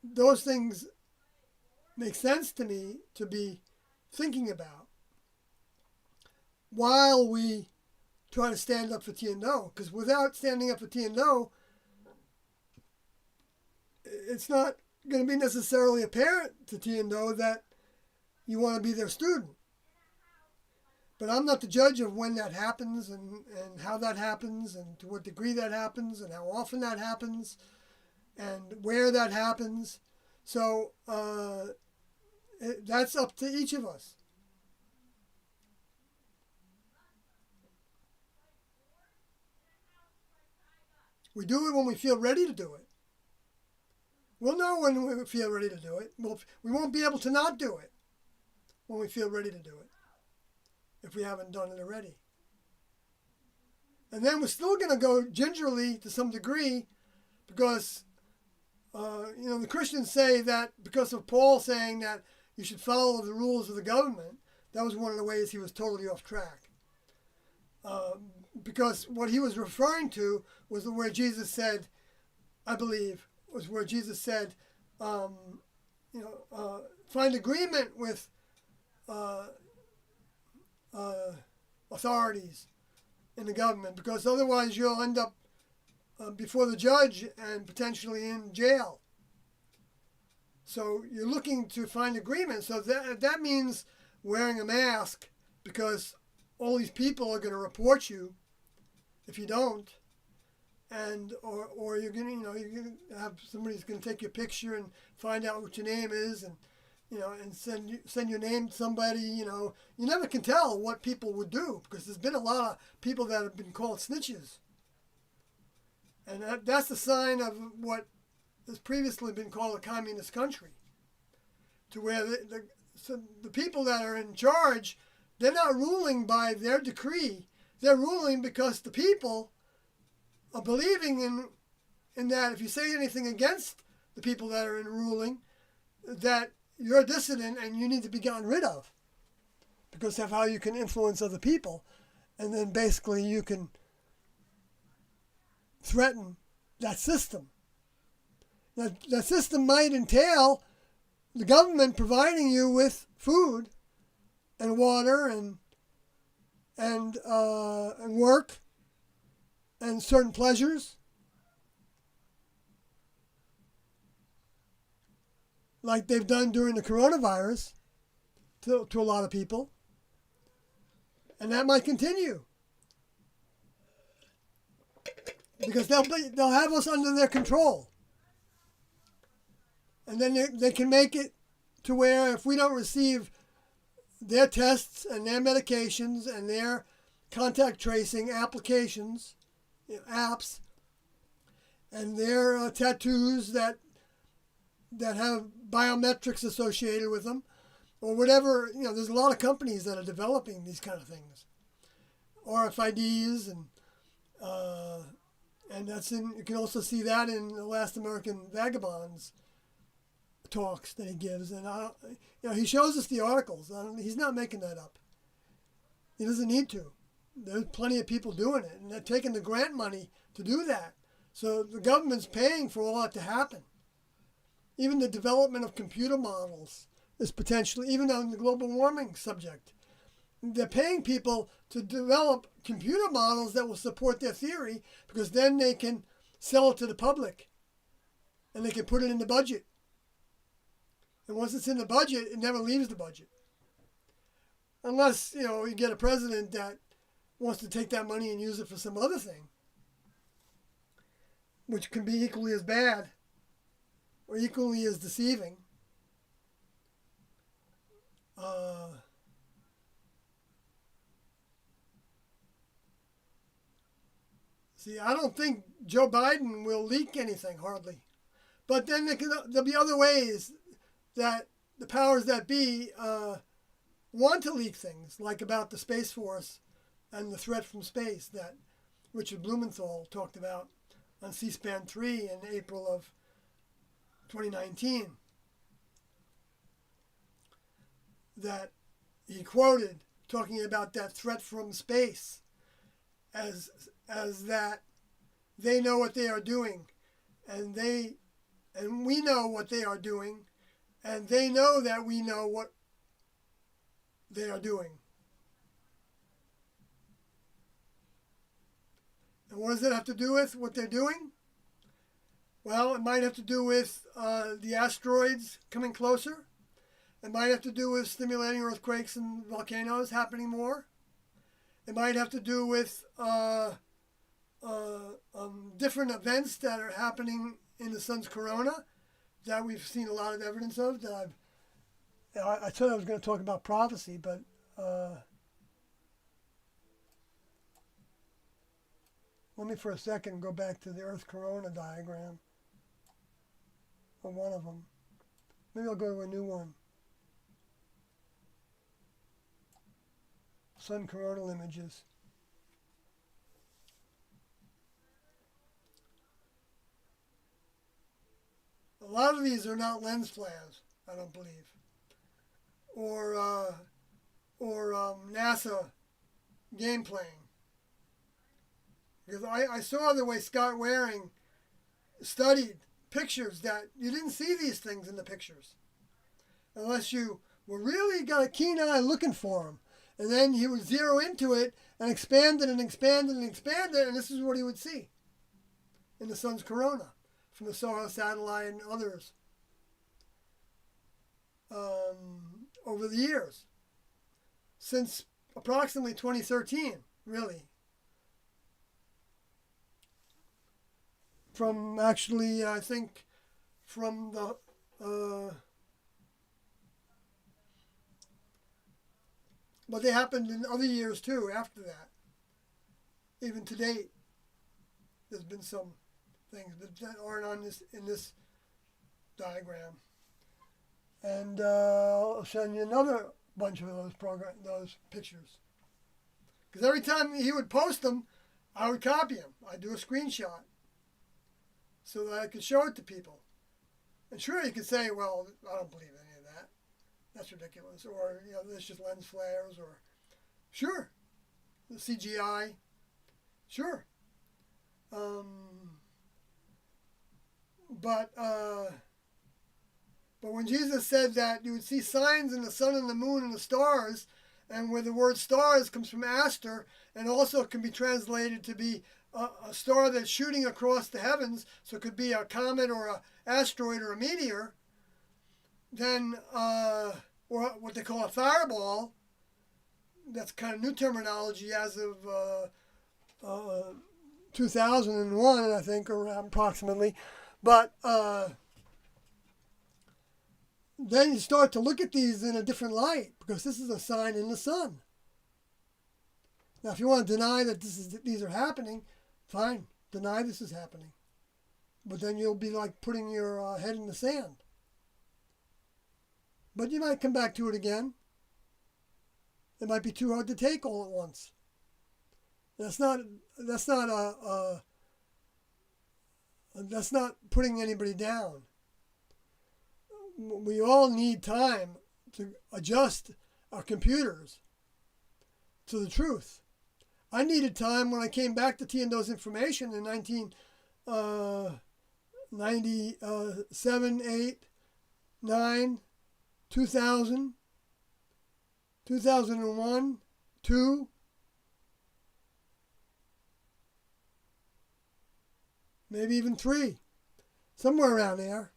[SPEAKER 1] those things make sense to me to be thinking about while we try to stand up for Tiendo. Because without standing up for Tiendo, it's not going to be necessarily apparent to Tiendo that you want to be their student. But I'm not the judge of when that happens and how that happens and to what degree that happens and how often that happens and where that happens. So that's up to each of us. We do it when we feel ready to do it. We'll know when we feel ready to do it. We won't be able to not do it when we feel ready to do it, if we haven't done it already. And then we're still going to go gingerly to some degree because, the Christians say that because of Paul saying that you should follow the rules of the government, that was one of the ways he was totally off track. Because what he was referring to was where Jesus said, I believe, was where Jesus said, find agreement with authorities in the government, because otherwise you'll end up before the judge and potentially in jail. So you're looking to find agreement. So that means wearing a mask, because all these people are going to report you if you don't, and or you're going to you're going to have somebody's going to take your picture and find out what your name is, and and send your name to somebody. You never can tell what people would do, because there's been a lot of people that have been called snitches, and that's the sign of what has previously been called a communist country, to where the people that are in charge, they're not ruling by their decree. They're ruling because the people are believing in that if you say anything against the people that are in ruling, that you're a dissident and you need to be gotten rid of, because of how you can influence other people, and then basically you can threaten that system. That system might entail the government providing you with food and water and work and certain pleasures, like they've done during the coronavirus to a lot of people. And that might continue, because they'll have us under their control. And then they can make it to where if we don't receive their tests and their medications and their contact tracing applications, apps, and their tattoos that have biometrics associated with them, or whatever, there's a lot of companies that are developing these kind of things, RFIDs, and that's you can also see that in The Last American Vagabonds, talks that he gives, and he shows us the articles. He's not making that up. He doesn't need to. There's plenty of people doing it, and they're taking the grant money to do that. So the government's paying for all that to happen. Even the development of computer models is potentially, even on the global warming subject, they're paying people to develop computer models that will support their theory, because then they can sell it to the public and they can put it in the budget. And once it's in the budget, it never leaves the budget. Unless, you get a president that wants to take that money and use it for some other thing, which can be equally as bad or equally as deceiving. See, I don't think Joe Biden will leak anything, hardly. But then there'll be other ways that the powers that be want to leak things, like about the Space Force and the threat from space that Richard Blumenthal talked about on C-SPAN 3 in April of 2019. That he quoted talking about that threat from space as that they know what they are doing, and we know what they are doing, and they know that we know what they are doing. And what does it have to do with what they're doing? Well, it might have to do with the asteroids coming closer. It might have to do with stimulating earthquakes and volcanoes happening more. It might have to do with different events that are happening in the sun's corona that we've seen a lot of evidence of. That I thought I was going to talk about prophecy, but let me for a second go back to the Earth corona diagram, or one of them. Maybe I'll go to a new one. Sun coronal images. A lot of these are not lens flares, I don't believe, or NASA game playing. Because I saw the way Scott Waring studied pictures that you didn't see these things in the pictures unless you were really got a keen eye looking for them. And then he would zero into it and expand it and expand it and expand it, and this is what he would see in the sun's corona from the Soho satellite and others over the years, since approximately 2013, really. From actually, I think, from the but they happened in other years too after that. Even to date, there's been some things that aren't on in this diagram. And I'll send you another bunch of those pictures. Because every time he would post them, I would copy them. I'd do a screenshot so that I could show it to people. And sure, you could say, well, I don't believe any of that. That's ridiculous. Or, there's just lens flares. Or, sure, the CGI. Sure. But when Jesus said that you would see signs in the sun and the moon and the stars, and where the word stars comes from aster, and also can be translated to be a star that's shooting across the heavens, so it could be a comet or an asteroid or a meteor, then, or what they call a fireball, that's kind of new terminology as of 2001, I think, or approximately. But then you start to look at these in a different light, because this is a sign in the sun. Now, if you want to deny that these are happening, fine, deny this is happening. But then you'll be like putting your head in the sand. But you might come back to it again. It might be too hard to take all at once. That's not putting anybody down. we all need time to adjust our computers to the truth. I needed time when I came back to Tiendo's information in 1997, 8, 9, 2000, 2001, 2. Maybe even 3. Somewhere around there.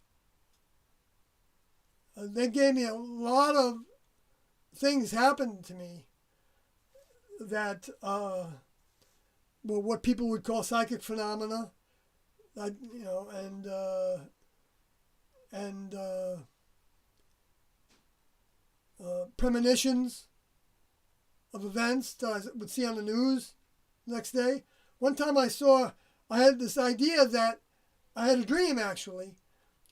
[SPEAKER 1] They gave me a lot of things happened to me that were what people would call psychic phenomena, and premonitions of events that I would see on the news the next day. One time I had this idea that I had a dream actually,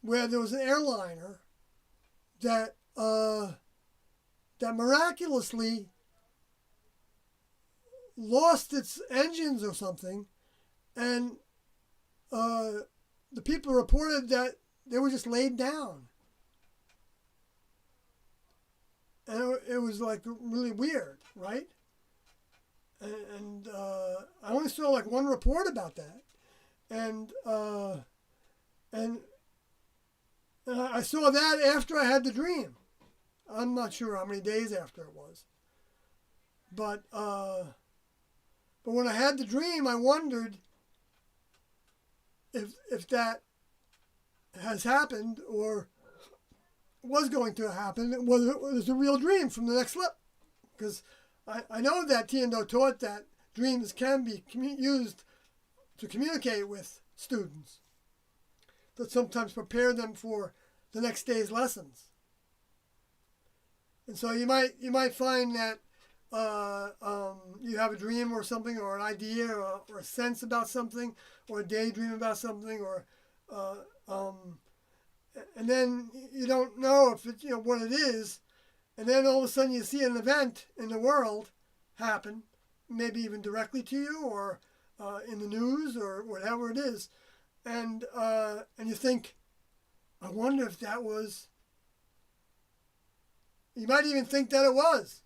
[SPEAKER 1] where there was an airliner that miraculously lost its engines or something, and the people reported that they were just laid down, and it was like really weird, right? And I only saw like one report about that, and I saw that after I had the dream. I'm not sure how many days after it was. But when I had the dream, I wondered if that has happened or was going to happen, whether it was a real dream from the next level. Because I know that Tiendo taught that dreams can be used to communicate with students, that sometimes prepare them for the next day's lessons. And so you might find that you have a dream or something, or an idea, or a sense about something, or a daydream about something, or and then you don't know if it's what it is, and then all of a sudden you see an event in the world happen, maybe even directly to you, or in the news, or whatever it is, and you think, I wonder if that was. You might even think that it was.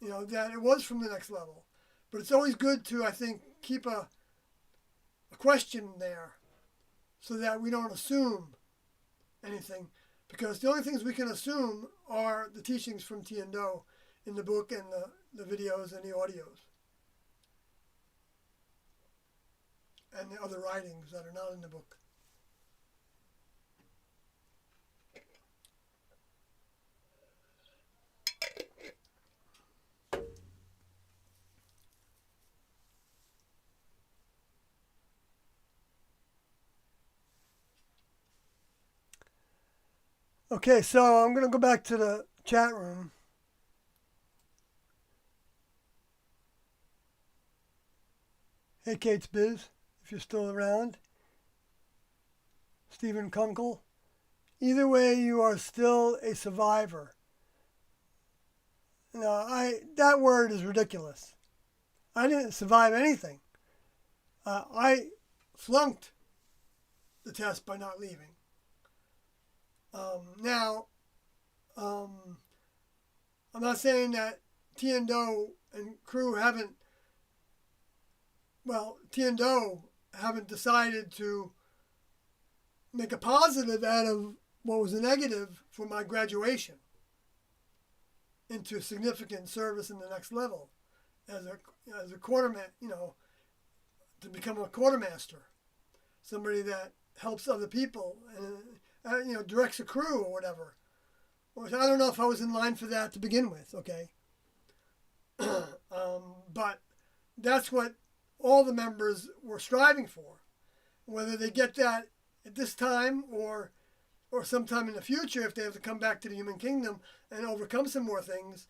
[SPEAKER 1] That it was from the next level. But it's always good to, I think, keep a question there so that we don't assume anything. Because the only things we can assume are the teachings from Tiendo in the book and the videos and the audios. And the other writings that are not in the book. Okay, so I'm going to go back to the chat room. Hey, Kate's Biz, if you're still around. Stephen Kunkel. Either way, you are still a survivor. That word is ridiculous. I didn't survive anything. I flunked the test by not leaving. Now, I'm not saying that Tiendo and crew Tiendo haven't decided to make a positive out of what was a negative for my graduation into significant service in the next level as a quartermaster, to become a quartermaster, somebody that helps other people and directs a crew or whatever. I don't know if I was in line for that to begin with, okay? But that's what all the members were striving for. Whether they get that at this time or sometime in the future, if they have to come back to the human kingdom and overcome some more things,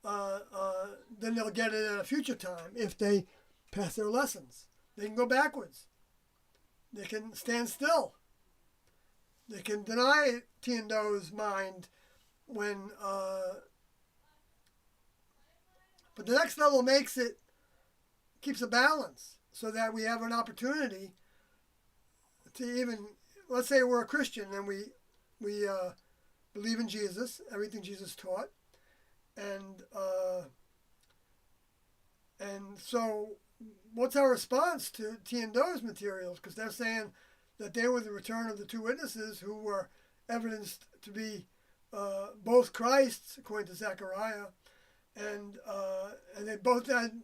[SPEAKER 1] then they'll get it at a future time if they pass their lessons. They can go backwards. They can stand still. They can deny Tiendo's mind when, but the next level keeps a balance so that we have an opportunity to even, let's say we're a Christian and we We believe in Jesus, everything Jesus taught, and so what's our response to Tiendo's materials? Because they're saying that they were the return of the two witnesses who were evidenced to be both Christs, according to Zechariah, and they both had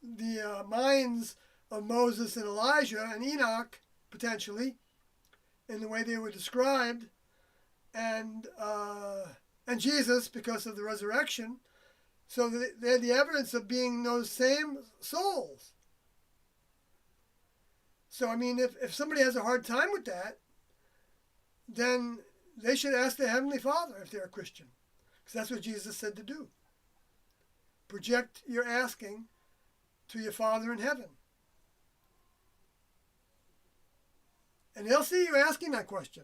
[SPEAKER 1] the minds of Moses and Elijah and Enoch, potentially, in the way they were described, and Jesus because of the resurrection. So they had the evidence of being those same souls. So, I mean, if somebody has a hard time with that, then they should ask their Heavenly Father if they're a Christian. Because that's what Jesus said to do. Project your asking to your Father in heaven. And they'll see you asking that question.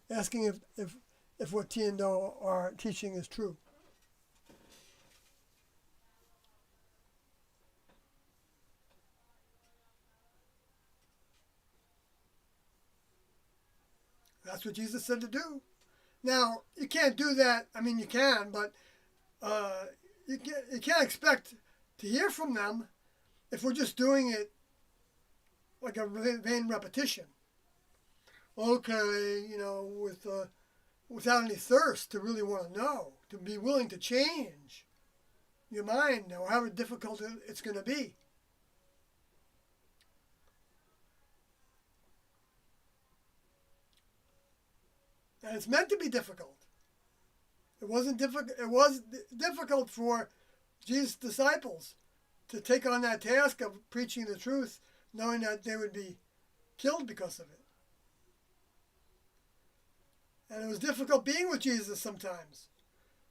[SPEAKER 1] Asking if what Tiendo are teaching is true. That's what Jesus said to do. Now, you can't do that. I mean, you can, but you can't expect to hear from them if we're just doing it like a vain repetition. Okay, without any thirst to really want to know, to be willing to change your mind, or however difficult it's going to be. And it's meant to be difficult. It wasn't difficult. It was difficult for Jesus' disciples to take on that task of preaching the truth, knowing that they would be killed because of it. And it was difficult being with Jesus sometimes,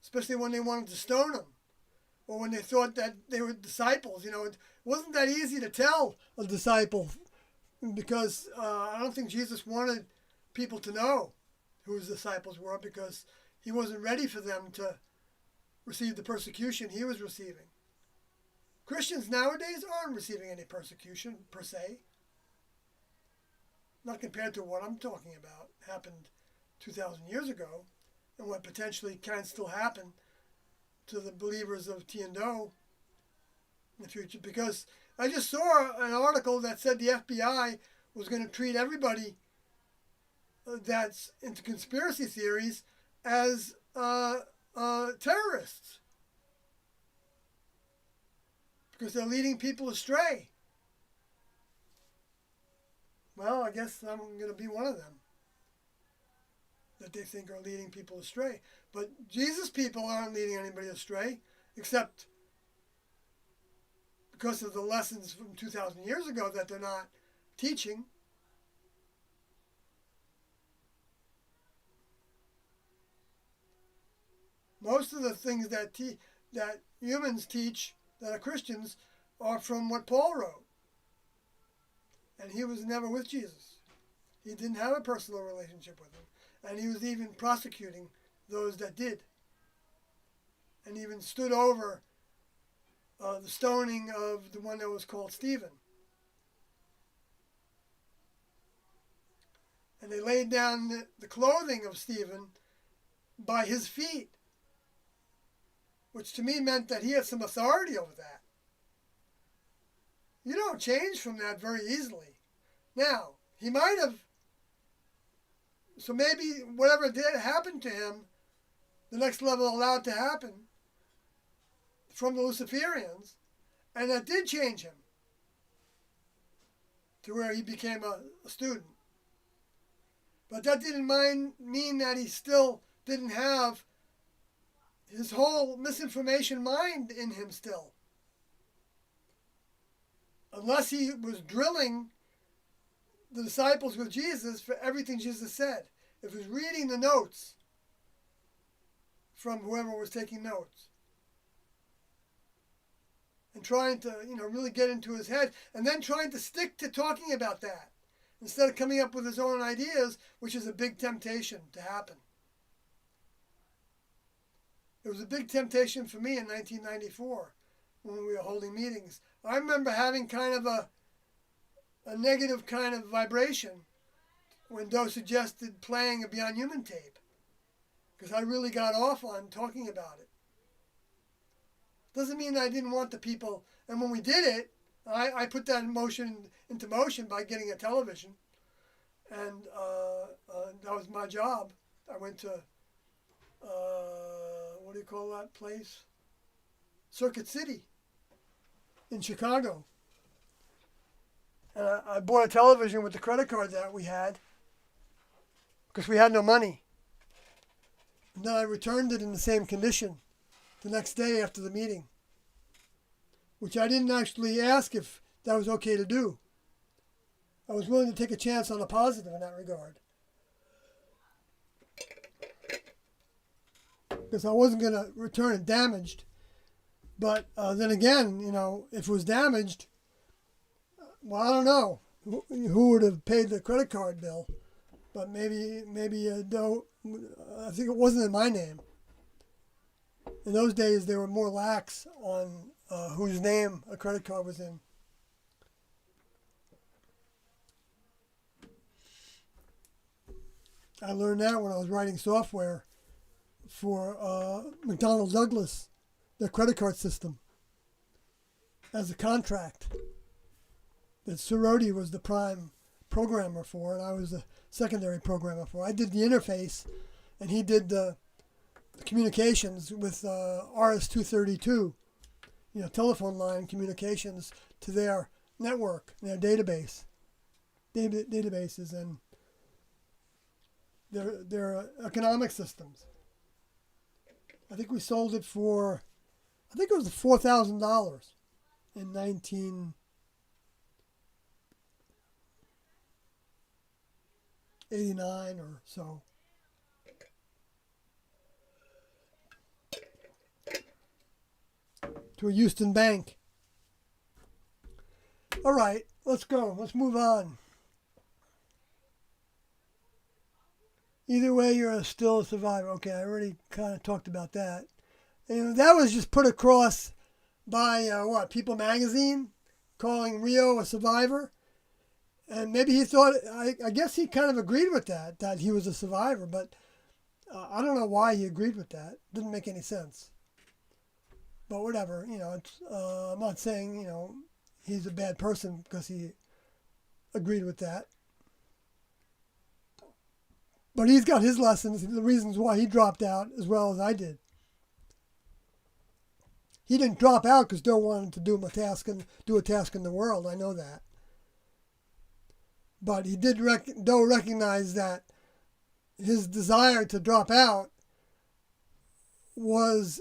[SPEAKER 1] especially when they wanted to stone him, or when they thought that they were disciples. It wasn't that easy to tell a disciple, because I don't think Jesus wanted people to know who his disciples were, because he wasn't ready for them to receive the persecution he was receiving. Christians nowadays aren't receiving any persecution per se. Not compared to what I'm talking about happened 2,000 years ago, and what potentially can still happen to the believers of Tiendo in the future. Because I just saw an article that said the FBI was going to treat everybody that's into conspiracy theories as terrorists, because they're leading people astray. Well, I guess I'm going to be one of them that they think are leading people astray. But Jesus' people aren't leading anybody astray, except because of the lessons from 2,000 years ago that they're not teaching. Most of the things that humans teach that are Christians are from what Paul wrote. And he was never with Jesus. He didn't have a personal relationship with him. And he was even prosecuting those that did. And even stood over the stoning of the one that was called Stephen. And they laid down the clothing of Stephen by his feet, which to me meant that he had some authority over that. You don't change from that very easily. Now, he might have, so maybe whatever did happen to him, the next level allowed to happen from the Luciferians, and that did change him to where he became a student. But that didn't mean that he still didn't have his whole misinformation mind in him still. Unless he was drilling the disciples with Jesus for everything Jesus said. If he was reading the notes from whoever was taking notes. And trying to, really get into his head. And then trying to stick to talking about that. Instead of coming up with his own ideas, which is a big temptation to happen. It was a big temptation for me in 1994 when we were holding meetings. I remember having kind of a negative kind of vibration when Doe suggested playing a Beyond Human tape. because I really got off on talking about it. Doesn't mean I didn't want the people. And when we did it, I put that into motion by getting a television. And that was my job. I went to, what do you call that place? Circuit City in Chicago. And I bought a television with the credit card that we had because we had no money. And then I returned it in the same condition the next day after the meeting, which I didn't actually ask if that was okay to do. I was willing to take a chance on a positive in that regard. Because I wasn't going to return it damaged. But then again, if it was damaged, well, I don't know who would have paid the credit card bill. But maybe no, I think it wasn't in my name. In those days, they were more lax on whose name a credit card was in. I learned that when I was writing software for McDonnell Douglas, their credit card system, as a contract that Cerroti was the prime programmer for, and I was the secondary programmer for. I did the interface, and he did the communications with RS-232, telephone line communications to their network, their databases, and their economic systems. I think we sold it for, I think it was $4,000 in 1989 or so. To a Houston bank. All right, let's go. Let's move on. Either way, you're still a survivor. Okay, I already kind of talked about that. And that was just put across by, People Magazine, calling Rio a survivor. And maybe he thought, I guess he kind of agreed with that he was a survivor. But I don't know why he agreed with that. Didn't make any sense. But whatever, it's, I'm not saying, he's a bad person because he agreed with that. But he's got his lessons, the reasons why he dropped out as well as I did. He didn't drop out because Doe wanted to do a task in the world. I know that. But he did Doe recognize that his desire to drop out was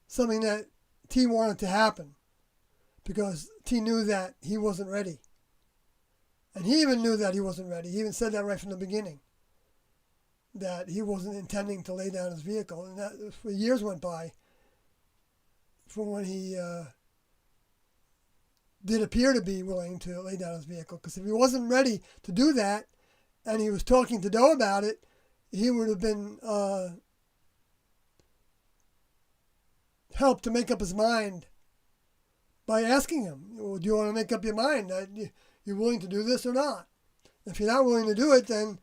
[SPEAKER 1] something that T wanted to happen because T knew that he wasn't ready. And he even knew that he wasn't ready. He even said that right from the beginning, that he wasn't intending to lay down his vehicle. And that for years went by from when he did appear to be willing to lay down his vehicle. Because if he wasn't ready to do that, and he was talking to Doe about it, he would have been helped to make up his mind by asking him, well, do you want to make up your mind? You're willing to do this or not? If you're not willing to do it, then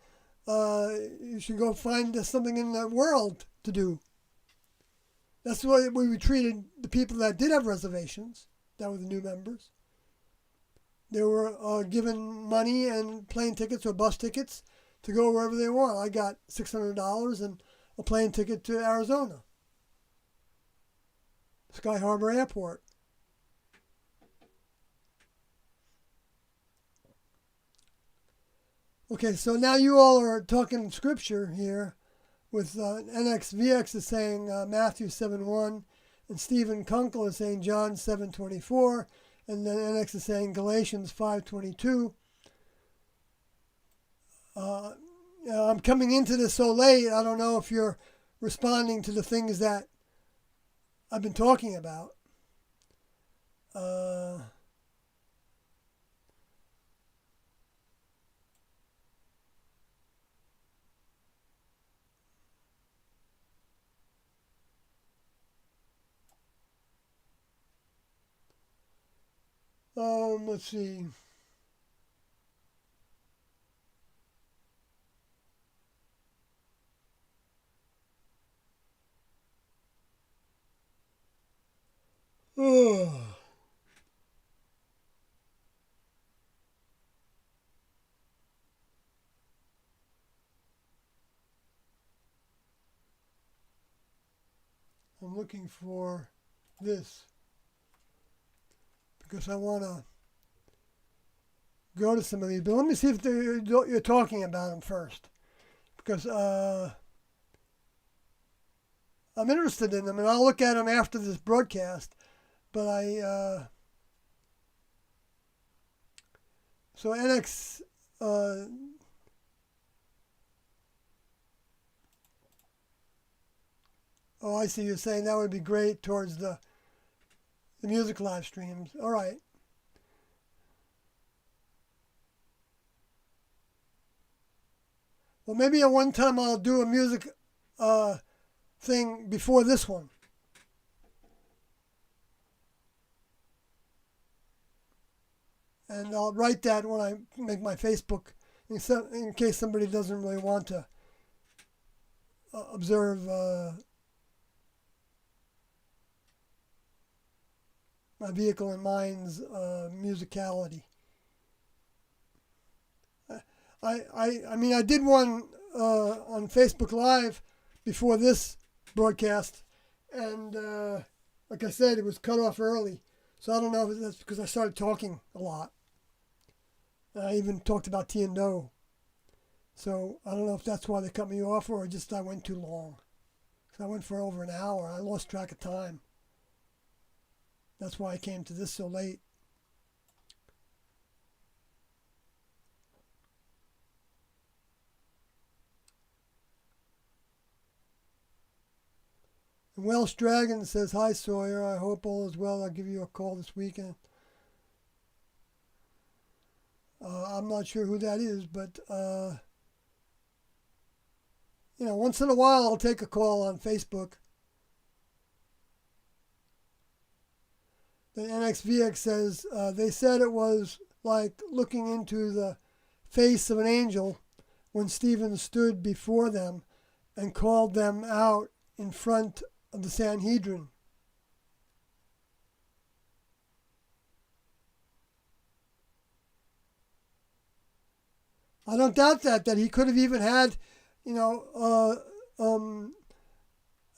[SPEAKER 1] you should go find something in the world to do. That's the way we treated the people that did have reservations, that were the new members. They were given money and plane tickets or bus tickets to go wherever they want. I got $600 and a plane ticket to Arizona, Sky Harbor Airport. Okay, so now you all are talking scripture here with NXVX is saying Matthew 7:1, and Stephen Kunkel is saying John 7:24, and then NX is saying Galatians 5:22. I'm coming into this so late, I don't know if you're responding to the things that I've been talking about. Let's see. I'm looking for this because I want to go to some of these. But let me see if you're talking about them first, because I'm interested in them, and I'll look at them after this broadcast. But so NX. Oh, I see. You're saying that would be great towards the music live streams. All right. Well, maybe at one time I'll do a music thing before this one. And I'll write that when I make my Facebook, in case somebody doesn't really want to observe my vehicle and mind's musicality. I mean, I did one on Facebook Live before this broadcast, and like I said, it was cut off early. So I don't know if that's because I started talking a lot. I even talked about tea and dough. So I don't know if that's why they cut me off or just I went too long. So I went for over an hour. I lost track of time. That's why I came to this so late. And Welsh Dragon says, "Hi Sawyer, I hope all is well. I'll give you a call this weekend." I'm not sure who that is, but once in a while I'll take a call on Facebook. The NXVX says, they said it was like looking into the face of an angel when Stephen stood before them and called them out in front of the Sanhedrin. I don't doubt that he could have even had, a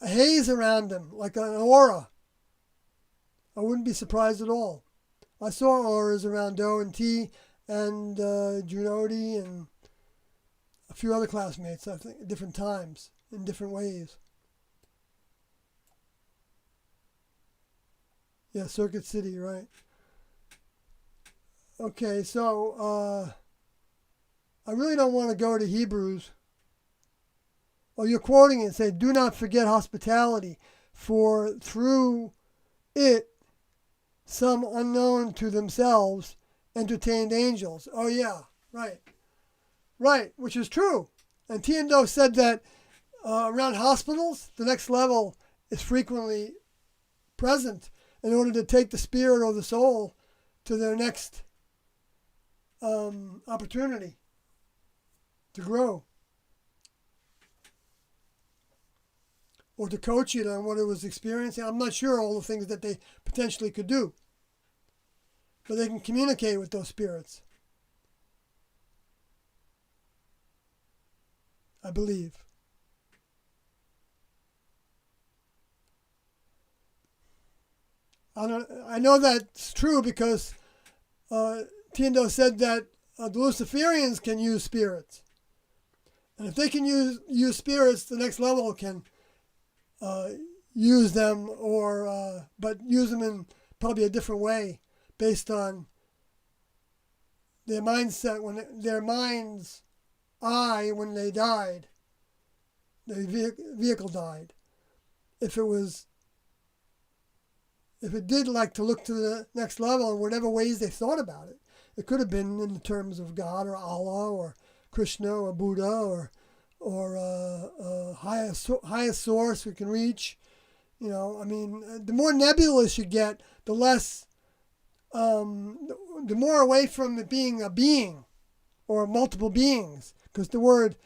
[SPEAKER 1] haze around him, like an aura. I wouldn't be surprised at all. I saw auras around Doe and T and Junodi and a few other classmates, I think, at different times, in different ways. Yeah, Circuit City, right. Okay, so I really don't want to go to Hebrews. Oh, you're quoting it and say, "Do not forget hospitality, for through it some unknown to themselves entertained angels." Oh, yeah, right. Right, which is true. And Tiendo said that around hospitals, the next level is frequently present in order to take the spirit or the soul to their next opportunity to grow, or to coach it on what it was experiencing. I'm not sure all the things that they potentially could do, but they can communicate with those spirits, I believe. I know that's true because Tiendo said that the Luciferians can use spirits. And if they can use spirits, the next level can use them, but use them in probably a different way based on their mindset, when their mind's eye when they died, their vehicle died. If it did like to look to the next level in whatever ways they thought about it, it could have been in the terms of God or Allah or Krishna or Buddha or highest source we can reach. The more nebulous you get, the less, the more away from it being a being or multiple beings, because the word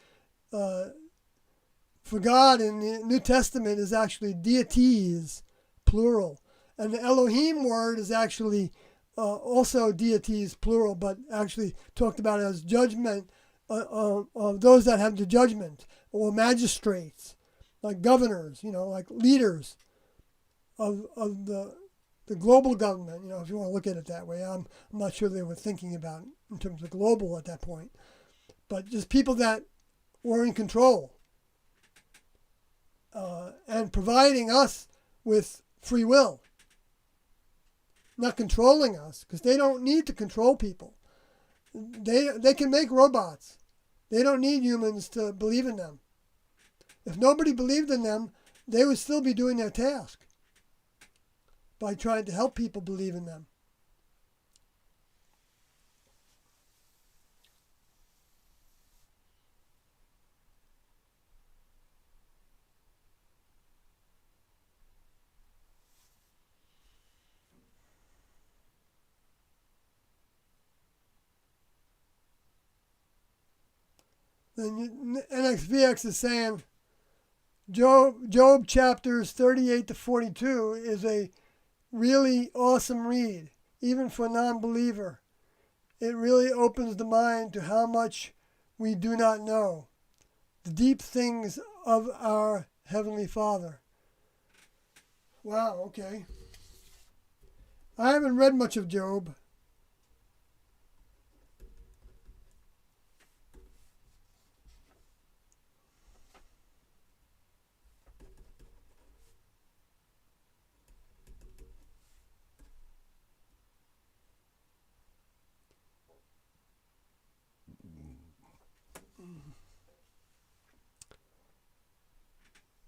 [SPEAKER 1] for God in the New Testament is actually deities, plural, And the Elohim word is actually also deities, plural, but actually talked about as judgment of those that have the judgment, or magistrates, like governors, like leaders of the global government, if you want to look at it that way. I'm not sure they were thinking about it in terms of global at that point, but just people that were in control and providing us with free will, not controlling us, because they don't need to control people. They can make robots. They don't need humans to believe in them. If nobody believed in them, they would still be doing their task by trying to help people believe in them. Then NXVX is saying Job chapters 38 to 42 is a really awesome read, even for a non-believer. It really opens the mind to how much we do not know, the deep things of our Heavenly Father. Wow, okay. I haven't read much of Job.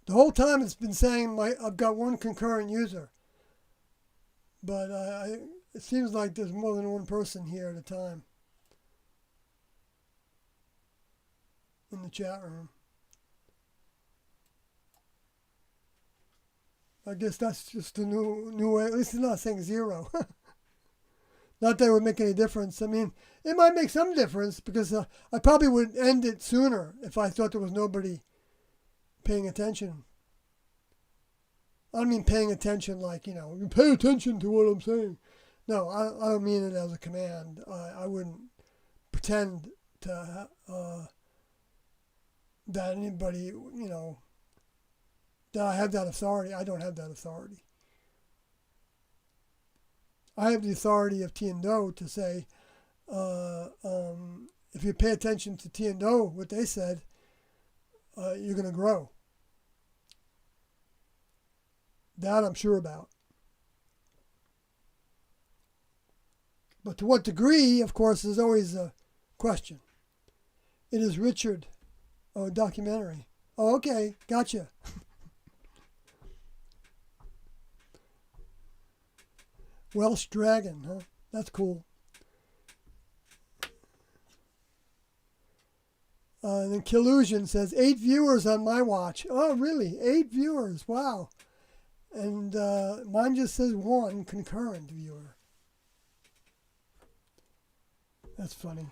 [SPEAKER 1] The whole time it's been saying I've got one concurrent user, but it seems like there's more than one person here at a time in the chat room. I guess that's just a new way. At least it's not saying zero. Not that it would make any difference. I mean, it might make some difference because I probably would end it sooner if I thought there was nobody paying attention. I don't mean paying attention like, you pay attention to what I'm saying. No, I don't mean it as a command. I wouldn't pretend to that anybody, that I have that authority. I don't have that authority. I have the authority of T and Do to say, if you pay attention to T and Do, what they said, you're going to grow. That I'm sure about. But to what degree, of course, is always a question. It is Richard. Oh, documentary. Oh, okay. Gotcha. Welsh Dragon, huh? That's cool. And then Killusion says, 8 viewers on my watch. Oh, really? 8 viewers. Wow. And mine just says 1 concurrent viewer. That's funny.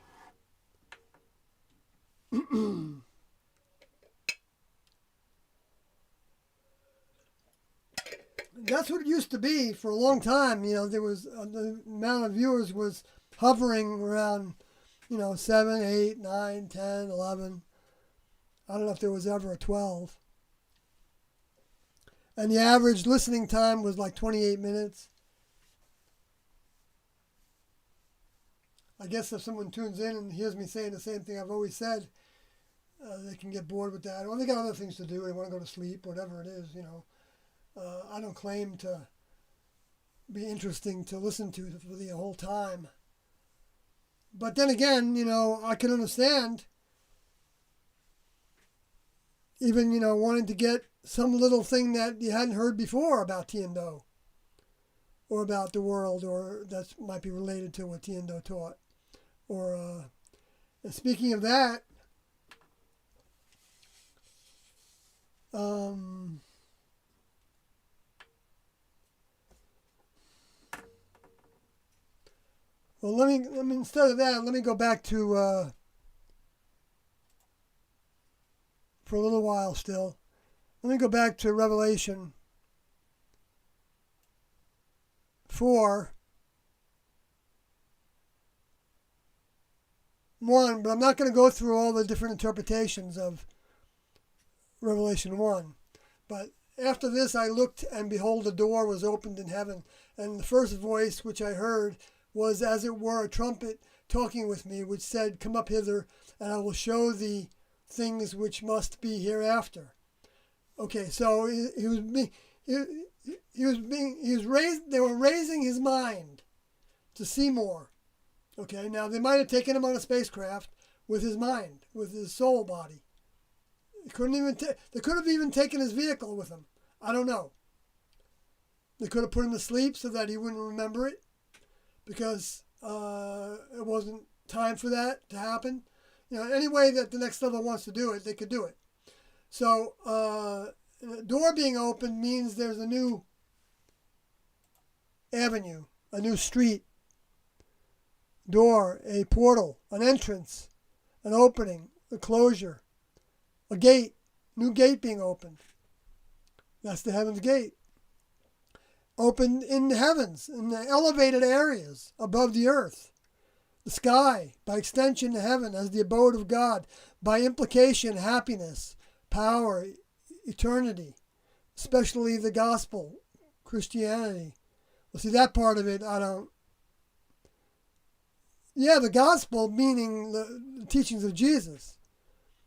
[SPEAKER 1] That's what it used to be for a long time. There was the amount of viewers was hovering around, 7, 8, 9, 10, 11. I don't know if there was ever a 12. And the average listening time was like 28 minutes. I guess if someone tunes in and hears me saying the same thing I've always said, they can get bored with that. Or they got other things to do. They want to go to sleep, whatever it is, I don't claim to be interesting to listen to for the whole time. But then again, I can understand even, wanting to get some little thing that you hadn't heard before about T and Do or about the world, or that might be related to what T and Do taught. Or, and speaking of that, well, let me instead of that, let me go back to for a little while still. Let me go back to Revelation 4, 1, but I'm not going to go through all the different interpretations of Revelation 1. But after this I looked, and behold, a door was opened in heaven, and the first voice which I heard was as it were a trumpet talking with me, which said, Come up hither, and I will show thee things which must be hereafter. Okay, so he was raised. They were raising his mind to see more. Okay, now they might have taken him on a spacecraft with his mind, with his soul body. They could have even taken his vehicle with him. I don't know. They could have put him to sleep so that he wouldn't remember it, because it wasn't time for that to happen. Any way that the next level wants to do it, they could do it. So, the door being opened means there's a new avenue, a new street, door, a portal, an entrance, an opening, a closure, a gate, new gate being opened. That's the heaven's gate. Opened in the heavens, in the elevated areas above the earth. The sky, by extension to heaven as the abode of God, by implication happiness, power, eternity, especially the gospel, Christianity. Well, see, that part of it, I don't. Yeah, the gospel, meaning the teachings of Jesus.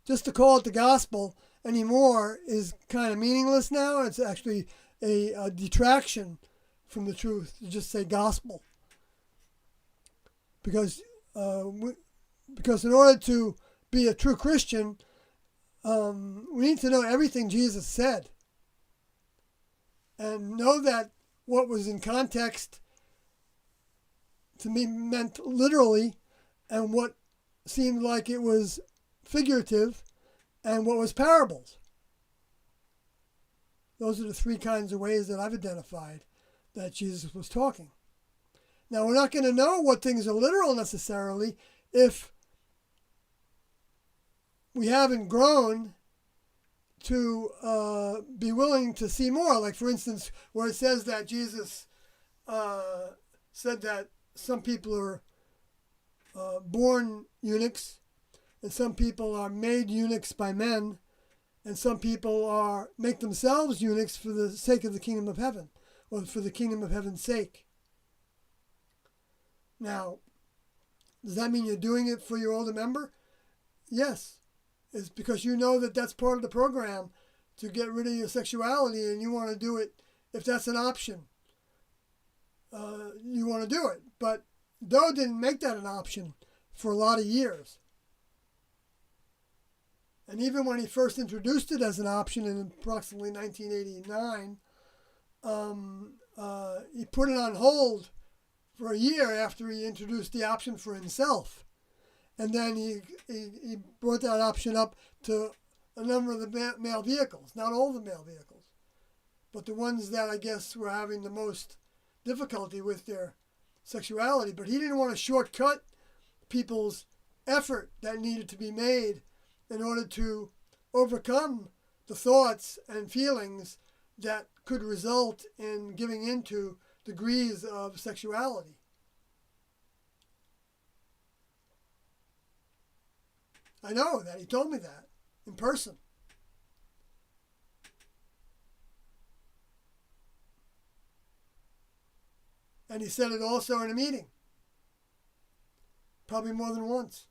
[SPEAKER 1] Just to call it the gospel anymore is kind of meaningless now. It's actually a detraction from the truth to just say gospel. Because in order to be a true Christian, we need to know everything Jesus said. And know that what was in context to me meant literally, and what seemed like it was figurative, and what was parables. Those are the three kinds of ways that I've identified that Jesus was talking. Now, we're not going to know what things are literal necessarily if we haven't grown to be willing to see more. Like, for instance, where it says that Jesus said that some people are born eunuchs, and some people are made eunuchs by men, and some people make themselves eunuchs for the sake of the kingdom of heaven, or for the kingdom of heaven's sake. Now, does that mean you're doing it for your older member? Yes. It's because you know that that's part of the program to get rid of your sexuality, and you want to do it if that's an option. You want to do it. But Doe didn't make that an option for a lot of years. And even when he first introduced it as an option in approximately 1989, he put it on hold for a year after he introduced the option for himself. And then he brought that option up to a number of the male vehicles. Not all the male vehicles, but the ones that I guess were having the most difficulty with their sexuality. But he didn't want to shortcut people's effort that needed to be made in order to overcome the thoughts and feelings that could result in giving into degrees of sexuality. I know that. He told me that in person. And he said it also in a meeting. Probably more than once.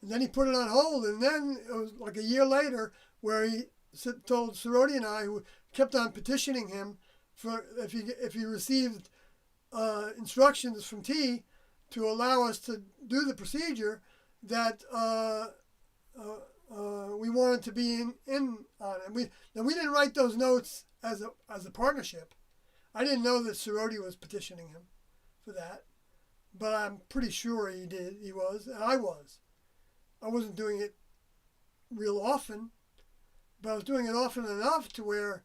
[SPEAKER 1] And then he put it on hold, and then it was like a year later where he told Sorority and I, who kept on petitioning him for if he received instructions from T to allow us to do the procedure, that we wanted to be in on it. We didn't write those notes as a partnership. I didn't know that Sorority was petitioning him for that, but I'm pretty sure he did. He was, and I was. I wasn't doing it real often, but I was doing it often enough to where,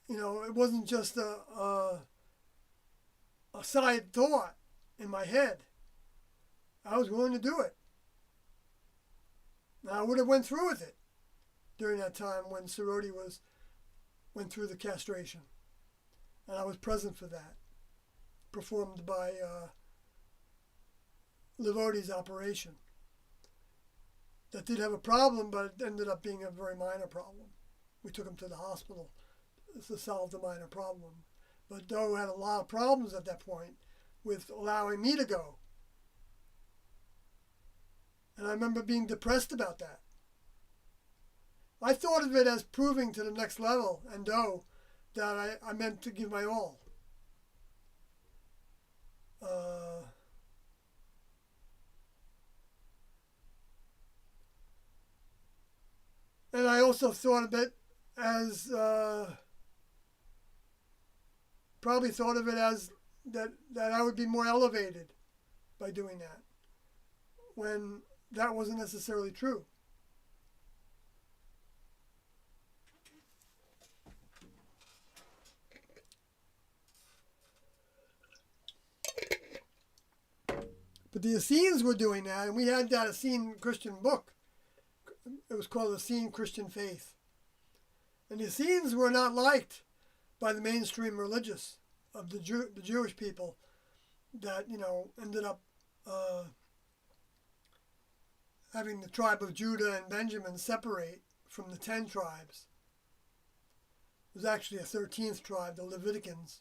[SPEAKER 1] it wasn't just a side thought in my head. I was willing to do it. Now, I would have went through with it during that time when Sorority was went through the castration. And I was present for that, performed by Livodi's operation. That did have a problem, but it ended up being a very minor problem. We took him to the hospital to solve the minor problem. But Doe had a lot of problems at that point with allowing me to go. And I remember being depressed about that. I thought of it as proving to the next level and Doe that I meant to give my all. And I also thought of it as, probably thought of it as that I would be more elevated by doing that, when that wasn't necessarily true. But the Essenes were doing that, and we had that Essene Christian book. It was called Essene Christian Faith. And the Essenes were not liked by the mainstream religious of the Jewish people that, ended up having the tribe of Judah and Benjamin separate from the 10 tribes. It was actually a 13th tribe, the Leviticans.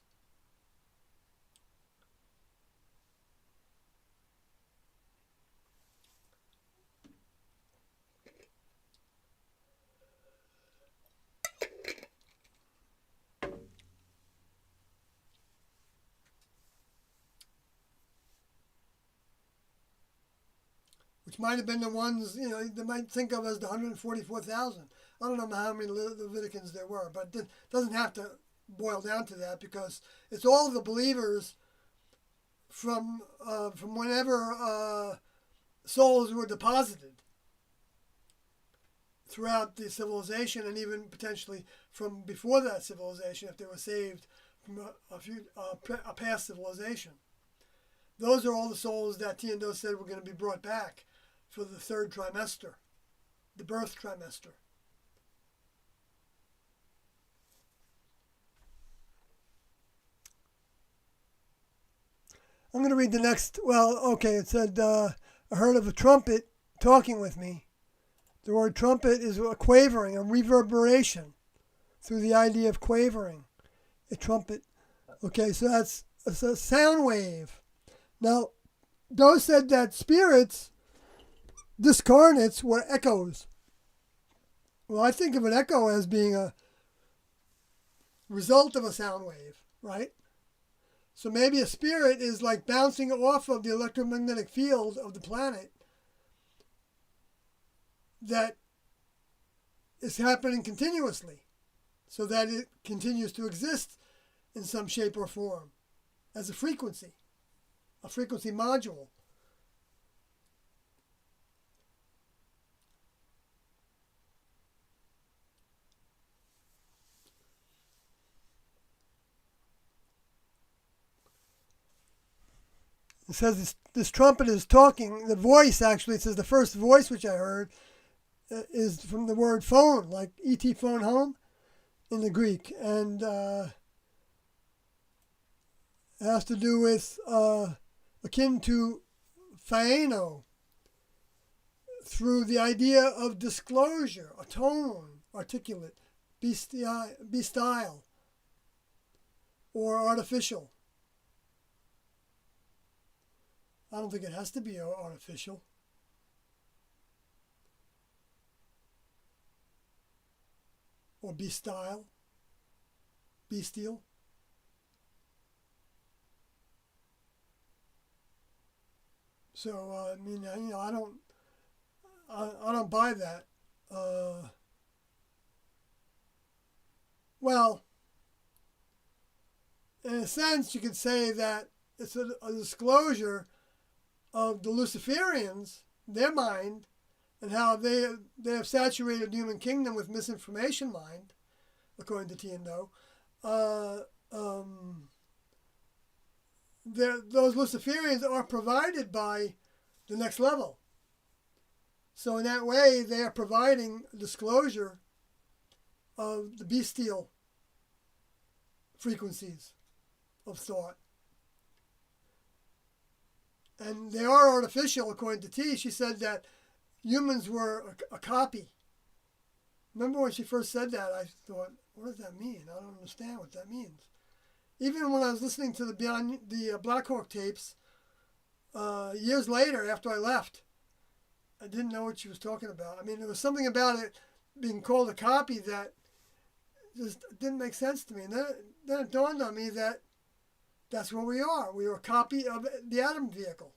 [SPEAKER 1] Which might have been the ones, they might think of as the 144,000. I don't know how many Leviticans there were, but it doesn't have to boil down to that, because it's all the believers from whenever souls were deposited throughout the civilization, and even potentially from before that civilization, if they were saved from a past civilization. Those are all the souls that Tiendo said were going to be brought back for the third trimester, the birth trimester. I'm going to read the next. Well, okay, it said, I heard of a trumpet talking with me. The word trumpet is a quavering, a reverberation, through the idea of quavering. A trumpet. Okay, so that's a sound wave. Now, Doe said that spirits, discarnates, were echoes. Well, I think of an echo as being a result of a sound wave, right? So maybe a spirit is like bouncing off of the electromagnetic field of the planet that is happening continuously, so that it continues to exist in some shape or form as a frequency module. It says this trumpet is talking. The voice, actually, it says the first voice which I heard is from the word phone, like E.T. phone home in the Greek. And it has to do with akin to phaeno, through the idea of disclosure, a tone, articulate, bestial, or artificial. I don't think it has to be artificial. Or bestial. So I don't buy that. Well, in a sense, you could say that it's a disclosure of the Luciferians, their mind, and how they have saturated the human kingdom with misinformation mind, according to Tiendo. Those Luciferians are provided by the next level. So in that way, they are providing disclosure of the bestial frequencies of thought. And they are artificial, according to T. She said that humans were a copy. Remember when she first said that, I thought, what does that mean? I don't understand what that means. Even when I was listening to the Black Hawk tapes, years later after I left, I didn't know what she was talking about. I mean, there was something about it being called a copy that just didn't make sense to me. And then it dawned on me that that's what we are. We are a copy of the atom vehicle.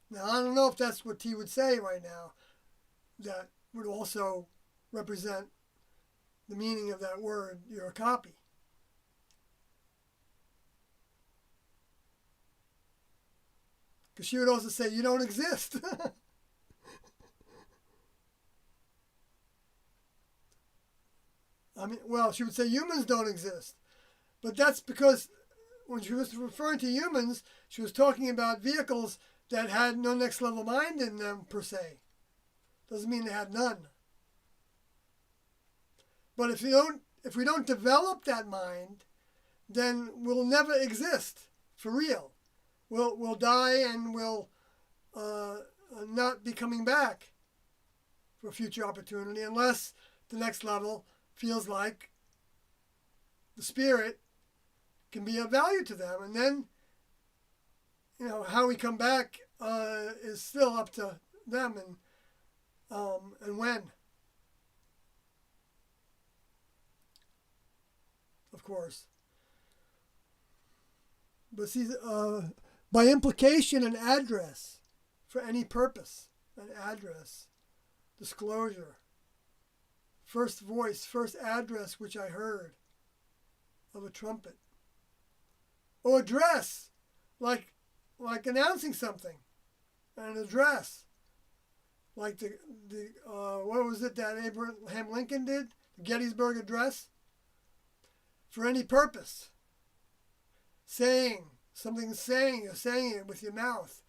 [SPEAKER 1] Now, I don't know if that's what T would say right now. That would also represent the meaning of that word, you're a copy. Because she would also say, you don't exist. I mean, well, she would say humans don't exist. But that's because when she was referring to humans, she was talking about vehicles that had no next level mind in them, per se. Doesn't mean they had none. But if we don't develop that mind, then we'll never exist for real. We'll die and we'll not be coming back for future opportunity unless the next level feels like the spirit can be of value to them. And then, how we come back is still up to them and when. Of course. But see, by implication, an address for any purpose, an address, disclosure, first voice, first address which I heard of a trumpet, or address, like announcing something, an address, like the what was it that Abraham Lincoln did, the Gettysburg Address, for any purpose, saying it with your mouth,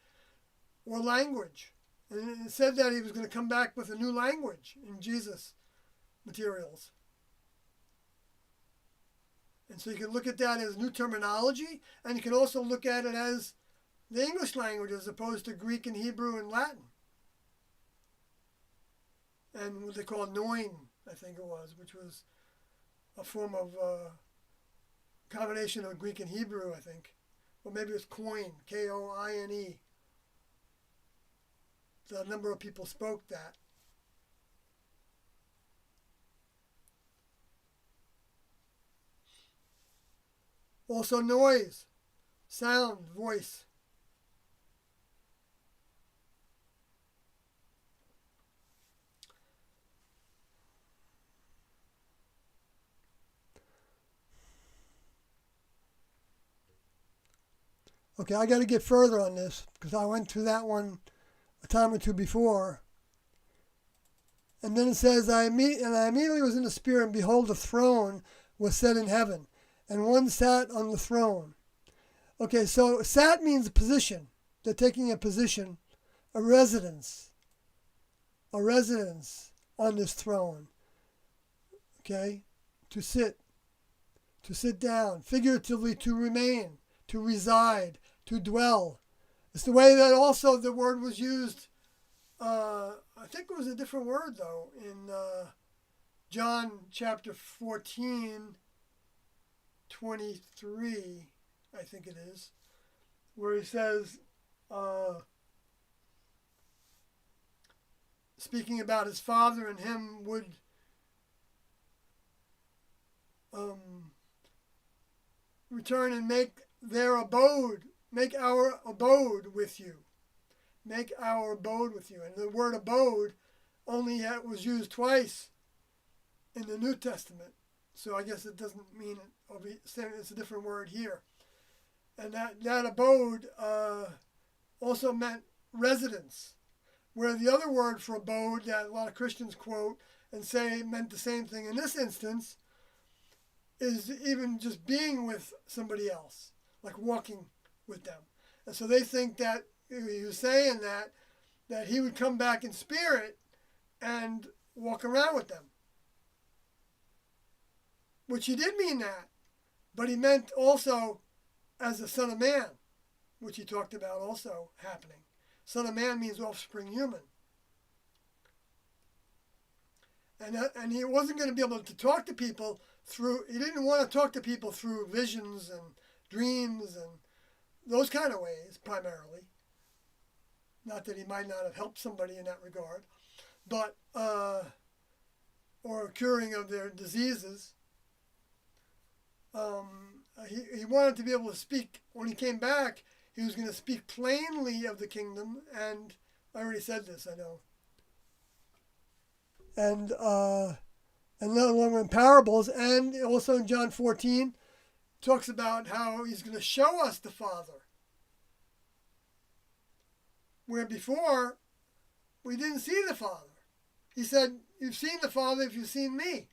[SPEAKER 1] or language. And it said that he was going to come back with a new language in Jesus materials. And so you can look at that as new terminology, and you can also look at it as the English language as opposed to Greek and Hebrew and Latin. And what they call Noin, I think it was, which was a form of combination of Greek and Hebrew, I think. Or maybe it's Koine, Koine. So a number of people spoke that. Also noise, sound, voice. Okay, I got to get further on this because I went through that one a time or two before. And then it says, I immediately was in the spirit, and behold, a throne was set in heaven, and one sat on the throne. Okay, so sat means a position. They're taking a position, a residence on this throne. Okay, to sit down, figuratively to remain, to reside, to dwell. It's the way that also the word was used. I think it was a different word, though, in John chapter 14, 23, I think it is, where he says, speaking about his Father and him would return and make our abode with you. Make our abode with you. And the word abode only was used twice in the New Testament. So I guess it doesn't mean it. It's a different word here. And that abode also meant residence. Where the other word for abode that a lot of Christians quote and say meant the same thing in this instance is even just being with somebody else, like walking with them. And so they think that he was saying that he would come back in spirit and walk around with them. Which he did mean that. But he meant also as the Son of Man, which he talked about also happening. Son of Man means offspring human. And he wasn't going to be able to talk to people he didn't want to talk to people through visions and dreams and those kind of ways, primarily. Not that he might not have helped somebody in that regard, but, or curing of their diseases. He wanted to be able to speak, when he came back, he was going to speak plainly of the kingdom, and I already said this, I know. And no longer in parables, and also in John 14, talks about how he's going to show us the Father. Where before, we didn't see the Father. He said, you've seen the Father if you've seen me.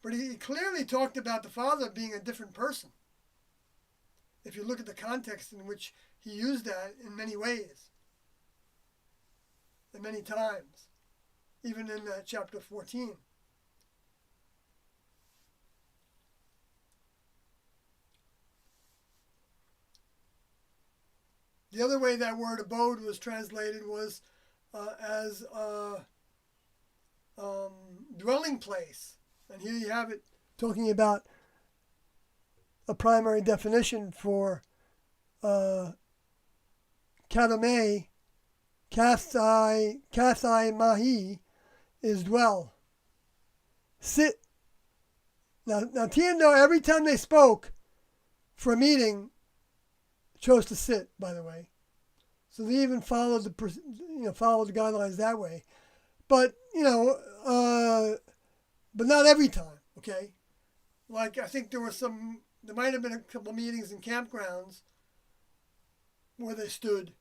[SPEAKER 1] But he clearly talked about the Father being a different person. If you look at the context in which he used that in many ways. And many times. Even in chapter 14. The other way that word abode was translated was as dwelling place. And here you have it talking about a primary definition for katome, kathai mahi, is dwell. Sit. Now Tiendo, every time they spoke for a meeting, chose to sit, by the way. So they even followed the guidelines that way. But, but not every time, okay? Like, I think there might have been a couple meetings in campgrounds where they stood.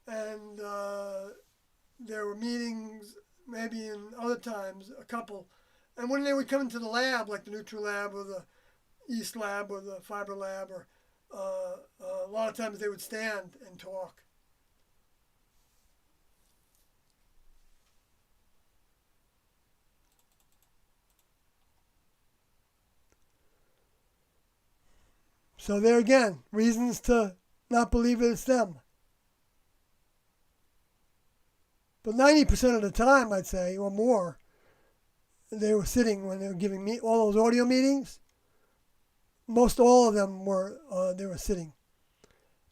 [SPEAKER 1] And there were meetings, maybe in other times, a couple. And when they would come into the lab, like the Nutri Lab or the Yeast Lab or the Fiber Lab, or a lot of times they would stand and talk. So there again, reasons to not believe it's them. But 90% of the time, I'd say, or more, they were sitting when they were giving me all those audio meetings. Most all of them they were sitting.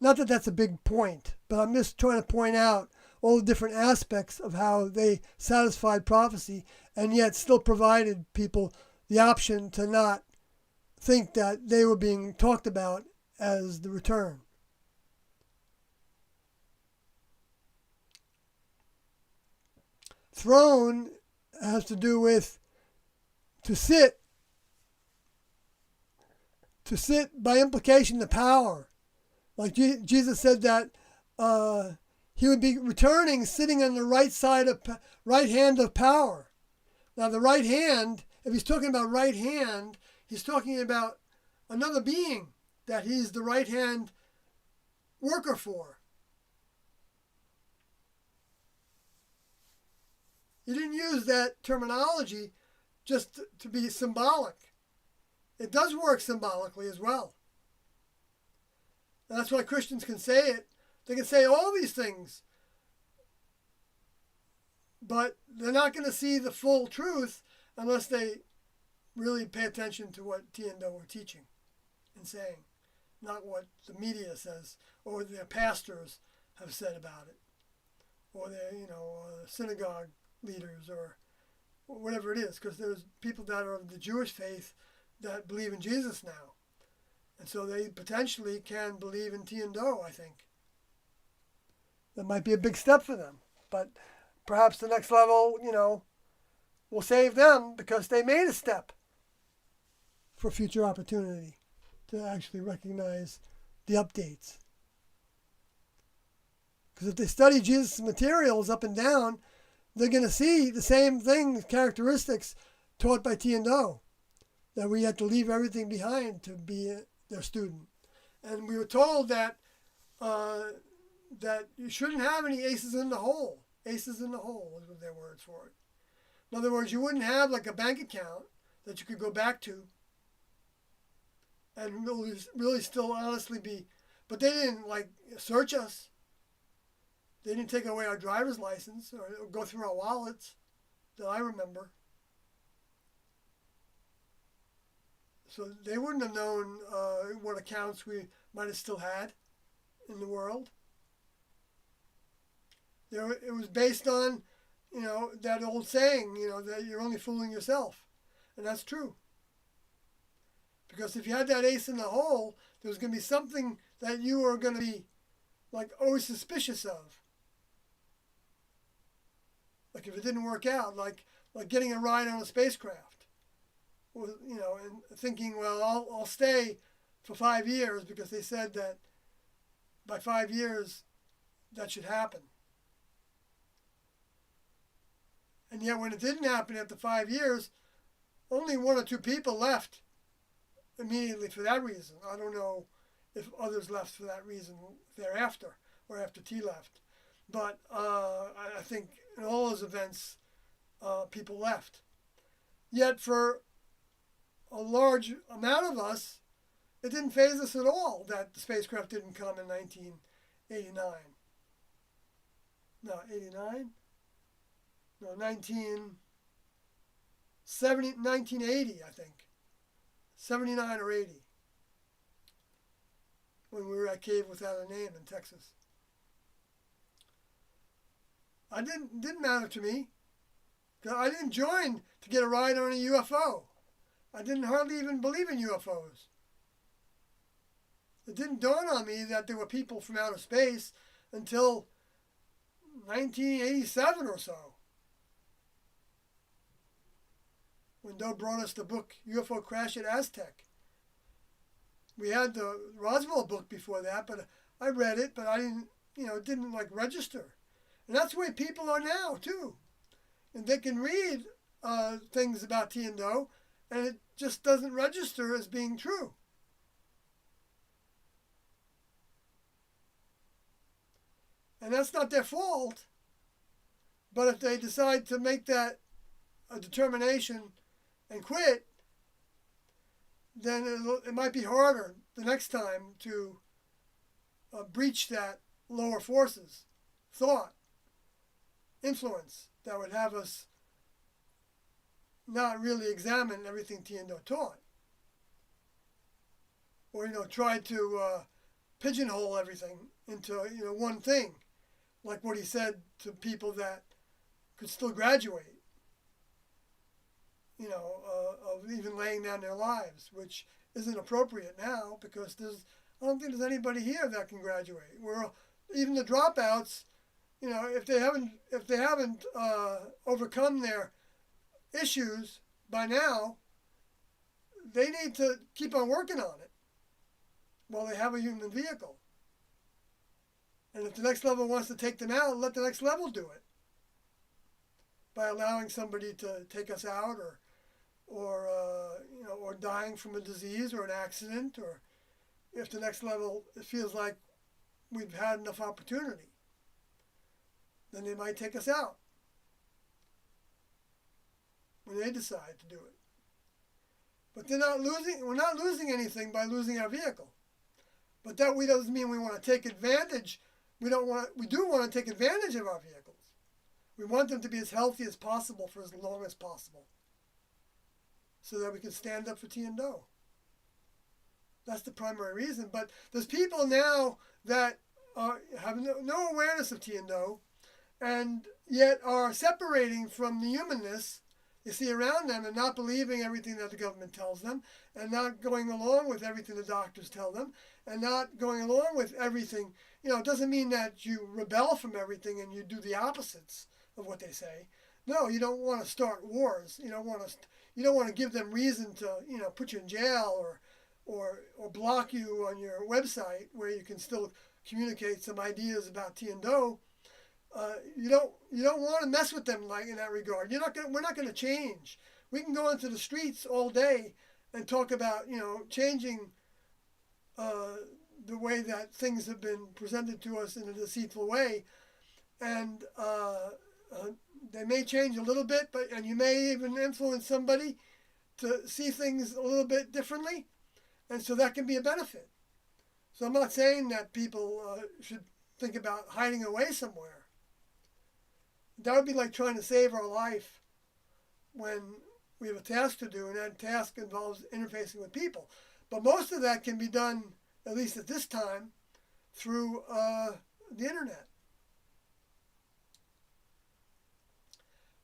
[SPEAKER 1] Not that that's a big point, but I'm just trying to point out all the different aspects of how they satisfied prophecy and yet still provided people the option to not think that they were being talked about as the return. Throne has to do with to sit by implication the power. Like Jesus said that he would be returning sitting on the right hand of power. Now the right hand, if he's talking about right hand, he's talking about another being that he's the right hand worker for. He didn't use that terminology just to be symbolic. It does work symbolically as well. And that's why Christians can say it. They can say all these things. But they're not going to see the full truth unless they really pay attention to what Tiendo were teaching and saying. Not what the media says or their pastors have said about it. Or their, synagogue leaders or whatever it is. Because there's people that are of the Jewish faith that believe in Jesus now. And so they potentially can believe in Tiendo, I think. That might be a big step for them. But perhaps the next level, will save them because they made a step for future opportunity to actually recognize the updates. Because if they study Jesus' materials up and down, they're going to see the same things, characteristics taught by Tiendo. That we had to leave everything behind to be their student. And we were told that that you shouldn't have any aces in the hole. Aces in the hole was their words for it. In other words, you wouldn't have like a bank account that you could go back to and really still honestly be. But they didn't like search us. They didn't take away our driver's license or go through our wallets that I remember. So they wouldn't have known what accounts we might have still had in the world. It was based on, that old saying, that you're only fooling yourself. And that's true. Because if you had that ace in the hole, there was going to be something that you were going to be, like, always suspicious of. Like if it didn't work out, like getting a ride on a spacecraft. And thinking, well, I'll stay for 5 years because they said that by 5 years that should happen. And yet when it didn't happen after 5 years, only 1 or 2 people left immediately for that reason. I don't know if others left for that reason thereafter or after T left. But I think in all those events, people left. Yet for a large amount of us, it didn't faze us at all that the spacecraft didn't come in 1989. No, 89? No, 1980, I think. 79 or 80. When we were at Cave Without a Name in Texas. Didn't matter to me. I didn't join to get a ride on a UFO. I didn't hardly even believe in UFOs. It didn't dawn on me that there were people from outer space until 1987 or so. When Doe brought us the book UFO Crash at Aztec. We had the Roswell book before that, but I read it, but I didn't, it didn't like register. And that's the way people are now, too. And they can read things about T and Doe, and it just doesn't register as being true. And that's not their fault. But if they decide to make that a determination and quit, then it might be harder the next time to breach that lower forces thought, influence that would have us not really examine everything T and Doe taught. Or, try to pigeonhole everything into, one thing. Like what he said to people that could still graduate. Of even laying down their lives, which isn't appropriate now because I don't think there's anybody here that can graduate. Even the dropouts, if they haven't overcome their issues by now, they need to keep on working on it while they have a human vehicle. And if the next level wants to take them out, let the next level do it by allowing somebody to take us out, or dying from a disease or an accident, or if the next level it feels like we've had enough opportunity, then they might take us out when they decide to do it. But we're not losing anything by losing our vehicle. But that doesn't mean we want to take advantage. We do want to take advantage of our vehicles. We want them to be as healthy as possible for as long as possible, so that we can stand up for T and Doe. That's the primary reason. But there's people now that have no awareness of T and Doe, and yet are separating from the humanness you see around them, and not believing everything that the government tells them, and not going along with everything the doctors tell them, and not going along with everything. It doesn't mean that you rebel from everything and you do the opposites of what they say. No, you don't want to start wars. You don't want to give them reason to, put you in jail or block you on your website where you can still communicate some ideas about T and Doe. You don't want to mess with them like in that regard. We're not going to change. We can go into the streets all day and talk about changing the way that things have been presented to us in a deceitful way, and they may change a little bit, and you may even influence somebody to see things a little bit differently, and so that can be a benefit. So I'm not saying that people should think about hiding away somewhere. That would be like trying to save our life when we have a task to do, and that task involves interfacing with people. But most of that can be done, at least at this time, through the internet.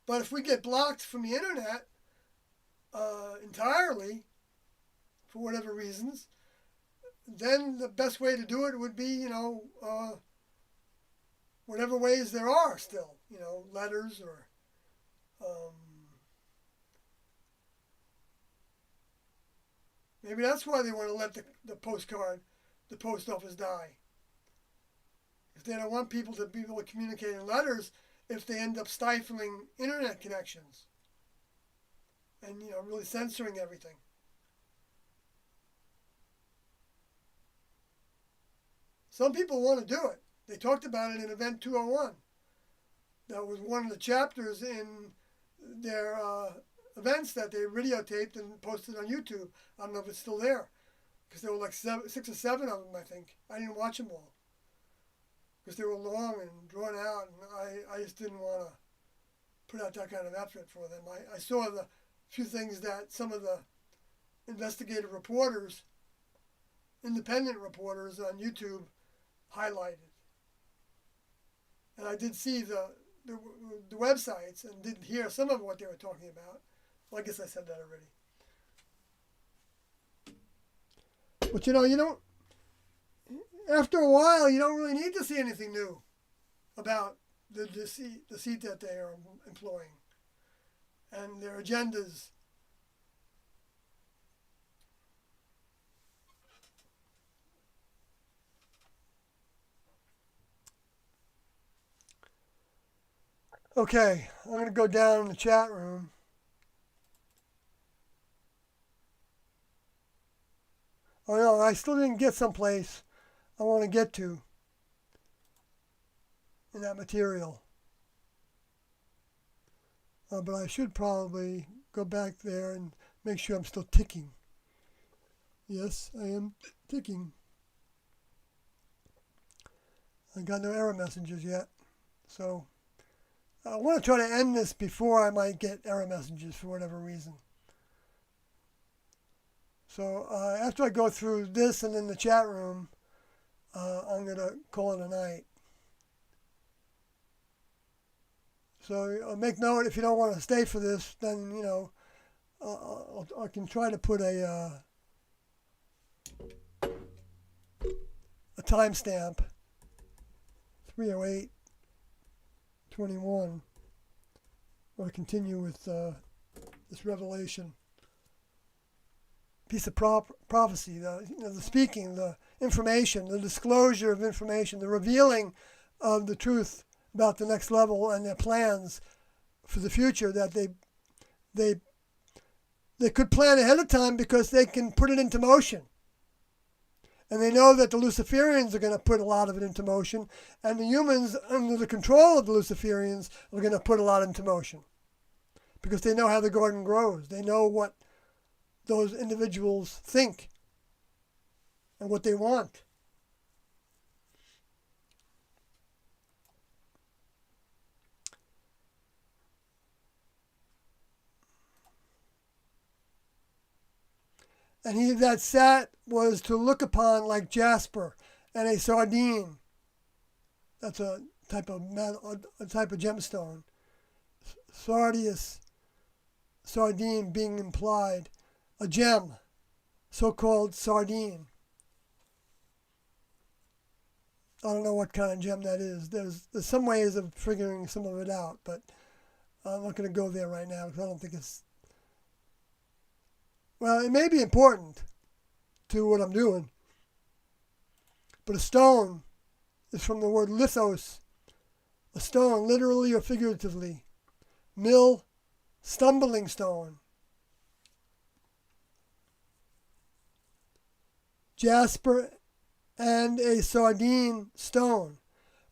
[SPEAKER 1] But if we get blocked from the internet entirely, for whatever reasons, then the best way to do it would be, whatever ways there are still, letters or maybe that's why they want to let the post office die. If they don't want people to be able to communicate in letters, if they end up stifling internet connections and, really censoring everything. Some people want to do it. They talked about it in Event 201. That was one of the chapters in their events that they videotaped and posted on YouTube. I don't know if it's still there, because there were like 6 or 7 of them, I think. I didn't watch them all, because they were long and drawn out, and I just didn't want to put out that kind of effort for them. I saw the few things that some of the investigative reporters, independent reporters on YouTube highlighted. And I did see the websites and did hear some of what they were talking about. Well, I guess I said that already. But you don't, after a while, you don't really need to see anything new about the deceit that they are employing and their agendas. Okay, I'm going to go down in the chat room. Oh no, I still didn't get someplace I want to get to in that material. But I should probably go back there and make sure I'm still ticking. Yes, I am ticking. I got no error messages yet, so I want to try to end this before I might get error messages for whatever reason. So after I go through this and in the chat room, I'm going to call it a night. So make note, if you don't want to stay for this, then, I can try to put a timestamp, 3:08:21, or continue with this revelation. Piece of prophecy, the speaking, the information, the disclosure of information, the revealing of the truth about the next level and their plans for the future that they could plan ahead of time because they can put it into motion. And they know that the Luciferians are going to put a lot of it into motion, and the humans under the control of the Luciferians are going to put a lot into motion because they know how the garden grows. They know what those individuals think and what they want. And he that sat was to look upon like jasper and a sardine. That's a type of gemstone. Sardius, sardine being implied. A gem, so-called sardine. I don't know what kind of gem that is. There's some ways of figuring some of it out, but I'm not going to go there right now because I don't think it's... Well, it may be important to what I'm doing, but a stone is from the word lithos, a stone, literally or figuratively. Mill, stumbling stone. Jasper and a sardine stone.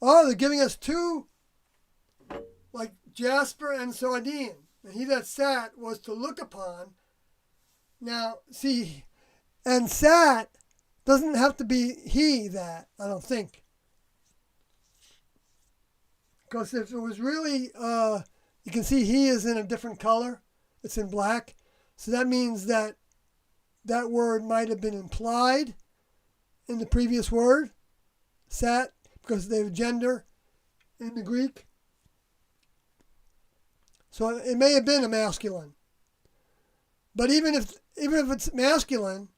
[SPEAKER 1] Oh, they're giving us two, like jasper and sardine. And he that sat was to look upon. Now, see, and sat doesn't have to be he that, I don't think. Because if it was really, you can see he is in a different color. It's in black. So that means that that word might have been implied in the previous word, sat, because they have gender in the Greek. So it may have been a masculine. But even if it's masculine,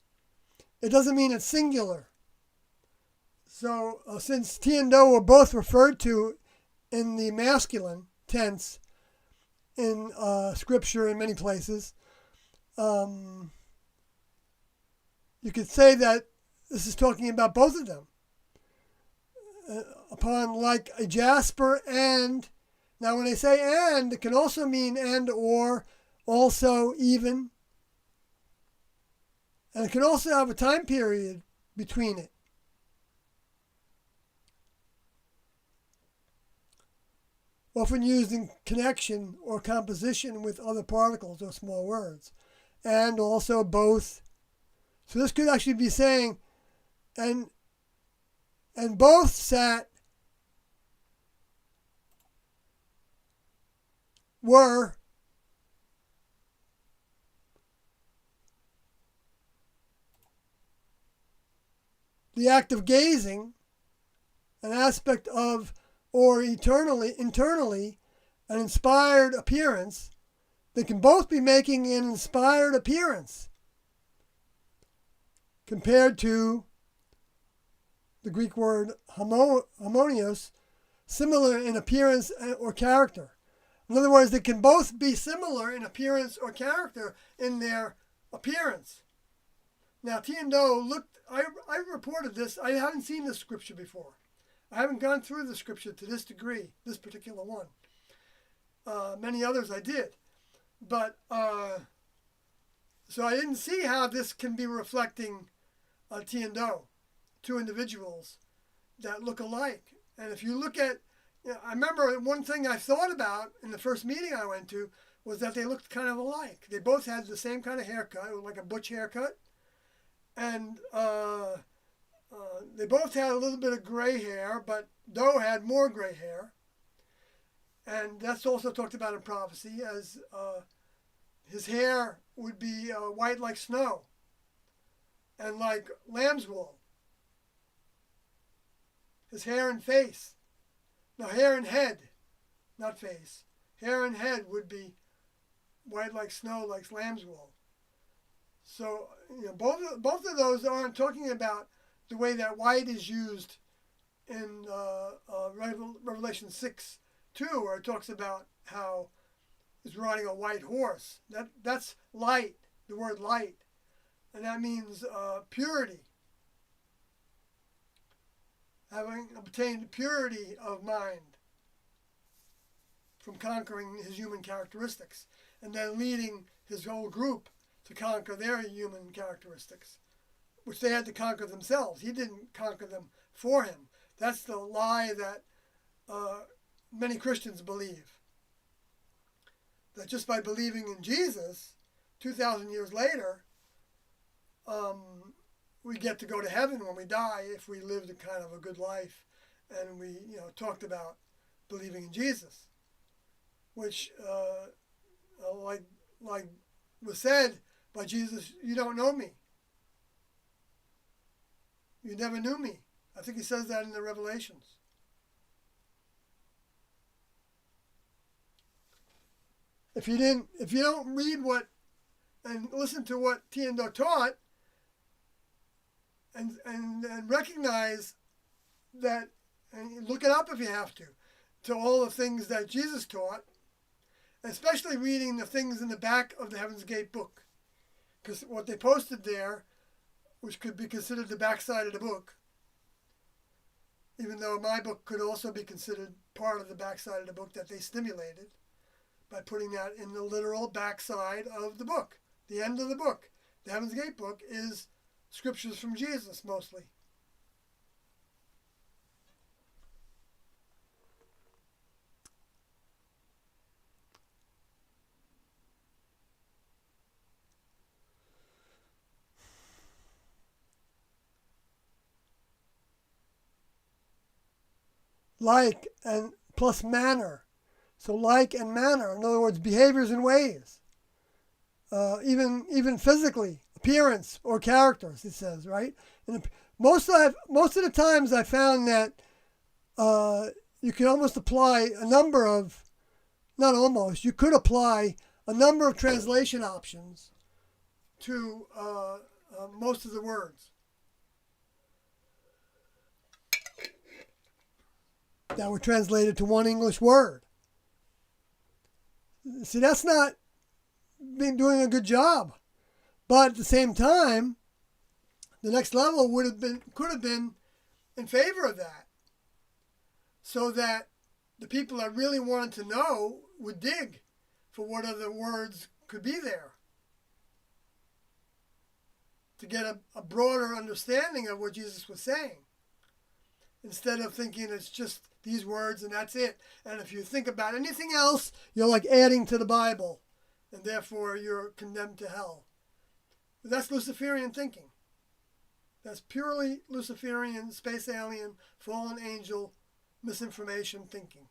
[SPEAKER 1] it doesn't mean it's singular. So since ti and do were both referred to in the masculine tense in Scripture in many places, you could say that this is talking about both of them. Upon like a jasper and, now when they say and, it can also mean and or, also even. And it can also have a time period between it. Often used in connection or composition with other particles or small words. And also both. So this could actually be saying, and both sat, were, the act of gazing, an aspect of, or internally, an inspired appearance. They can both be making an inspired appearance compared to the Greek word harmonious, similar in appearance or character. In other words, they can both be similar in appearance or character in their appearance. Now, ti and do looked, I reported this, I haven't seen this scripture before. I haven't gone through the scripture to this degree, this particular one. Many others I did. But, so I didn't see how this can be reflecting ti and do, two individuals that look alike. And if you look at, I remember one thing I thought about in the first meeting I went to was that they looked kind of alike. They both had the same kind of haircut, like a butch haircut. And they both had a little bit of gray hair, but Do had more gray hair. And that's also talked about in prophecy, as his hair would be white like snow and like lamb's wool. His hair and face. No, hair and head, not face. Hair and head would be white like snow, like lamb's wool. So, both of those aren't talking about the way that white is used in Revelation 6:2, where it talks about how he's riding a white horse. That's light, the word light, and that means purity. Having obtained purity of mind from conquering his human characteristics, and then leading his whole group to conquer their human characteristics, which they had to conquer themselves. He didn't conquer them for him. That's the lie that many Christians believe. That just by believing in Jesus, 2,000 years later, we get to go to heaven when we die if we lived a kind of a good life, and we talked about believing in Jesus, which like was said by Jesus, you don't know me. You never knew me. I think he says that in the Revelations. If you don't read what and listen to what ti and do taught, and recognize that, and look it up if you have to all the things that Jesus taught, especially reading the things in the back of the Heaven's Gate book. Because what they posted there, which could be considered the backside of the book, even though my book could also be considered part of the backside of the book that they stimulated by putting that in the literal backside of the book, the end of the book. The Heaven's Gate book is scriptures from Jesus mostly. like and plus manner. So like and manner, in other words, behaviors and ways, even physically, appearance or characters. It says, right. And most of the times I found that you can almost apply a number of, not almost, you could apply a number of translation options to most of the words that were translated to one English word. See, that's not doing a good job. But at the same time, the next level could have been in favor of that, so that the people that really wanted to know would dig for what other words could be there to get a broader understanding of what Jesus was saying, instead of thinking it's just these words and that's it. And if you think about anything else, you're like adding to the Bible, and therefore you're condemned to hell. That's Luciferian thinking. That's purely Luciferian, space alien, fallen angel, misinformation thinking.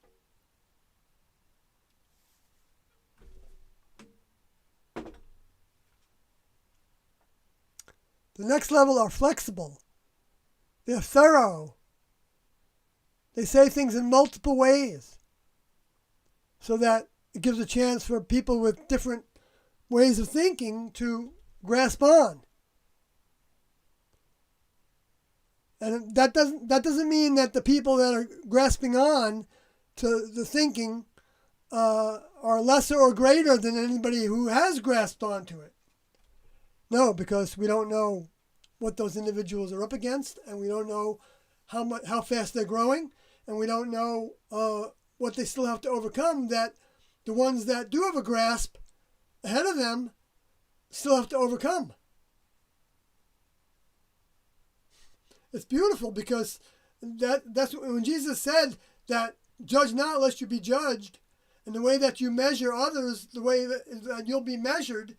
[SPEAKER 1] The next level are flexible. They're thorough. They say things in multiple ways, so that it gives a chance for people with different ways of thinking to grasp on. And that doesn't mean that the people that are grasping on to the thinking are lesser or greater than anybody who has grasped onto it. No, because we don't know what those individuals are up against, and we don't know how fast they're growing, and we don't know what they still have to overcome, that the ones that do have a grasp ahead of them still have to overcome. It's beautiful, because that's when Jesus said that judge not lest you be judged, and the way that you measure others, the way that you'll be measured,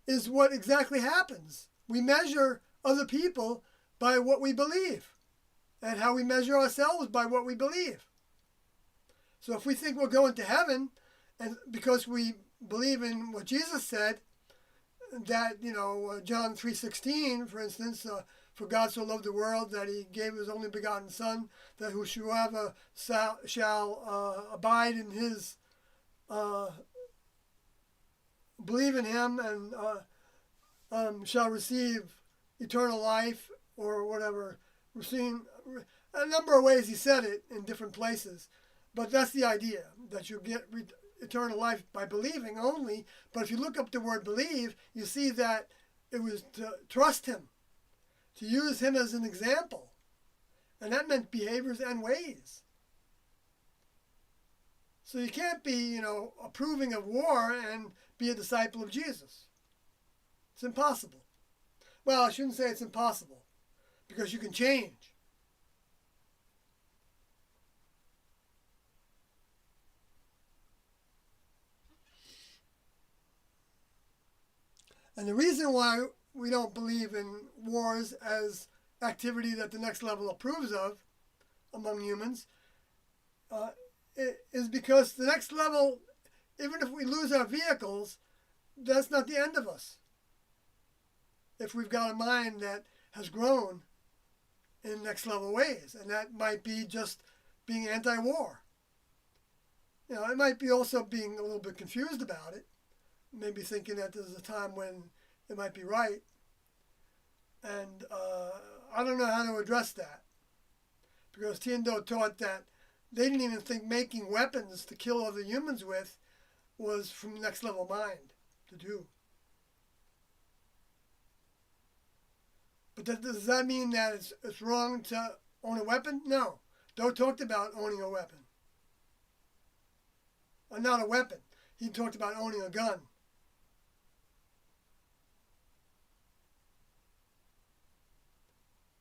[SPEAKER 1] is what exactly happens. We measure other people by what we believe, and how we measure ourselves by what we believe. So if we think we're going to heaven, and because we believe in what Jesus said, that, John 3:16, for instance, for God so loved the world that he gave his only begotten Son, that whosoever shall abide in his, believe in him, and shall receive eternal life, or whatever. We're seeing a number of ways he said it in different places, but that's the idea, that you get eternal life by believing only. But if you look up the word believe, you see that it was to trust him, to use him as an example, and that meant behaviors and ways. So you can't be, approving of war and be a disciple of Jesus. It's impossible. Well, I shouldn't say it's impossible, because you can change. And the reason why we don't believe in wars as activity that the next level approves of among humans is because the next level, even if we lose our vehicles, that's not the end of us. If we've got a mind that has grown in next level ways, and that might be just being anti-war. It might be also being a little bit confused about it, maybe thinking that there's a time when it might be right, and I don't know how to address that, because Tiendo taught that they didn't even think making weapons to kill other humans with was from next level mind to do. But does that mean that it's wrong to own a weapon? No. Do talked about owning a weapon. Or not a weapon. He talked about owning a gun.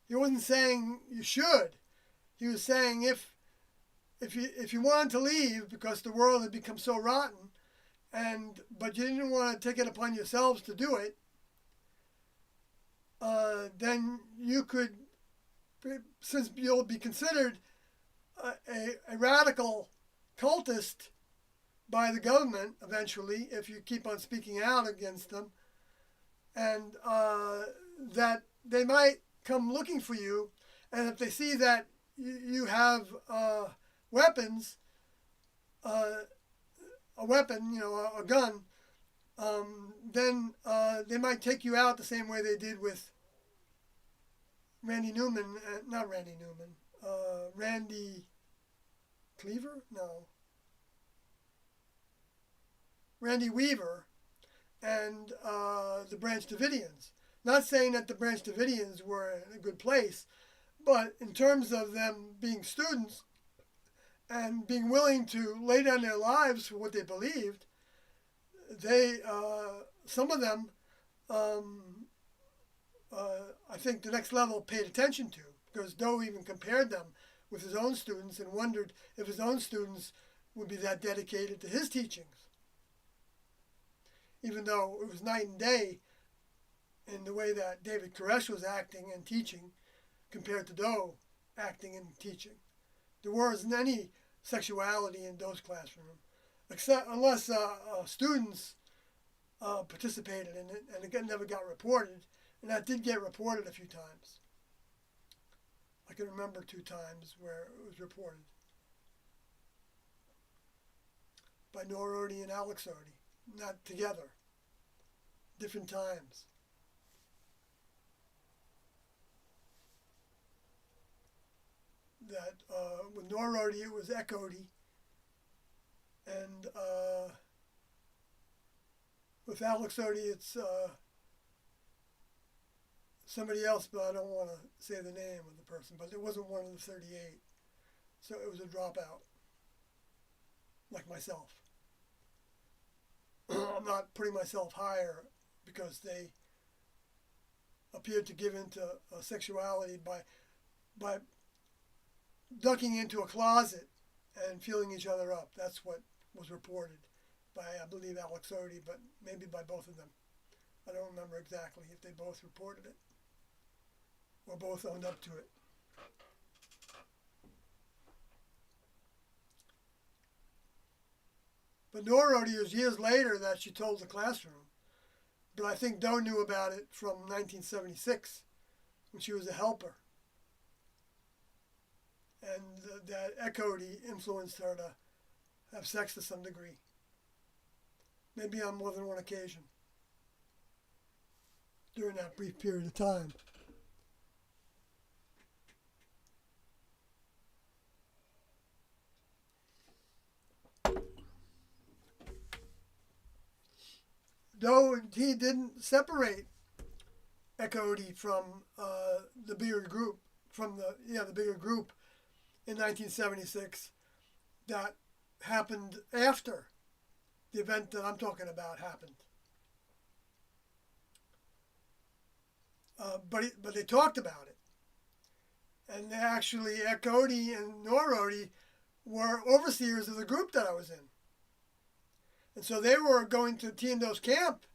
[SPEAKER 1] He wasn't saying you should. He was saying if you wanted to leave because the world had become so rotten, but you didn't want to take it upon yourselves to do it, then you could, since you'll be considered a radical cultist by the government eventually if you keep on speaking out against them, and that they might come looking for you, and if they see that you have weapons, a weapon, a gun, then they might take you out the same way they did with Randy Newman, not Randy Newman, Randy Cleaver? No. Randy Weaver and the Branch Davidians. Not saying that the Branch Davidians were in a good place, but in terms of them being students and being willing to lay down their lives for what they believed, they, some of them, I think the next level paid attention to, because Doe even compared them with his own students and wondered if his own students would be that dedicated to his teachings. Even though it was night and day in the way that David Koresh was acting and teaching compared to Doe acting and teaching. There wasn't any sexuality in Doe's classroom, except unless students participated in it, and it never got reported. And that did get reported a few times. I can remember 2 times where it was reported by Nora Odie and Alex Odie, not together, different times. That with Nora Odie it was Eck Odie, and with Alex Odie it's somebody else, but I don't want to say the name of the person, but it wasn't one of the 38. So it was a dropout, like myself. I'm not putting myself higher because they appeared to give into sexuality by ducking into a closet and feeling each other up. That's what was reported by, I believe, Alex Odie, but maybe by both of them. I don't remember exactly if they both reported it or both owned up to it. But Nora Odie was years later that she told the classroom. But I think Doe knew about it from 1976 when she was a helper. And that Eck Odie influenced her to have sex to some degree. Maybe on more than one occasion during that brief period of time. Though he didn't separate Eck Odie from the bigger group, the bigger group in 1976 that happened after the event that I'm talking about happened. But they talked about it. And actually, Eck Odie and Nora Odie were overseers of the group that I was in. And so they were going to Tiendo's camp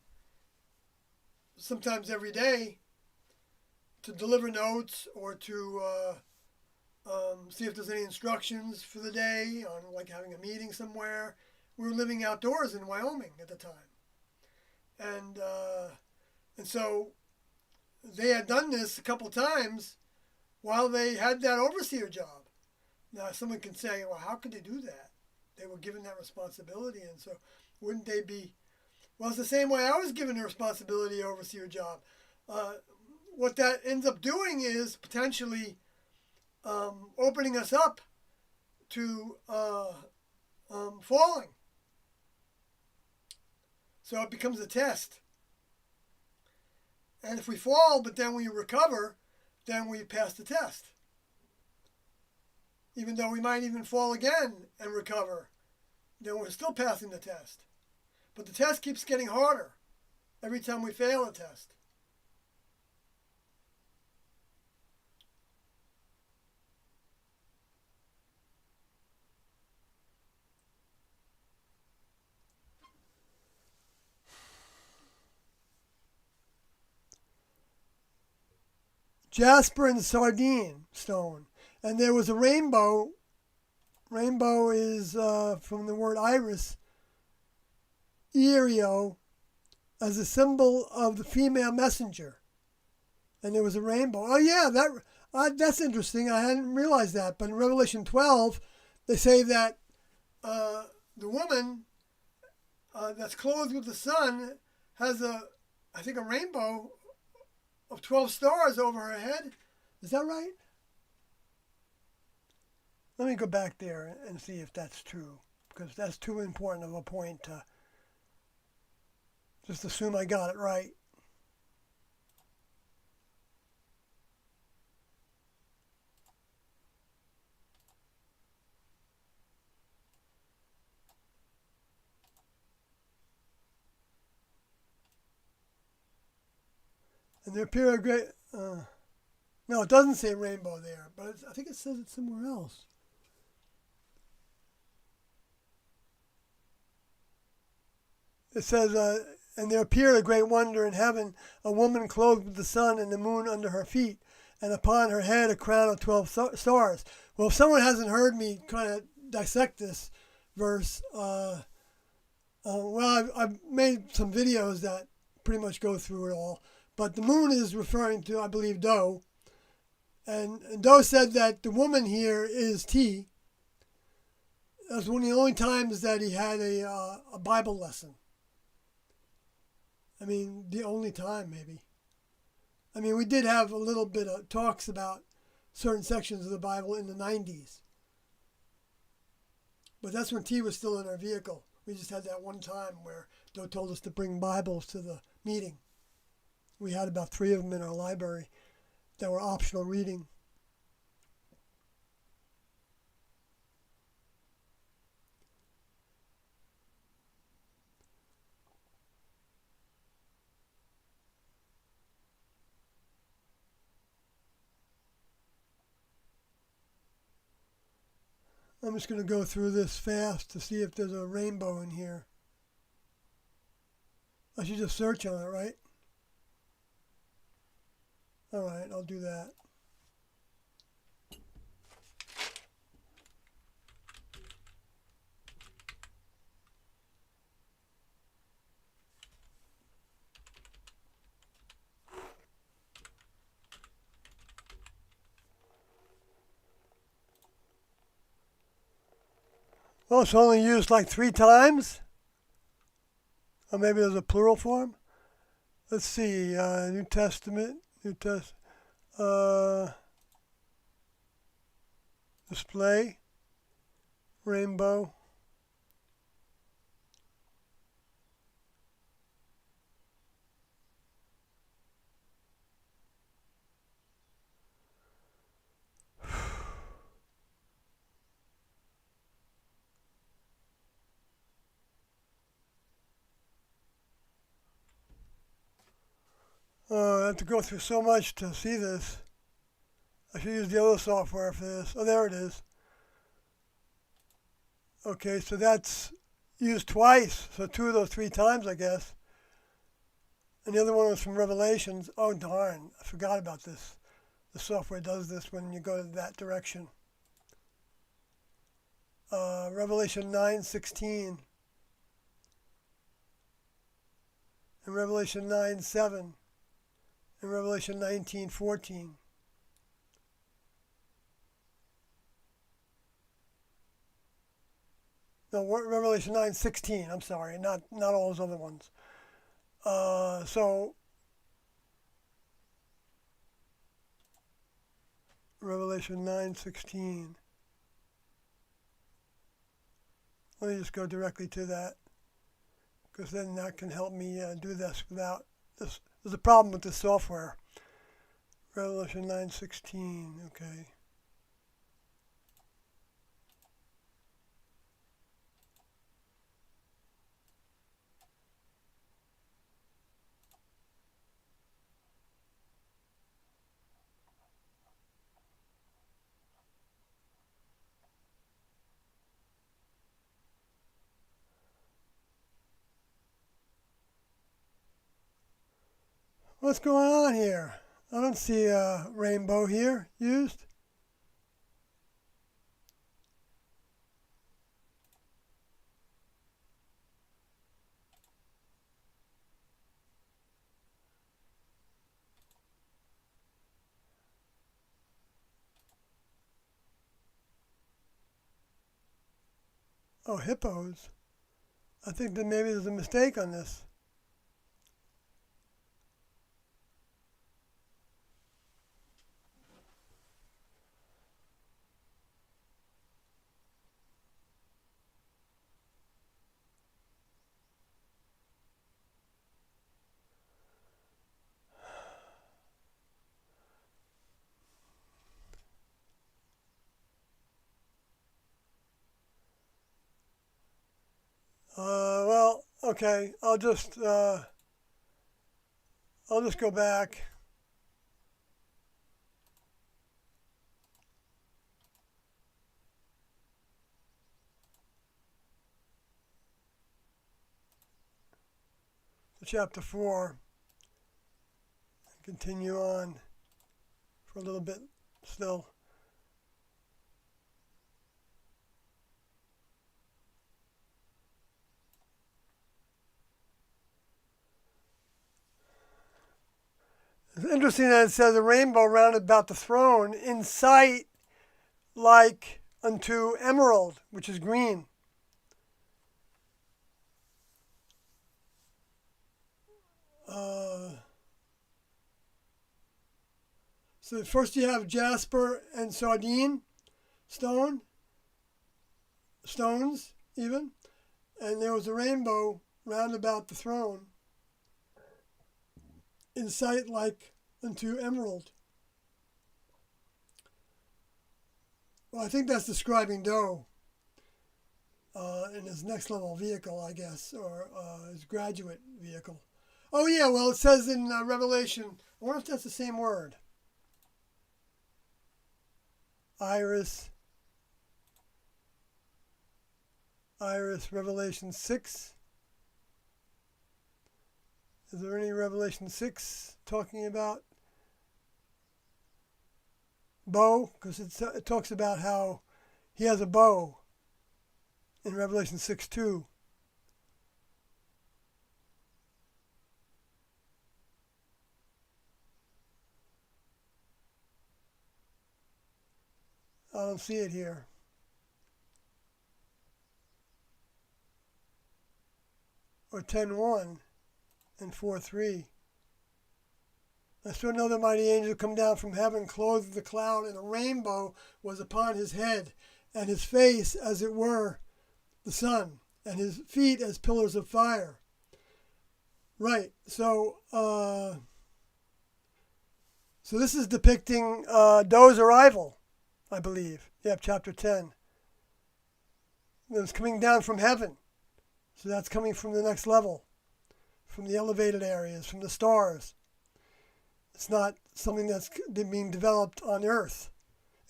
[SPEAKER 1] sometimes every day to deliver notes or to see if there's any instructions for the day on like having a meeting somewhere. We were living outdoors in Wyoming at the time. And so they had done this a couple times while they had that overseer job. Now someone can say, well, how could they do that? They were given that responsibility, and so wouldn't they be... Well, it's the same way I was given the responsibility overseer job. What that ends up doing is potentially opening us up to falling. So it becomes a test. And if we fall, but then we recover, then we pass the test. Even though we might even fall again and recover, then we're still passing the test. But the test keeps getting harder every time we fail a test. Jasper and sardine stone. And there was a rainbow Rainbow is from the word iris, Erio, as a symbol of the female messenger. And there was a rainbow. Oh, yeah, that's interesting. I hadn't realized that. But in Revelation 12, they say that the woman that's clothed with the sun has a rainbow of 12 stars over her head. Is that right? Let me go back there and see if that's true, because that's too important of a point to just assume I got it right. And there appear a great... no, it doesn't say rainbow there, but I think it says it somewhere else. It says, and there appeared a great wonder in heaven, a woman clothed with the sun and the moon under her feet, and upon her head a crown of 12 stars. Well, if someone hasn't heard me kind of dissect this verse, well, I've made some videos that pretty much go through it all. But the moon is referring to, I believe, Doe. And Doe said that the woman here is T. That's one of the only times that he had a Bible lesson. I mean, the only time, maybe. I mean, we did have a little bit of talks about certain sections of the Bible in the 90s. But that's when T was still in our vehicle. We just had that one time where Doe told us to bring Bibles to the meeting. We had about 3 of them in our library that were optional reading. I'm just going to go through this fast to see if there's a rainbow in here. I should just search on it, right? All right, I'll do that. Well, it's only used like 3 times. Or maybe there's a plural form. Let's see, New Testament, display, rainbow. I have to go through so much to see this. I should use the other software for this. Oh, there it is. Okay, so that's used twice. So 2 of those 3 times, I guess. And the other one was from Revelations. Oh, darn. I forgot about this. The software does this when you go that direction. Revelation 9:16. And Revelation 9:7. And Revelation 19:14. No, Revelation 9:16. I'm sorry, not all those other ones. So Revelation 9:16. Let me just go directly to that, because then that can help me do this without this. There's a problem with this software. Revelation 9:16. Okay. What's going on here? I don't see a rainbow here used. Oh, hippos. I think that maybe there's a mistake on this. Well, okay. I'll just go back. To chapter 4. And continue on for a little bit still. It's interesting that it says a rainbow round about the throne in sight like unto emerald, which is green. So first you have jasper and sardine stones even, and there was a rainbow round about the throne in sight like unto emerald. Well, I think that's describing Doe in his next level vehicle, I guess, or his graduate vehicle. Oh yeah, well it says in Revelation, I wonder if that's the same word. Iris, Revelation 6. Is there any Revelation 6 talking about bow? Because it talks about how he has a bow in Revelation 6:2. I don't see it here. Or 10:1 and 4:3. I saw another mighty angel come down from heaven, clothed with a cloud, and a rainbow was upon his head, and his face as it were the sun, and his feet as pillars of fire. Right. So this is depicting Doe's arrival, I believe. You have chapter 10. It was coming down from heaven. So that's coming from the next level, from the elevated areas, from the stars. It's not something that's being developed on Earth,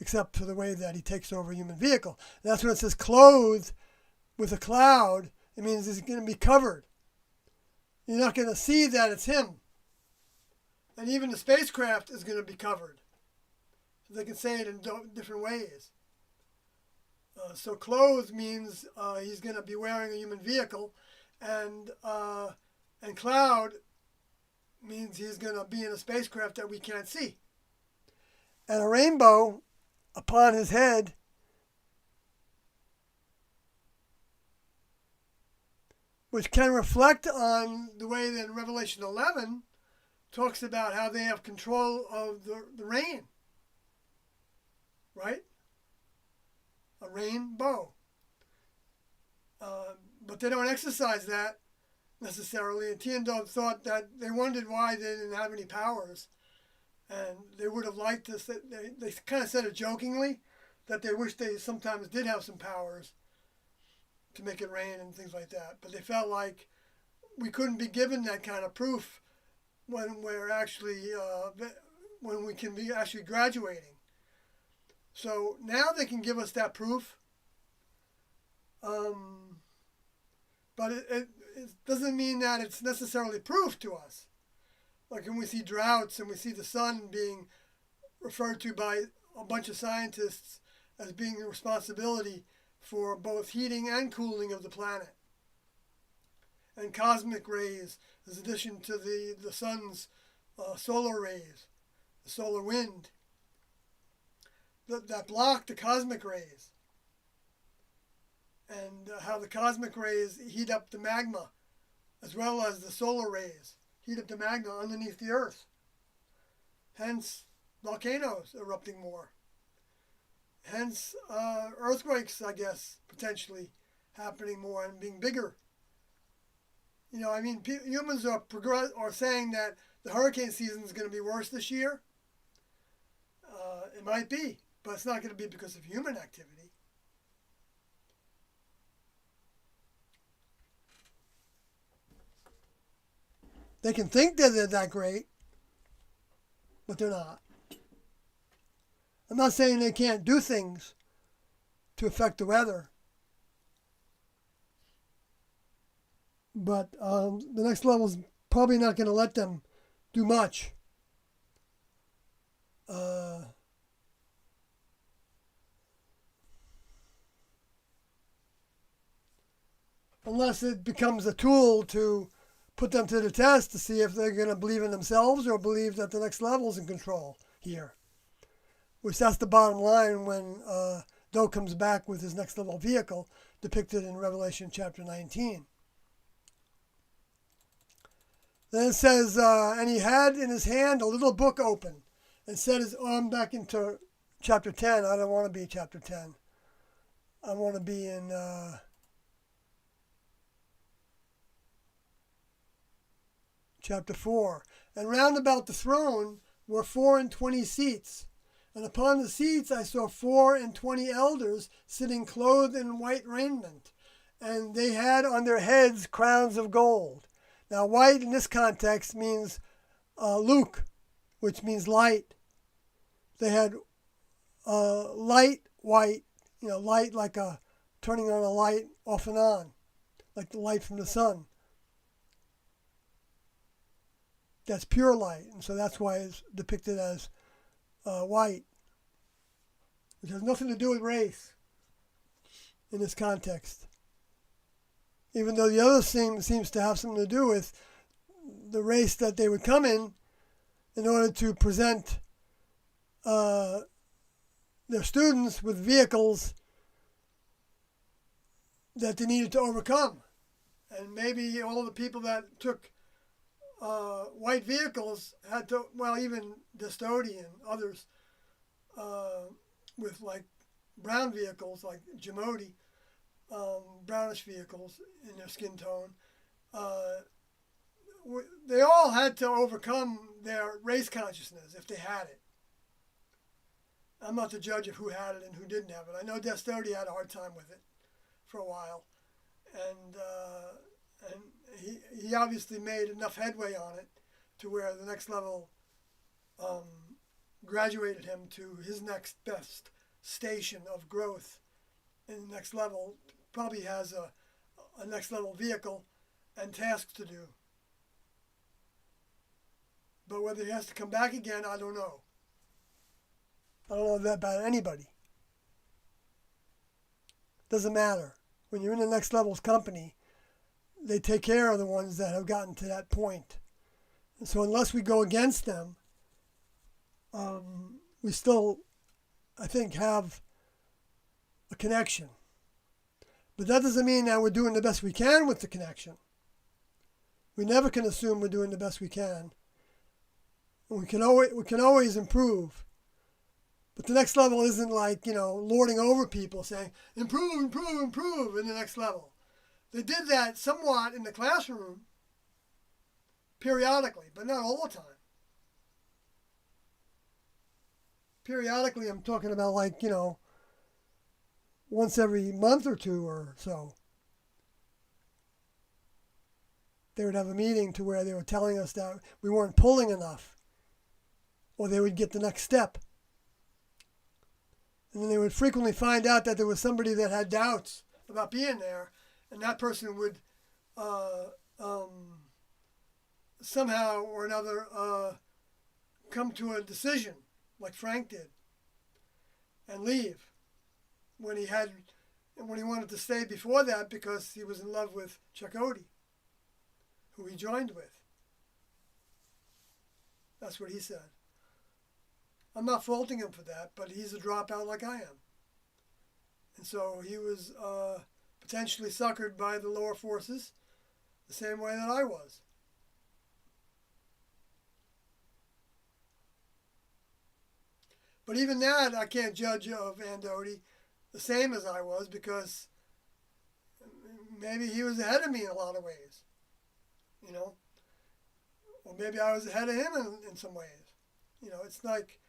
[SPEAKER 1] except for the way that he takes over a human vehicle. And that's when it says clothed with a cloud. It means he's going to be covered. You're not going to see that it's him. And even the spacecraft is going to be covered. So they can say it in different ways. So clothed means he's going to be wearing a human vehicle, and cloud means he's going to be in a spacecraft that we can't see. And a rainbow upon his head which can reflect on the way that Revelation 11 talks about how they have control of the rain. Right? A rainbow. But they don't exercise that necessarily. And Tiandov thought that they wondered why they didn't have any powers. And they would have liked to, they kind of said it jokingly, that they wish they sometimes did have some powers to make it rain and things like that. But they felt like we couldn't be given that kind of proof when we're actually, when we can be actually graduating. So now they can give us that proof. But it doesn't mean that it's necessarily proof to us. Like when we see droughts and we see the sun being referred to by a bunch of scientists as being the responsibility for both heating and cooling of the planet. And cosmic rays, in addition to the sun's solar rays, the solar wind, that block the cosmic rays. and how the cosmic rays heat up the magma, as well as the solar rays heat up the magma underneath the earth. Hence, volcanoes erupting more. Hence, earthquakes, I guess, potentially happening more and being bigger. You know, I mean, humans are saying that the hurricane season is going to be worse this year. It might be, but it's not going to be because of human activity. They can think that they're that great, but they're not. I'm not saying they can't do things to affect the weather, but the next level is probably not going to let them do much. Unless it becomes a tool to put them to the test to see if they're going to believe in themselves or believe that the next level is in control here. Which that's the bottom line when Doe comes back with his next level vehicle depicted in Revelation chapter 19. Then it says, and he had in his hand a little book open and set his arm back into chapter 10. I don't want to be in chapter 10. I want to be in chapter 4. And round about the throne were 24 seats. And upon the seats I saw 24 elders sitting clothed in white raiment. And they had on their heads crowns of gold. Now, white in this context means Luke, which means light. They had light white, light like turning on a light off and on, like the light from the sun. That's pure light, and so that's why it's depicted as white, which has nothing to do with race in this context. Even though the other thing seems to have something to do with the race that they would come in order to present their students with vehicles that they needed to overcome. And maybe all the people that took white vehicles had to, even Destody and others with like brown vehicles like Jamodi, brownish vehicles in their skin tone, they all had to overcome their race consciousness if they had it. I'm not the judge of who had it and who didn't have it. I know Destody had a hard time with it for a while, and he obviously made enough headway on it to where the next level graduated him to his next best station of growth in the next level. Probably has a next level vehicle and tasks to do. But whether he has to come back again, I don't know. I don't know that about anybody. Doesn't matter. When you're in the next level's company, they take care of the ones that have gotten to that point. And so unless we go against them, we still, I think, have a connection. But that doesn't mean that we're doing the best we can with the connection. We never can assume we're doing the best we can. We can always improve. But the next level isn't like, lording over people saying, improve, improve, improve in the next level. They did that somewhat in the classroom, periodically, but not all the time. Periodically, I'm talking about once every month or two or so. They would have a meeting to where they were telling us that we weren't pulling enough, or they would get the next step. And then they would frequently find out that there was somebody that had doubts about being there, and that person would somehow or another come to a decision, like Frank did, and leave when he wanted to stay before that because he was in love with Chakotay, who he joined with. That's what he said. I'm not faulting him for that, but he's a dropout like I am. And so he was potentially suckered by the lower forces the same way that I was. But even that, I can't judge of Andoti the same as I was, because maybe he was ahead of me in a lot of ways, you know, or maybe I was ahead of him in some ways. You know, it's like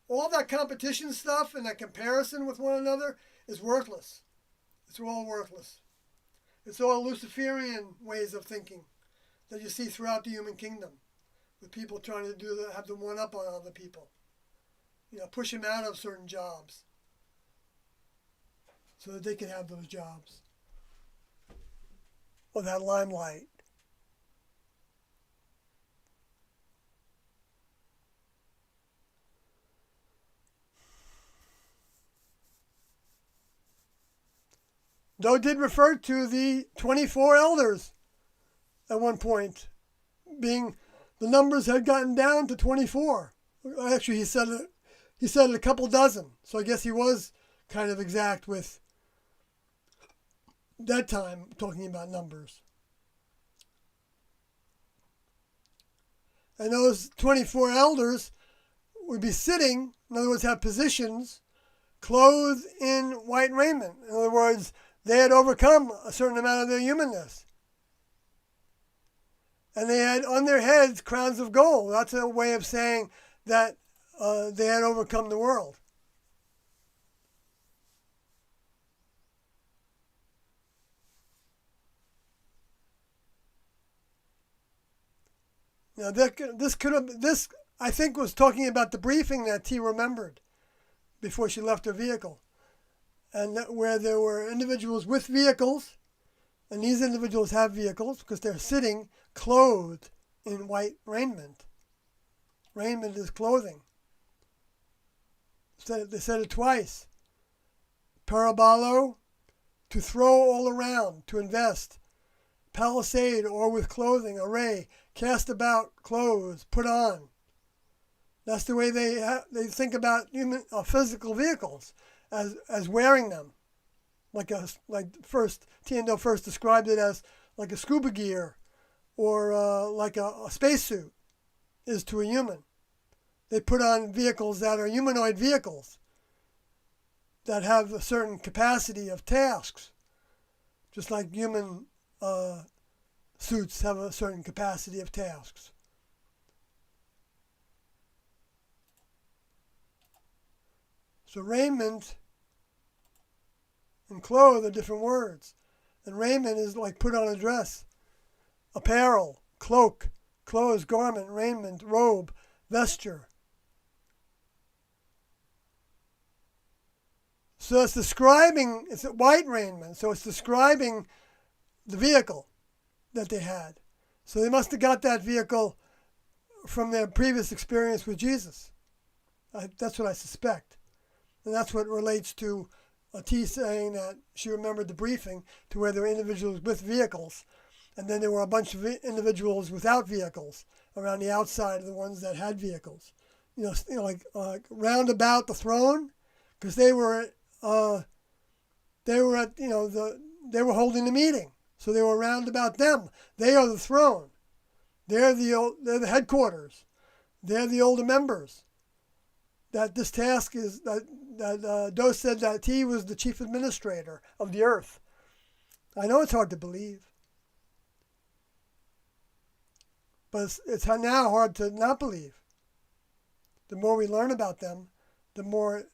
[SPEAKER 1] all that competition stuff and that comparison with one another is worthless. It's all worthless. It's all Luciferian ways of thinking that you see throughout the human kingdom, with people trying to have the one up on other people. You know, push them out of certain jobs so that they can have those jobs or that limelight. Though did refer to the 24 elders at one point, being the numbers had gotten down to 24. Actually, he said a couple dozen. So I guess he was kind of exact with that time, talking about numbers. And those 24 elders would be sitting, in other words, have positions, clothed in white raiment. In other words, they had overcome a certain amount of their humanness. And they had on their heads crowns of gold. That's a way of saying that they had overcome the world. Now, this I think was talking about the briefing that T remembered before she left her vehicle, and where there were individuals with vehicles, and these individuals have vehicles because they're sitting clothed in white raiment. Raiment is clothing. They said it twice. Parabolo, to throw all around, to invest. Palisade, or with clothing, array, cast about, clothes, put on. That's the way they think about human physical vehicles, as wearing them, like first Tiendo first described it as like a scuba gear, or like a spacesuit is to a human. They put on vehicles that are humanoid vehicles that have a certain capacity of tasks, just like human suits have a certain capacity of tasks. So raiment and clothes are different words. And raiment is like put on a dress. Apparel, cloak, clothes, garment, raiment, robe, vesture. So it's a white raiment, so it's describing the vehicle that they had. So they must have got that vehicle from their previous experience with Jesus. That's what I suspect. And that's what relates to T saying that she remembered the briefing, to where there were individuals with vehicles, and then there were a bunch of individuals without vehicles around the outside of the ones that had vehicles. Like round about the throne, because they were at they were holding the meeting, so they were round about them. They are the throne. They're the headquarters. They're the older members. That this task is that Doe said that he was the chief administrator of the earth. I know it's hard to believe, but it's now hard to not believe. The more we learn about them, the more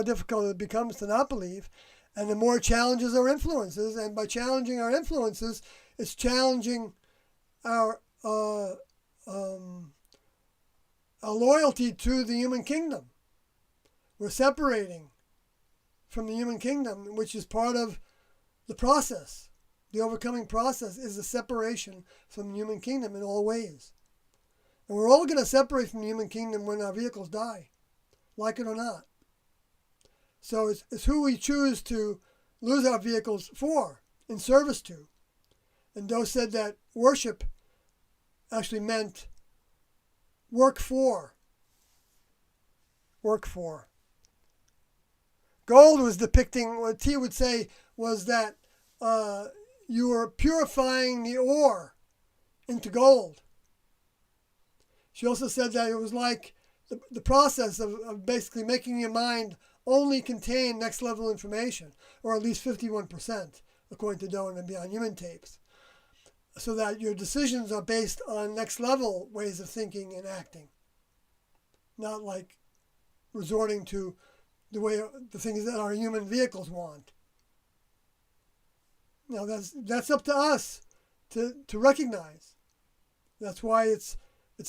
[SPEAKER 1] difficult it becomes to not believe, and the more it challenges our influences. And by challenging our influences, it's challenging our loyalty to the human kingdom. We're separating from the human kingdom, which is part of the process. The overcoming process is a separation from the human kingdom in all ways. And we're all going to separate from the human kingdom when our vehicles die, like it or not. So it's who we choose to lose our vehicles for, in service to. And Doe said that worship actually meant work for. Work for. Gold was depicting, what T would say was that you were purifying the ore into gold. She also said that it was like the process of basically making your mind only contain next level information, or at least 51%, according to Doan and Beyond Human tapes, so that your decisions are based on next level ways of thinking and acting, not like resorting to the things that our human vehicles want. Now that's up to us to recognize. That's why it's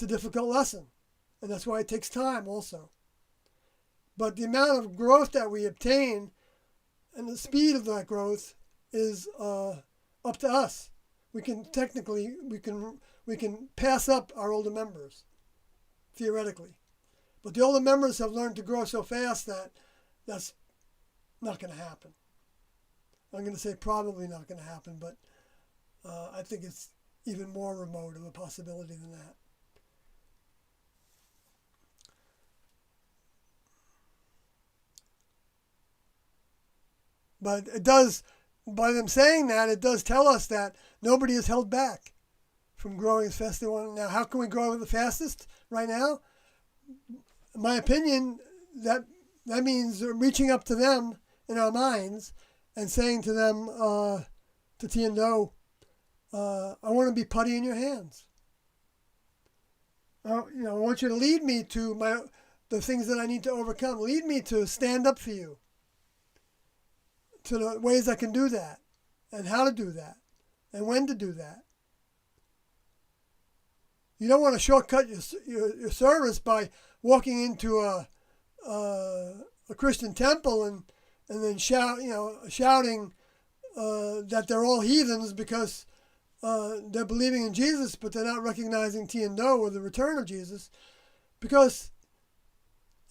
[SPEAKER 1] a difficult lesson, and that's why it takes time also. But the amount of growth that we obtain and the speed of that growth is up to us. We can pass up our older members, theoretically. But the older members have learned to grow so fast that that's not going to happen. I'm going to say probably not going to happen, but I think it's even more remote of a possibility than that. But it does, by them saying that, it does tell us that nobody is held back from growing as fast as they want. Now, how can we grow the fastest right now? In my opinion, that means reaching up to them in our minds and saying to them, to Tiendo, I want to be putty in your hands. I want you to lead me to the things that I need to overcome. Lead me to stand up for you, to the ways I can do that, and how to do that, and when to do that. You don't want to shortcut your service by walking into a Christian temple and then shouting that they're all heathens because they're believing in Jesus, but they're not recognizing Tiendo or the return of Jesus. Because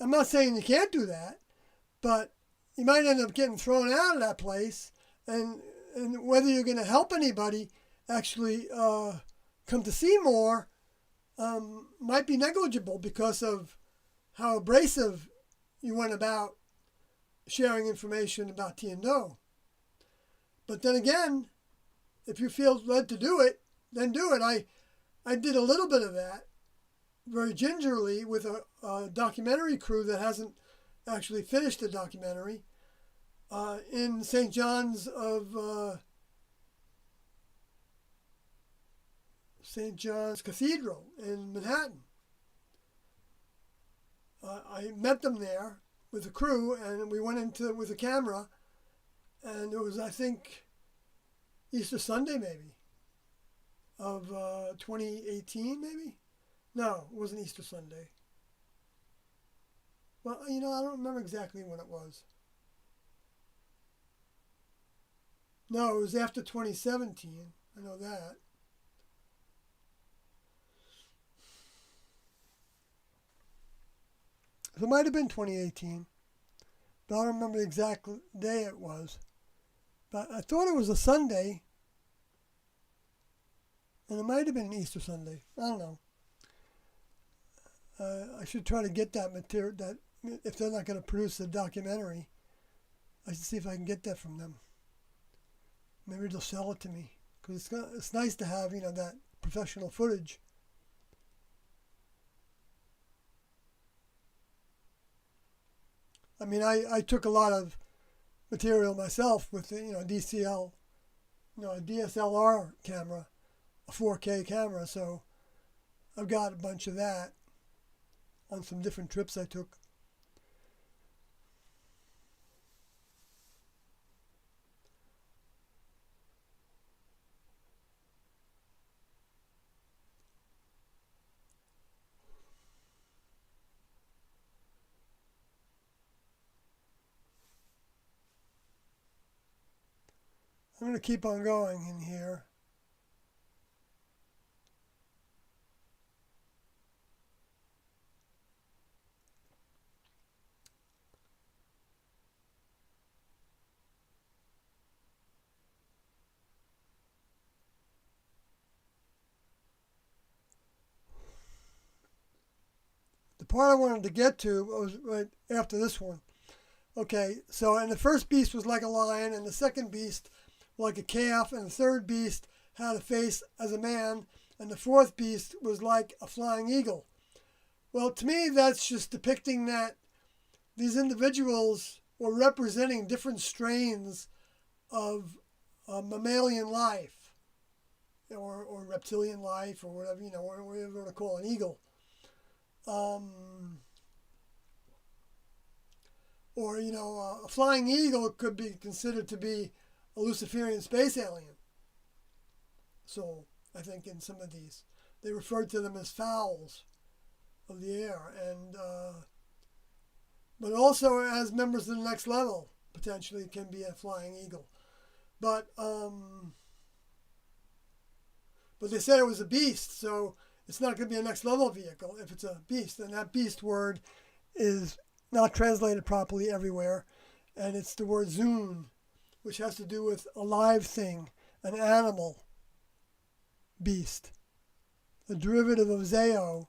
[SPEAKER 1] I'm not saying you can't do that, but you might end up getting thrown out of that place, and whether you're going to help anybody actually come to see more might be negligible because of how abrasive you went about sharing information about Tiendo. But then again, if you feel led to do it, then do it. I did a little bit of that very gingerly with a documentary crew that hasn't actually finished the documentary in St. John's of St. John's Cathedral in Manhattan. I met them there with the crew, and we went into it with a camera, and it was, I think, Easter Sunday maybe of 2018 maybe? No, it wasn't Easter Sunday. Well, I don't remember exactly when it was. No, it was after 2017. I know that. So it might have been 2018, but I don't remember the exact day it was. But I thought it was a Sunday, and it might have been Easter Sunday. I don't know. I should try to get that material. That if they're not going to produce a documentary, I should see if I can get that from them. Maybe they'll sell it to me, because it's nice to have that professional footage. I mean, I took a lot of material myself with a DSLR camera, a 4K camera, so I've got a bunch of that on some different trips I took. I'm going to keep on going in here. The part I wanted to get to was right after this one. Okay, so and the first beast was like a lion, and the second beast like a calf, and the third beast had a face as a man, and the fourth beast was like a flying eagle. Well, to me, that's just depicting that these individuals were representing different strains of mammalian life, or reptilian life, or whatever, or whatever you want to call an eagle. Or, a flying eagle could be considered to be a Luciferian space alien. So I think in some of these, they referred to them as fowls of the air, and but also as members of the next level, potentially can be a flying eagle. But they said it was a beast, so it's not going to be a next level vehicle if it's a beast. And that beast word is not translated properly everywhere, and it's the word zun, which has to do with a live thing, an animal, beast. A derivative of zeo,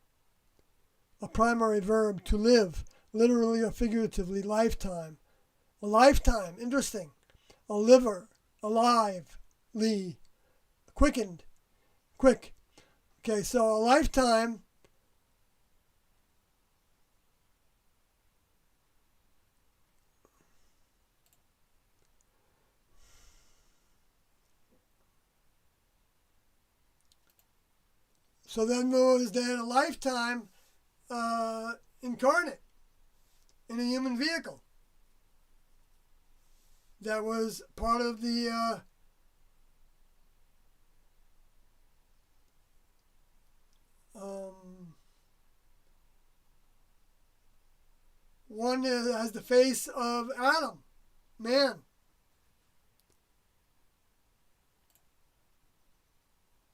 [SPEAKER 1] a primary verb, to live, literally or figuratively, lifetime. A lifetime, interesting. A liver, alive, quickened, quick. Okay, so a lifetime so then there was then a lifetime incarnate in a human vehicle that was part of the one that has the face of Adam, man.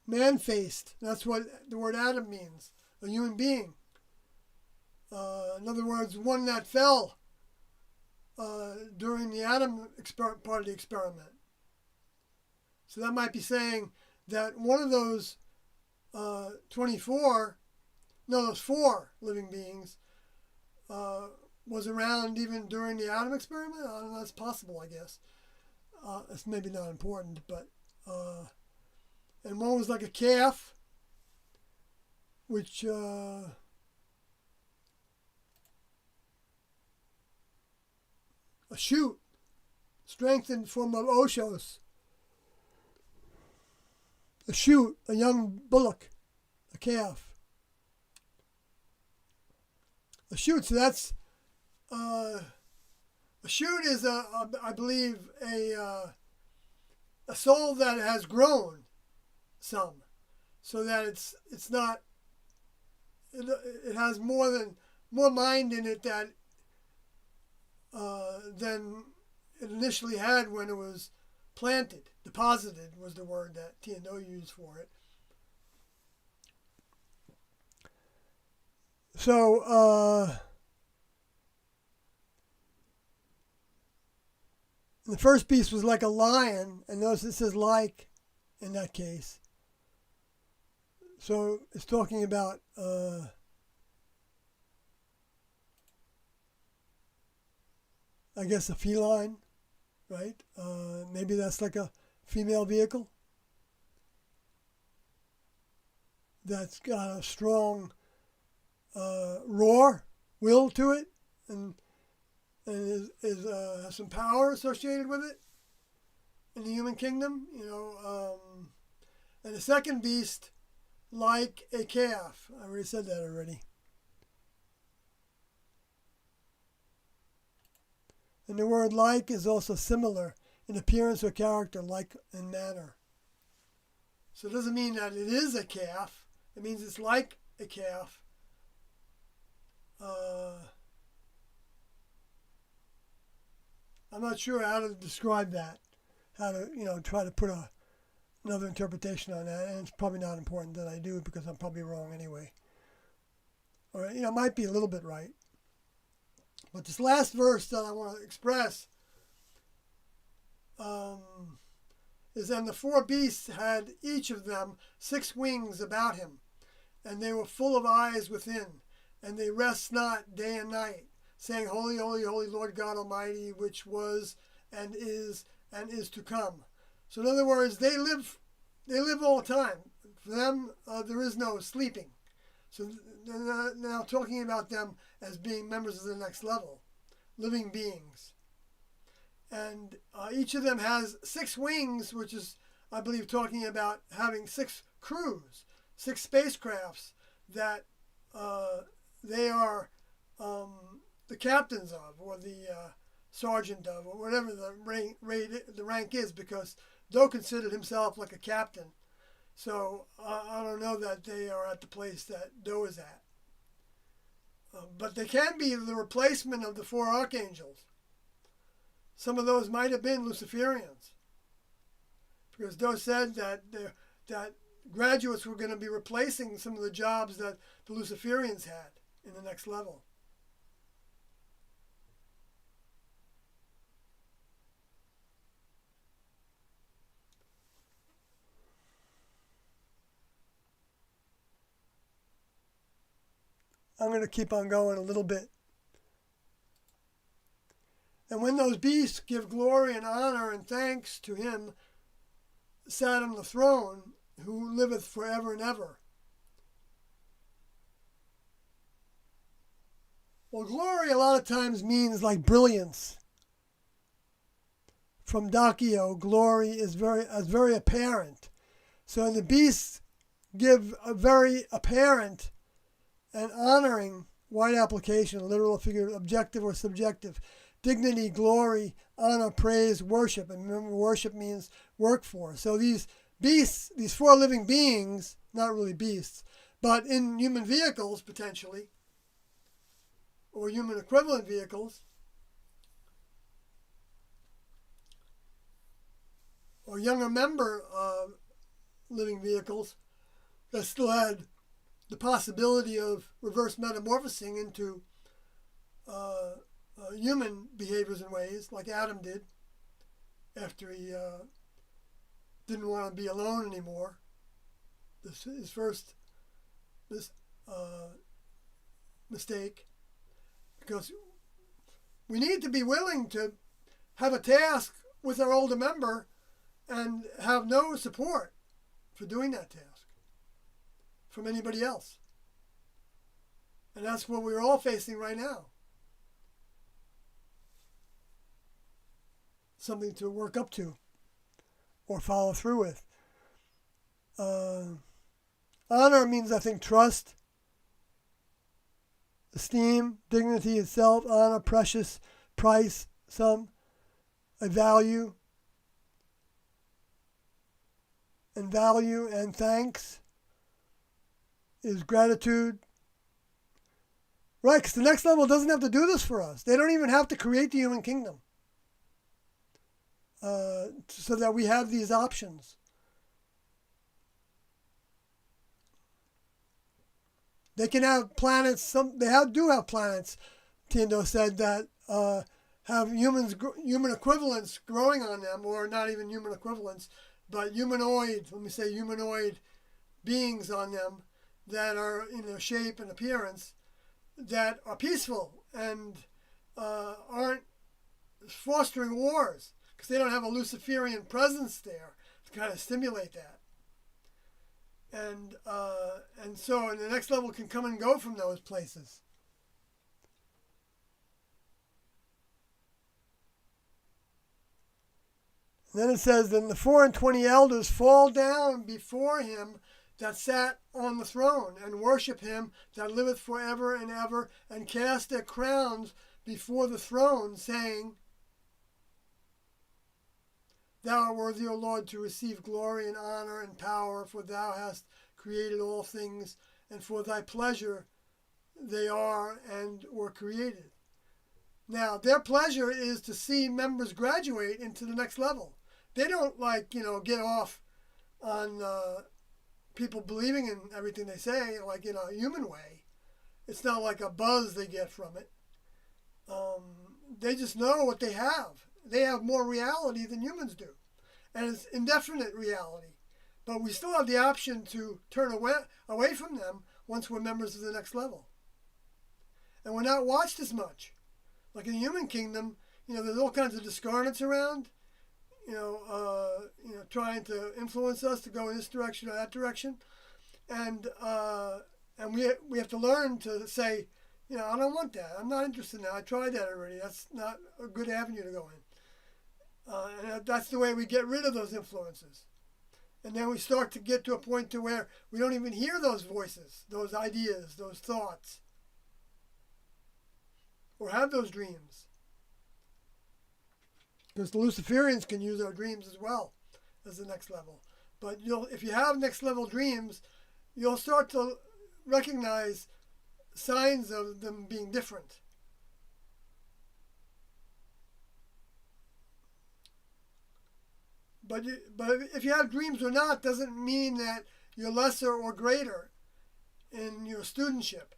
[SPEAKER 1] Man-faced. That's what the word Adam means, a human being. In other words, one that fell during the Adam part of the experiment. So that might be saying that one of those those 4 living beings was around even during the Adam experiment. I don't know, that's possible, I guess. It's maybe not important, but and one was like a calf, which a shoot, strengthened form of oshos. A shoot, a young bullock, a calf. A shoot, so that's a shoot is I believe a soul that has grown some, so that it's not it has more mind in it that than it initially had when it was planted. Deposited was the word that T&O used for it. So the first beast was like a lion, and notice it says like in that case. So it's talking about I guess a feline, right? Maybe that's like a female vehicle that's got a strong roar, will to it, and has some power associated with it in the human kingdom, and the second beast like a calf. I already said that already. And the word like is also similar in appearance or character, like in manner. So it doesn't mean that it is a calf. It means it's like a calf. I'm not sure how to describe that, how to, try to put another interpretation on that, and it's probably not important that I do because I'm probably wrong anyway. Or, it might be a little bit right. But this last verse that I want to express is, and the 4 beasts had each of them 6 wings about him, and they were full of eyes within, and they rest not day and night, saying, Holy, holy, holy Lord God Almighty, which was and is to come. So in other words, they live all the time. For them, there is no sleeping. So they're now talking about them as being members of the next level, living beings. And each of them has 6 wings, which is, I believe, talking about having 6 crews, 6 spacecrafts that they are the captains of, or the sergeant of, or whatever the rank is, because Doe considered himself like a captain. So I don't know that they are at the place that Doe is at. But they can be the replacement of the 4 archangels. Some of those might have been Luciferians, because Doe said that graduates were going to be replacing some of the jobs that the Luciferians had in the next level. I'm going to keep on going a little bit. And when those beasts give glory and honor and thanks to him sat on the throne, who liveth forever and ever. Well, glory a lot of times means like brilliance. From Dakio, glory is very apparent. So in the beasts give a very apparent and honoring wide application, literal, figurative, objective or subjective. Dignity, glory, honor, praise, worship. And remember, worship means work for. So these beasts, these 4 living beings, not really beasts, but in human vehicles potentially, or human equivalent vehicles, or younger member living vehicles that still had the possibility of reverse metamorphosing into human behaviors and ways, like Adam did after he didn't want to be alone anymore. His first mistake, because we need to be willing to have a task with our older member and have no support for doing that task from anybody else. And that's what we're all facing right now. Something to work up to or follow through with. Honor means, I think, trust, esteem, dignity itself, honor, precious, price, some, a value, and thanks is gratitude. Right, because the next level doesn't have to do this for us. They don't even have to create the human kingdom so that we have these options. They can have planets. Do have planets. Tindo said that have human equivalents growing on them, or not even human equivalents, but humanoid. Let me say humanoid beings on them that are in their shape and appearance that are peaceful and aren't fostering wars, because they don't have a Luciferian presence there to kind of stimulate that. And so the next level can come and go from those places. And then it says, then the 24 elders fall down before him that sat on the throne, and worship him that liveth forever and ever, and cast their crowns before the throne, saying, Thou art worthy, O Lord, to receive glory and honor and power, for thou hast created all things, and for thy pleasure they are and were created. Now, their pleasure is to see members graduate into the next level. They don't get off on people believing in everything they say, like in a human way. It's not like a buzz they get from it. They just know what they have. They have more reality than humans do. And it's indefinite reality. But we still have the option to turn away from them once we're members of the next level. And we're not watched as much. Like in the human kingdom, there's all kinds of discarnates around. trying to influence us to go in this direction or that direction, and we have to learn to say, I don't want that. I'm not interested in that. I tried that already. That's not a good avenue to go in. And that's the way we get rid of those influences. And then we start to get to a point to where we don't even hear those voices, those ideas, those thoughts, or have those dreams. Because the Luciferians can use our dreams as well as the next level. But if you have next level dreams, you'll start to recognize signs of them being different. But if you have dreams or not, doesn't mean that you're lesser or greater in your studentship.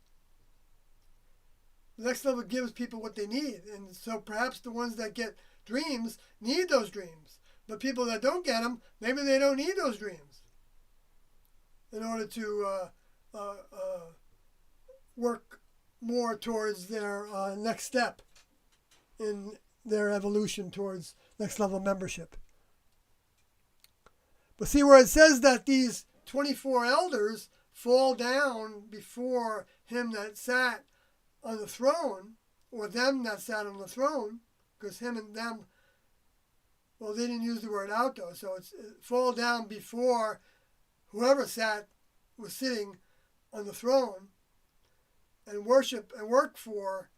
[SPEAKER 1] The next level gives people what they need. And so perhaps the ones that get dreams need those dreams. But people that don't get them, maybe they don't need those dreams in order to work more towards their next step in their evolution towards next level membership. But see where it says that these 24 elders fall down before him that sat on the throne, or them that sat on the throne, because him and them, well, they didn't use the word out though, so it's fall down before whoever was sitting on the throne, and worship and work for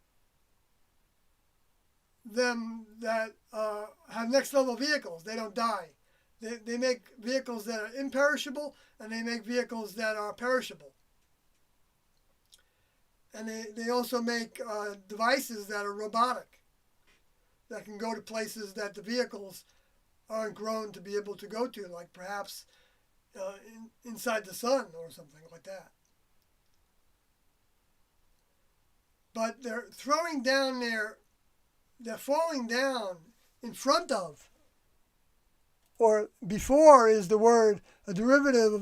[SPEAKER 1] them that have next level vehicles. They don't die. They make vehicles that are imperishable, and they make vehicles that are perishable. And they also make devices that are robotic, that can go to places that the vehicles aren't grown to be able to go to, like perhaps inside the sun or something like that. But they're falling down in front of, or before is the word, a derivative of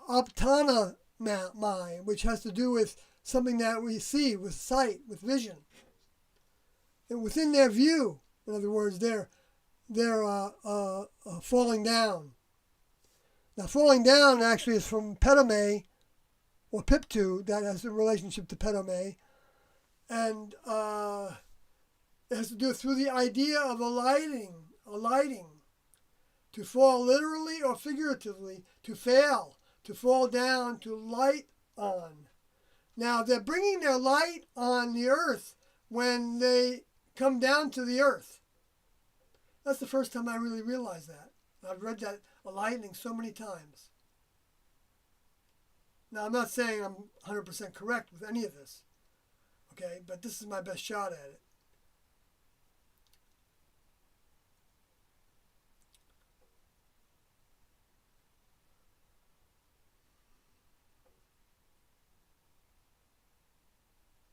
[SPEAKER 1] optanamai, which has to do with something that we see, with sight, with vision. And within their view, in other words, they're falling down. Now, falling down actually is from pedome, or piptu, that has a relationship to pedome, and it has to do through the idea of alighting, to fall literally or figuratively, to fail, to fall down, to light on. Now, they're bringing their light on the earth when they come down to the earth. That's the first time I really realized that. I've read that alighting so many times. Now, I'm not saying I'm 100% correct with any of this, okay, but this is my best shot at it.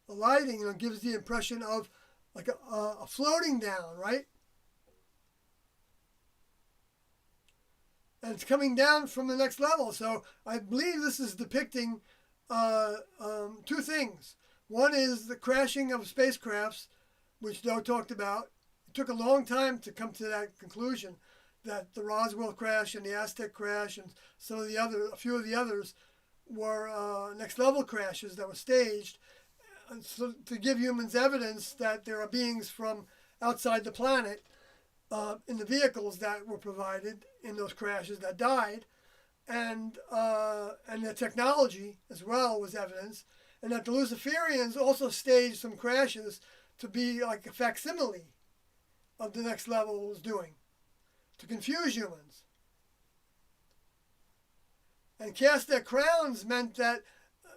[SPEAKER 1] Alighting, gives the impression of like a floating down, right? And it's coming down from the next level. So I believe this is depicting two things. One is the crashing of spacecrafts, which Doe talked about. It took a long time to come to that conclusion, that the Roswell crash and the Aztec crash and a few of the others were next level crashes that were staged, so to give humans evidence that there are beings from outside the planet in the vehicles that were provided in those crashes that died, and the technology as well was evidence, and that the Luciferians also staged some crashes to be like a facsimile of the next level was doing, to confuse humans. And cast their crowns meant that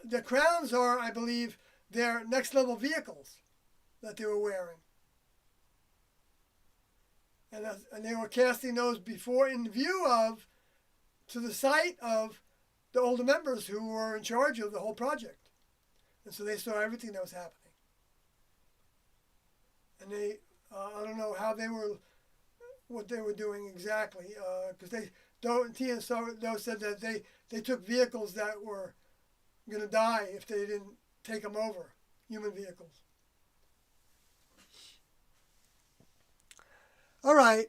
[SPEAKER 1] the crowns are, I believe, their next level vehicles that they were wearing. And they were casting those before in view of, to the sight of the older members who were in charge of the whole project. And so they saw everything that was happening. And they, I don't know what they were doing exactly, because Tia and Doe said that they took vehicles that were going to die if they didn't take them over, human vehicles. All right.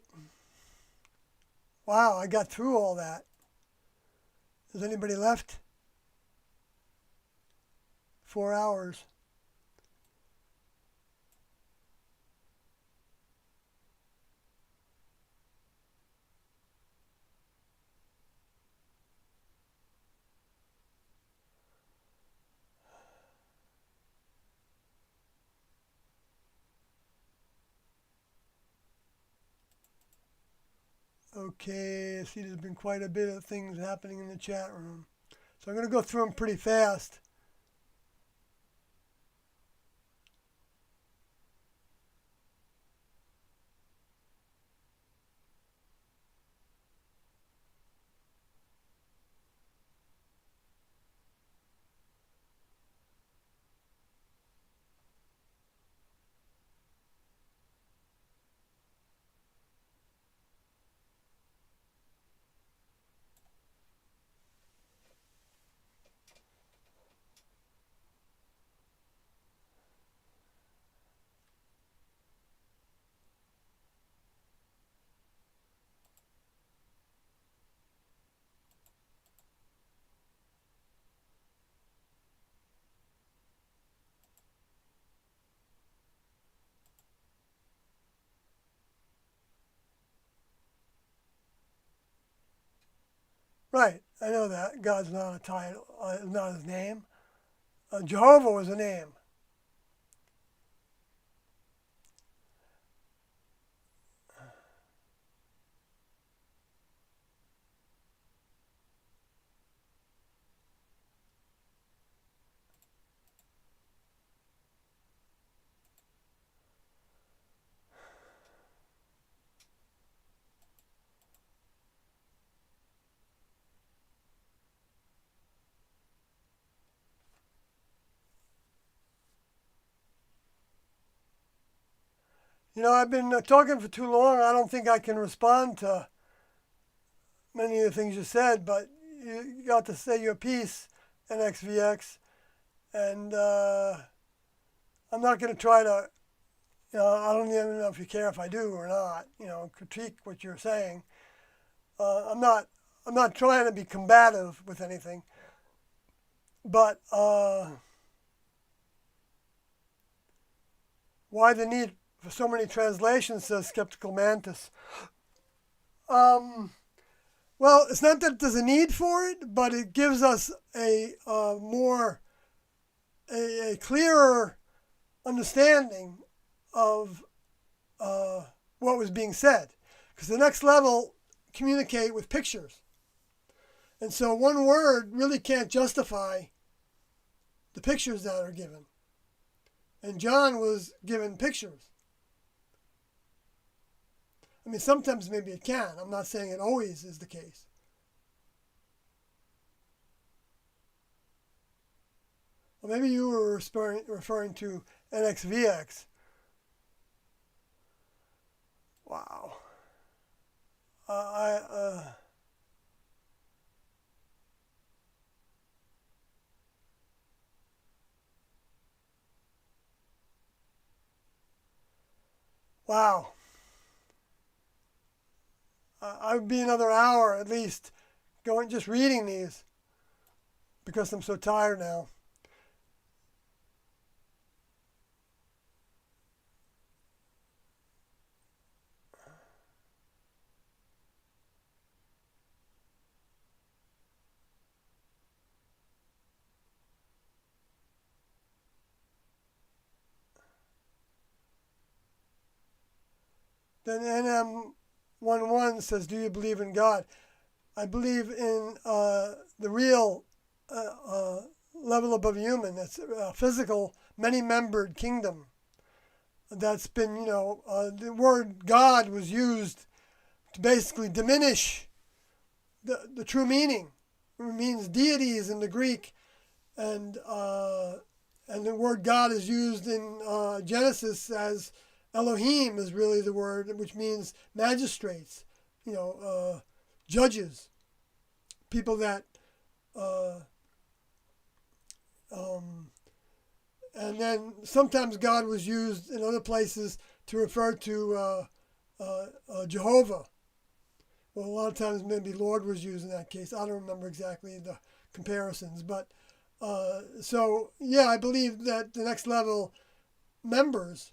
[SPEAKER 1] Wow, I got through all that. Is anybody left? 4 hours. Okay, I see there's been quite a bit of things happening in the chat room. So I'm going to go through them pretty fast. Right, I know that. God's not a title, not his name. Jehovah was a name. I've been talking for too long. I don't think I can respond to many of the things you said, but you got to say your piece, NXVX, and I'm not going to try to, I don't even know if you care if I do or not, critique what you're saying. I'm not trying to be combative with anything, but why the need for so many translations, says Skeptical Mantis. Well, it's not that there's a need for it, but it gives us a clearer understanding of what was being said. Because the next level communicate with pictures. And so one word really can't justify the pictures that are given. And John was given pictures. I mean, sometimes maybe it can. I'm not saying it always is the case. Well, maybe you were referring to NXVX. Wow. Wow. I would be another hour at least just reading these because I'm so tired now. Then NM11 says, do you believe in God? I believe in the real level above human. That's a physical, many-membered kingdom. That's been, the word God was used to basically diminish the true meaning. It means deities in the Greek, and the word God is used in Genesis as Elohim is really the word, which means magistrates, judges, people that, and then sometimes God was used in other places to refer to Jehovah, Well, a lot of times maybe Lord was used in that case. I don't remember exactly the comparisons, but so yeah, I believe that the next level members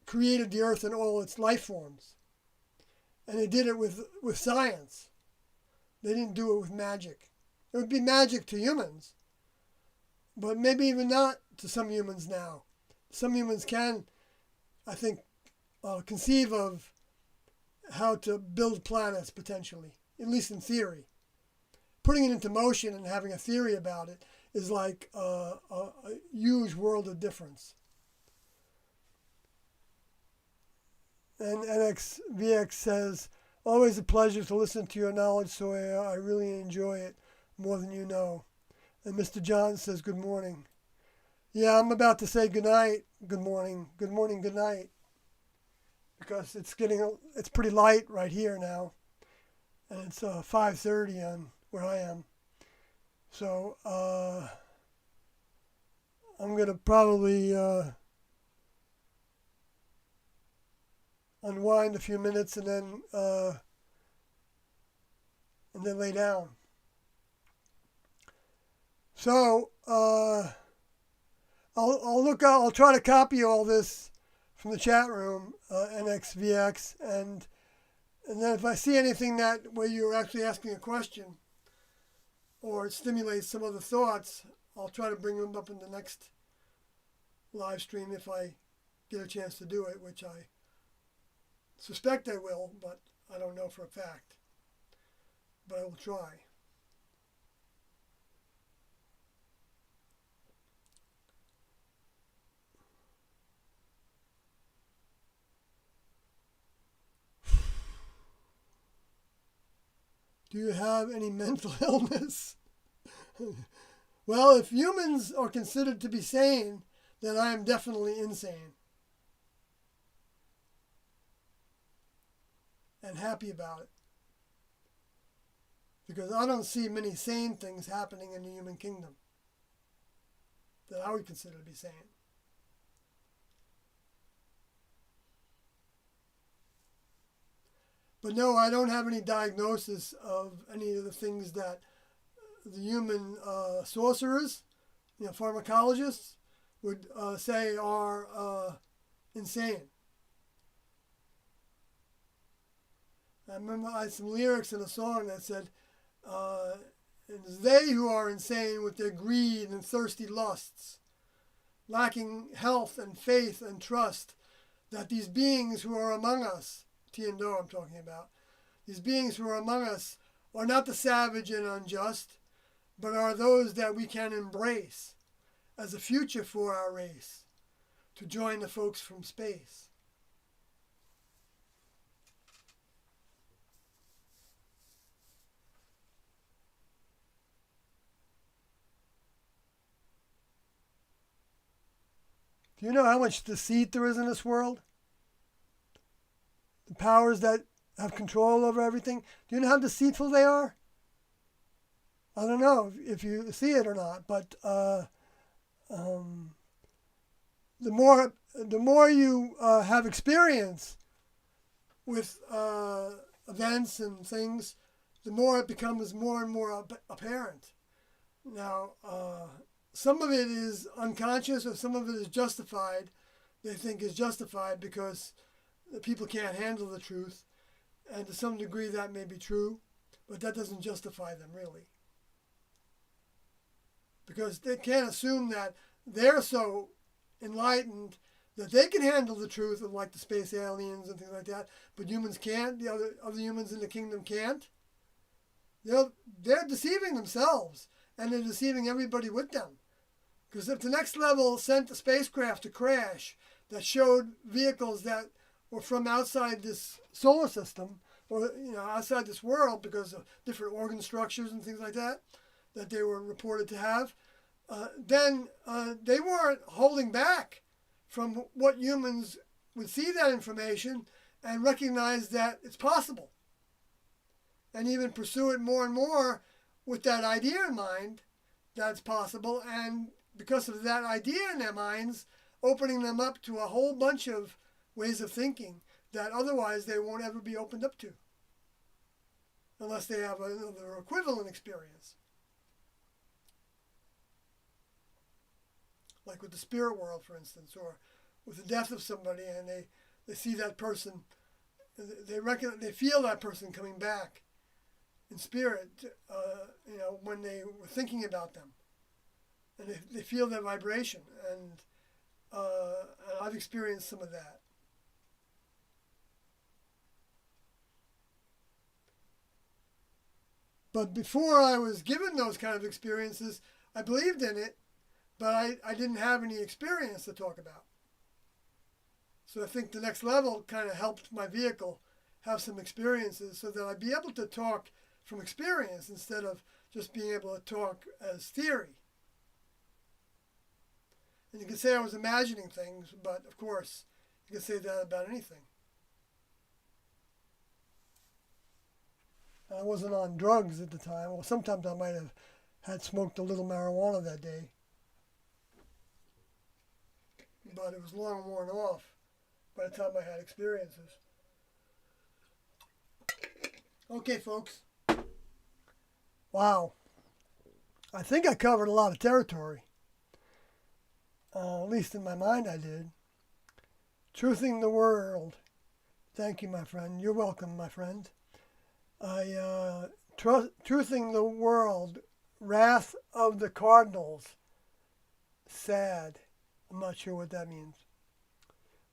[SPEAKER 1] created the earth and all its life forms, and they did it with science. They didn't do it with magic. It would be magic to humans, but maybe even not to some humans now. Some humans can, I think, conceive of how to build planets potentially, at least in theory. Putting it into motion and having a theory about it is like a huge world of difference. And NXVX says, always a pleasure to listen to your knowledge, so I really enjoy it more than you know. And Mr. John says, good morning. Yeah, I'm about to say good night, good morning, good morning, good night. Because it's pretty light right here now. And it's 5:30 on where I am. So I'm going to probably unwind a few minutes and then lay down. So I'll try to copy all this from the chat room, NXVX, and then if I see anything that where you're actually asking a question or it stimulates some other thoughts, I'll try to bring them up in the next live stream if I get a chance to do it, which I suspect I will, but I don't know for a fact. But I will try. Do you have any mental illness? Well, if humans are considered to be sane, then I am definitely insane. And happy about it. Because I don't see many sane things happening in the human kingdom that I would consider to be sane. But no, I don't have any diagnosis of any of the things that the human sorcerers, pharmacologists, would say are insane. I remember I had some lyrics in a song that said, it is they who are insane with their greed and thirsty lusts, lacking health and faith and trust, that these beings who are among us, Tiendo I'm talking about, these beings who are among us are not the savage and unjust, but are those that we can embrace as a future for our race, to join the folks from space. Do you know how much deceit there is in this world? The powers that have control over everything. Do you know how deceitful they are? I don't know if you see it or not, but the more you have experience with events and things, the more it becomes more and more apparent. Now, some of it is unconscious, or some of it is justified. They think is justified because the people can't handle the truth, and to some degree that may be true, but that doesn't justify them really. Because they can't assume that they're so enlightened that they can handle the truth of like the space aliens and things like that, but humans can't, the other humans in the kingdom can't. They're deceiving themselves, and they're deceiving everybody with them. Because if the next level sent a spacecraft to crash that showed vehicles that were from outside this solar system, or outside this world because of different organ structures and things like that they were reported to have, then they weren't holding back from what humans would see that information and recognize that it's possible. And even pursue it more and more with that idea in mind that it's possible, and because of that idea in their minds, opening them up to a whole bunch of ways of thinking that otherwise they won't ever be opened up to. unless they have another equivalent experience. Like with the spirit world, for instance, or with the death of somebody, and they see that person, they feel that person coming back in spirit, when they were thinking about them, and they feel that vibration, and I've experienced some of that. But before I was given those kind of experiences, I believed in it, but I didn't have any experience to talk about. So I think the next level kind of helped my vehicle have some experiences so that I'd be able to talk from experience instead of just being able to talk as theory. And you can say I was imagining things, but of course, you can say that about anything. I wasn't on drugs at the time. Well, sometimes I might have had smoked a little marijuana that day. But it was long worn off by the time I had experiences. Okay, folks. Wow. I think I covered a lot of territory. At least in my mind I did. Truthing the world. Thank you, my friend. You're welcome, my friend. Truthing the world. Wrath of the Cardinals. Sad. I'm not sure what that means.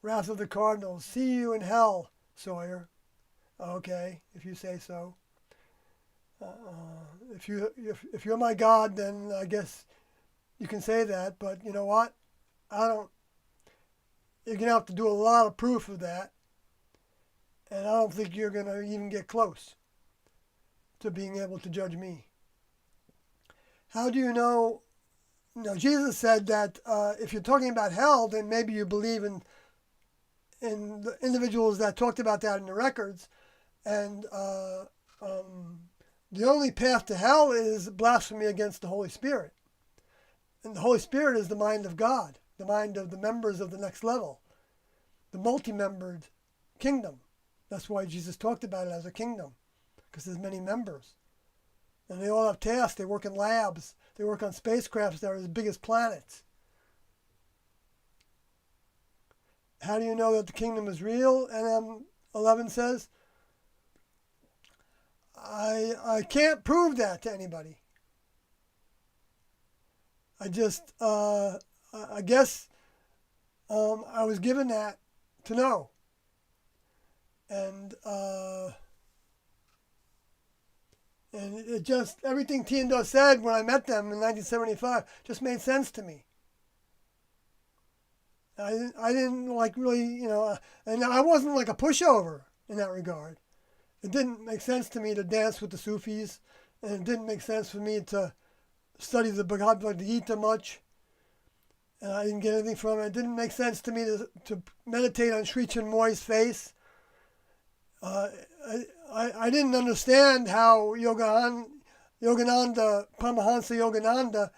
[SPEAKER 1] Wrath of the Cardinals. See you in hell, Sawyer. Okay, if you say so. If you're my God, then I guess you can say that. But you know what? You're gonna have to do a lot of proof of that, and I don't think you're gonna even get close to being able to judge me. How do you know? No, Jesus said that if you're talking about hell, then maybe you believe in the individuals that talked about that in the records, and the only path to hell is blasphemy against the Holy Spirit. And the Holy Spirit is the mind of God, the mind of the members of the next level, the multi-membered kingdom. That's why Jesus talked about it as a kingdom, because there's many members. And they all have tasks. They work in labs. They work on spacecrafts that are as big as planets. How do you know that the kingdom is real? NM 11 says, I can't prove that to anybody. I just, I guess I was given that to know. And it just, everything T and Doe said when I met them in 1975 just made sense to me. I didn't like really, and I wasn't like a pushover in that regard. It didn't make sense to me to dance with the Sufis, and it didn't make sense for me to study the Bhagavad Gita much, and I didn't get anything from it. It didn't make sense to me to meditate on Sri Chinmoy's face. I didn't understand how Yogananda, Paramahansa Yogananda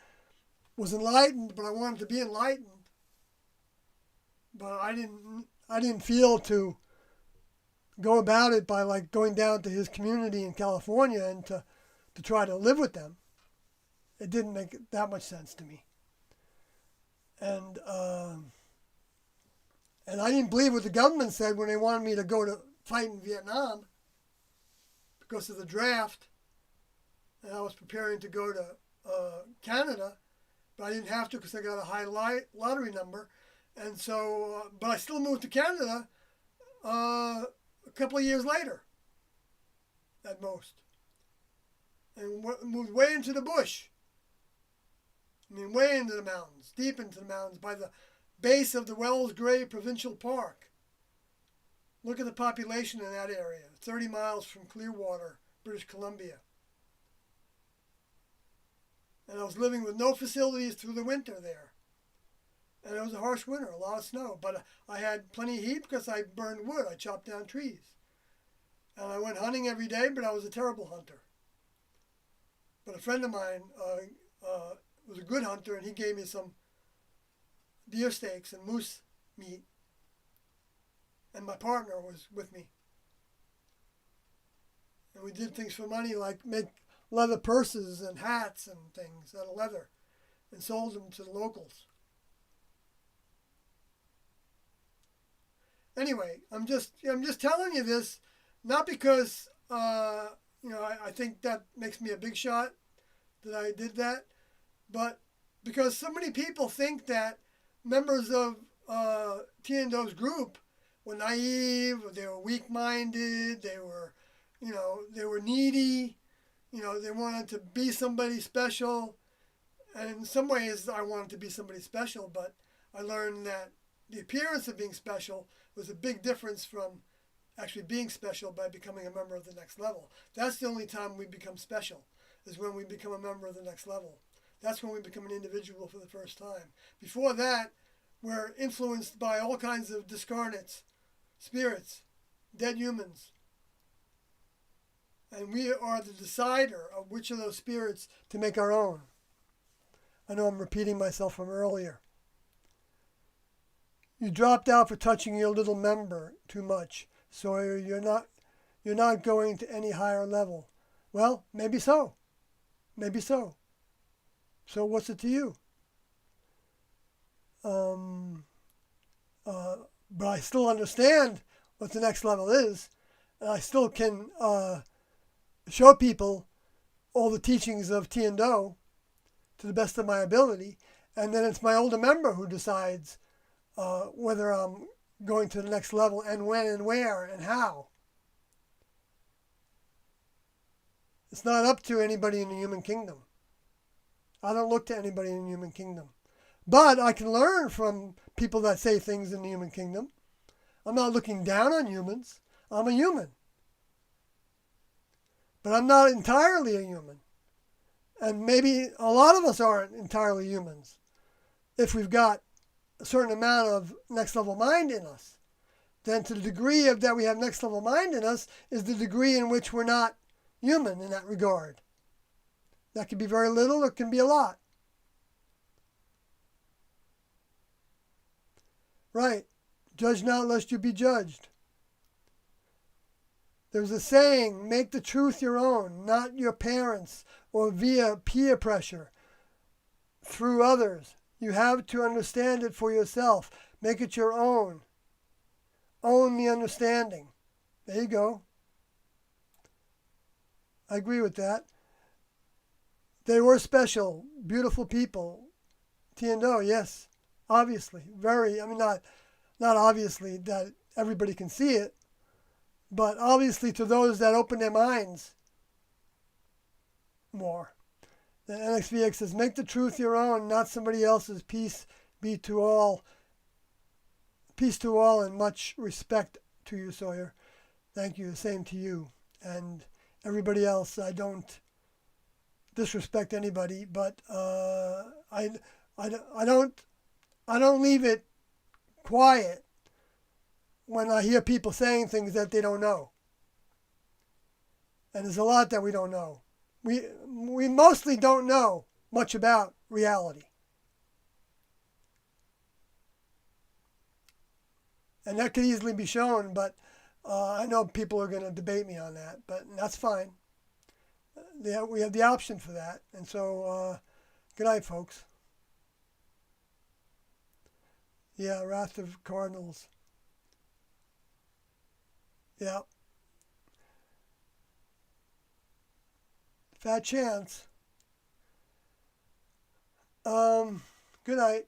[SPEAKER 1] was enlightened, but I wanted to be enlightened. But I didn't feel to go about it by like going down to his community in California and to try to live with them. It didn't make that much sense to me. And I didn't believe what the government said when they wanted me to go to fight in Vietnam because of the draft. And I was preparing to go to Canada, but I didn't have to because I got a high lottery number. And so, but I still moved to Canada a couple of years later, at most. And moved way into the bush. I mean, way into the mountains, deep into the mountains, by the base of the Wells Gray Provincial Park. Look at the population in that area, 30 miles from Clearwater, British Columbia. And I was living with no facilities through the winter there. And it was a harsh winter, a lot of snow. But I had plenty of heat because I burned wood. I chopped down trees. And I went hunting every day, but I was a terrible hunter. But a friend of mine was a good hunter, and he gave me some deer steaks and moose meat. And my partner was with me. And we did things for money like make leather purses and hats and things out of leather and sold them to the locals. Anyway, I'm just telling you this, not because I think that makes me a big shot that I did that, but because so many people think that members of Tiendo's group were naive, or they were weak-minded, they were needy, they wanted to be somebody special. And in some ways, I wanted to be somebody special, but I learned that the appearance of being special was a big difference from actually being special by becoming a member of the next level. That's the only time we become special, is when we become a member of the next level. That's when we become an individual for the first time. Before that, we're influenced by all kinds of discarnates, spirits, dead humans. And we are the decider of which of those spirits to make our own. I know I'm repeating myself from earlier. You dropped out for touching your little member too much, so you're not going to any higher level. Well, maybe so. Maybe so. So what's it to you? But I still understand what the next level is, and I still can show people all the teachings of Tiendo to the best of my ability, and then it's my older member who decides whether I'm going to the next level and when and where and how. It's not up to anybody in the human kingdom. I don't look to anybody in the human kingdom. But I can learn from people that say things in the human kingdom. I'm not looking down on humans. I'm a human. But I'm not entirely a human. And maybe a lot of us aren't entirely humans if we've got a certain amount of next level mind in us. Then to the degree of that we have next level mind in us is the degree in which we're not human in that regard. That can be very little, it can be a lot. Right. Judge not lest you be judged. There's a saying, make the truth your own, not your parents or via peer pressure through others. You have to understand it for yourself. Make it your own. Own the understanding. There you go. I agree with that. They were special, beautiful people. Tiendo, yes, obviously. Not obviously that everybody can see it, but obviously to those that open their minds more. The NXVX says, make the truth your own, not somebody else's. Peace be to all. Peace to all and much respect to you, Sawyer. Thank you. The same to you. And everybody else, I don't disrespect anybody, but I don't leave it quiet when I hear people saying things that they don't know. And there's a lot that we don't know. We mostly don't know much about reality. And that could easily be shown, but I know people are going to debate me on that, but that's fine. We have the option for that. And so, good night, folks. Yeah, Wrath of Cardinals. Yeah. Fat chance. Good night.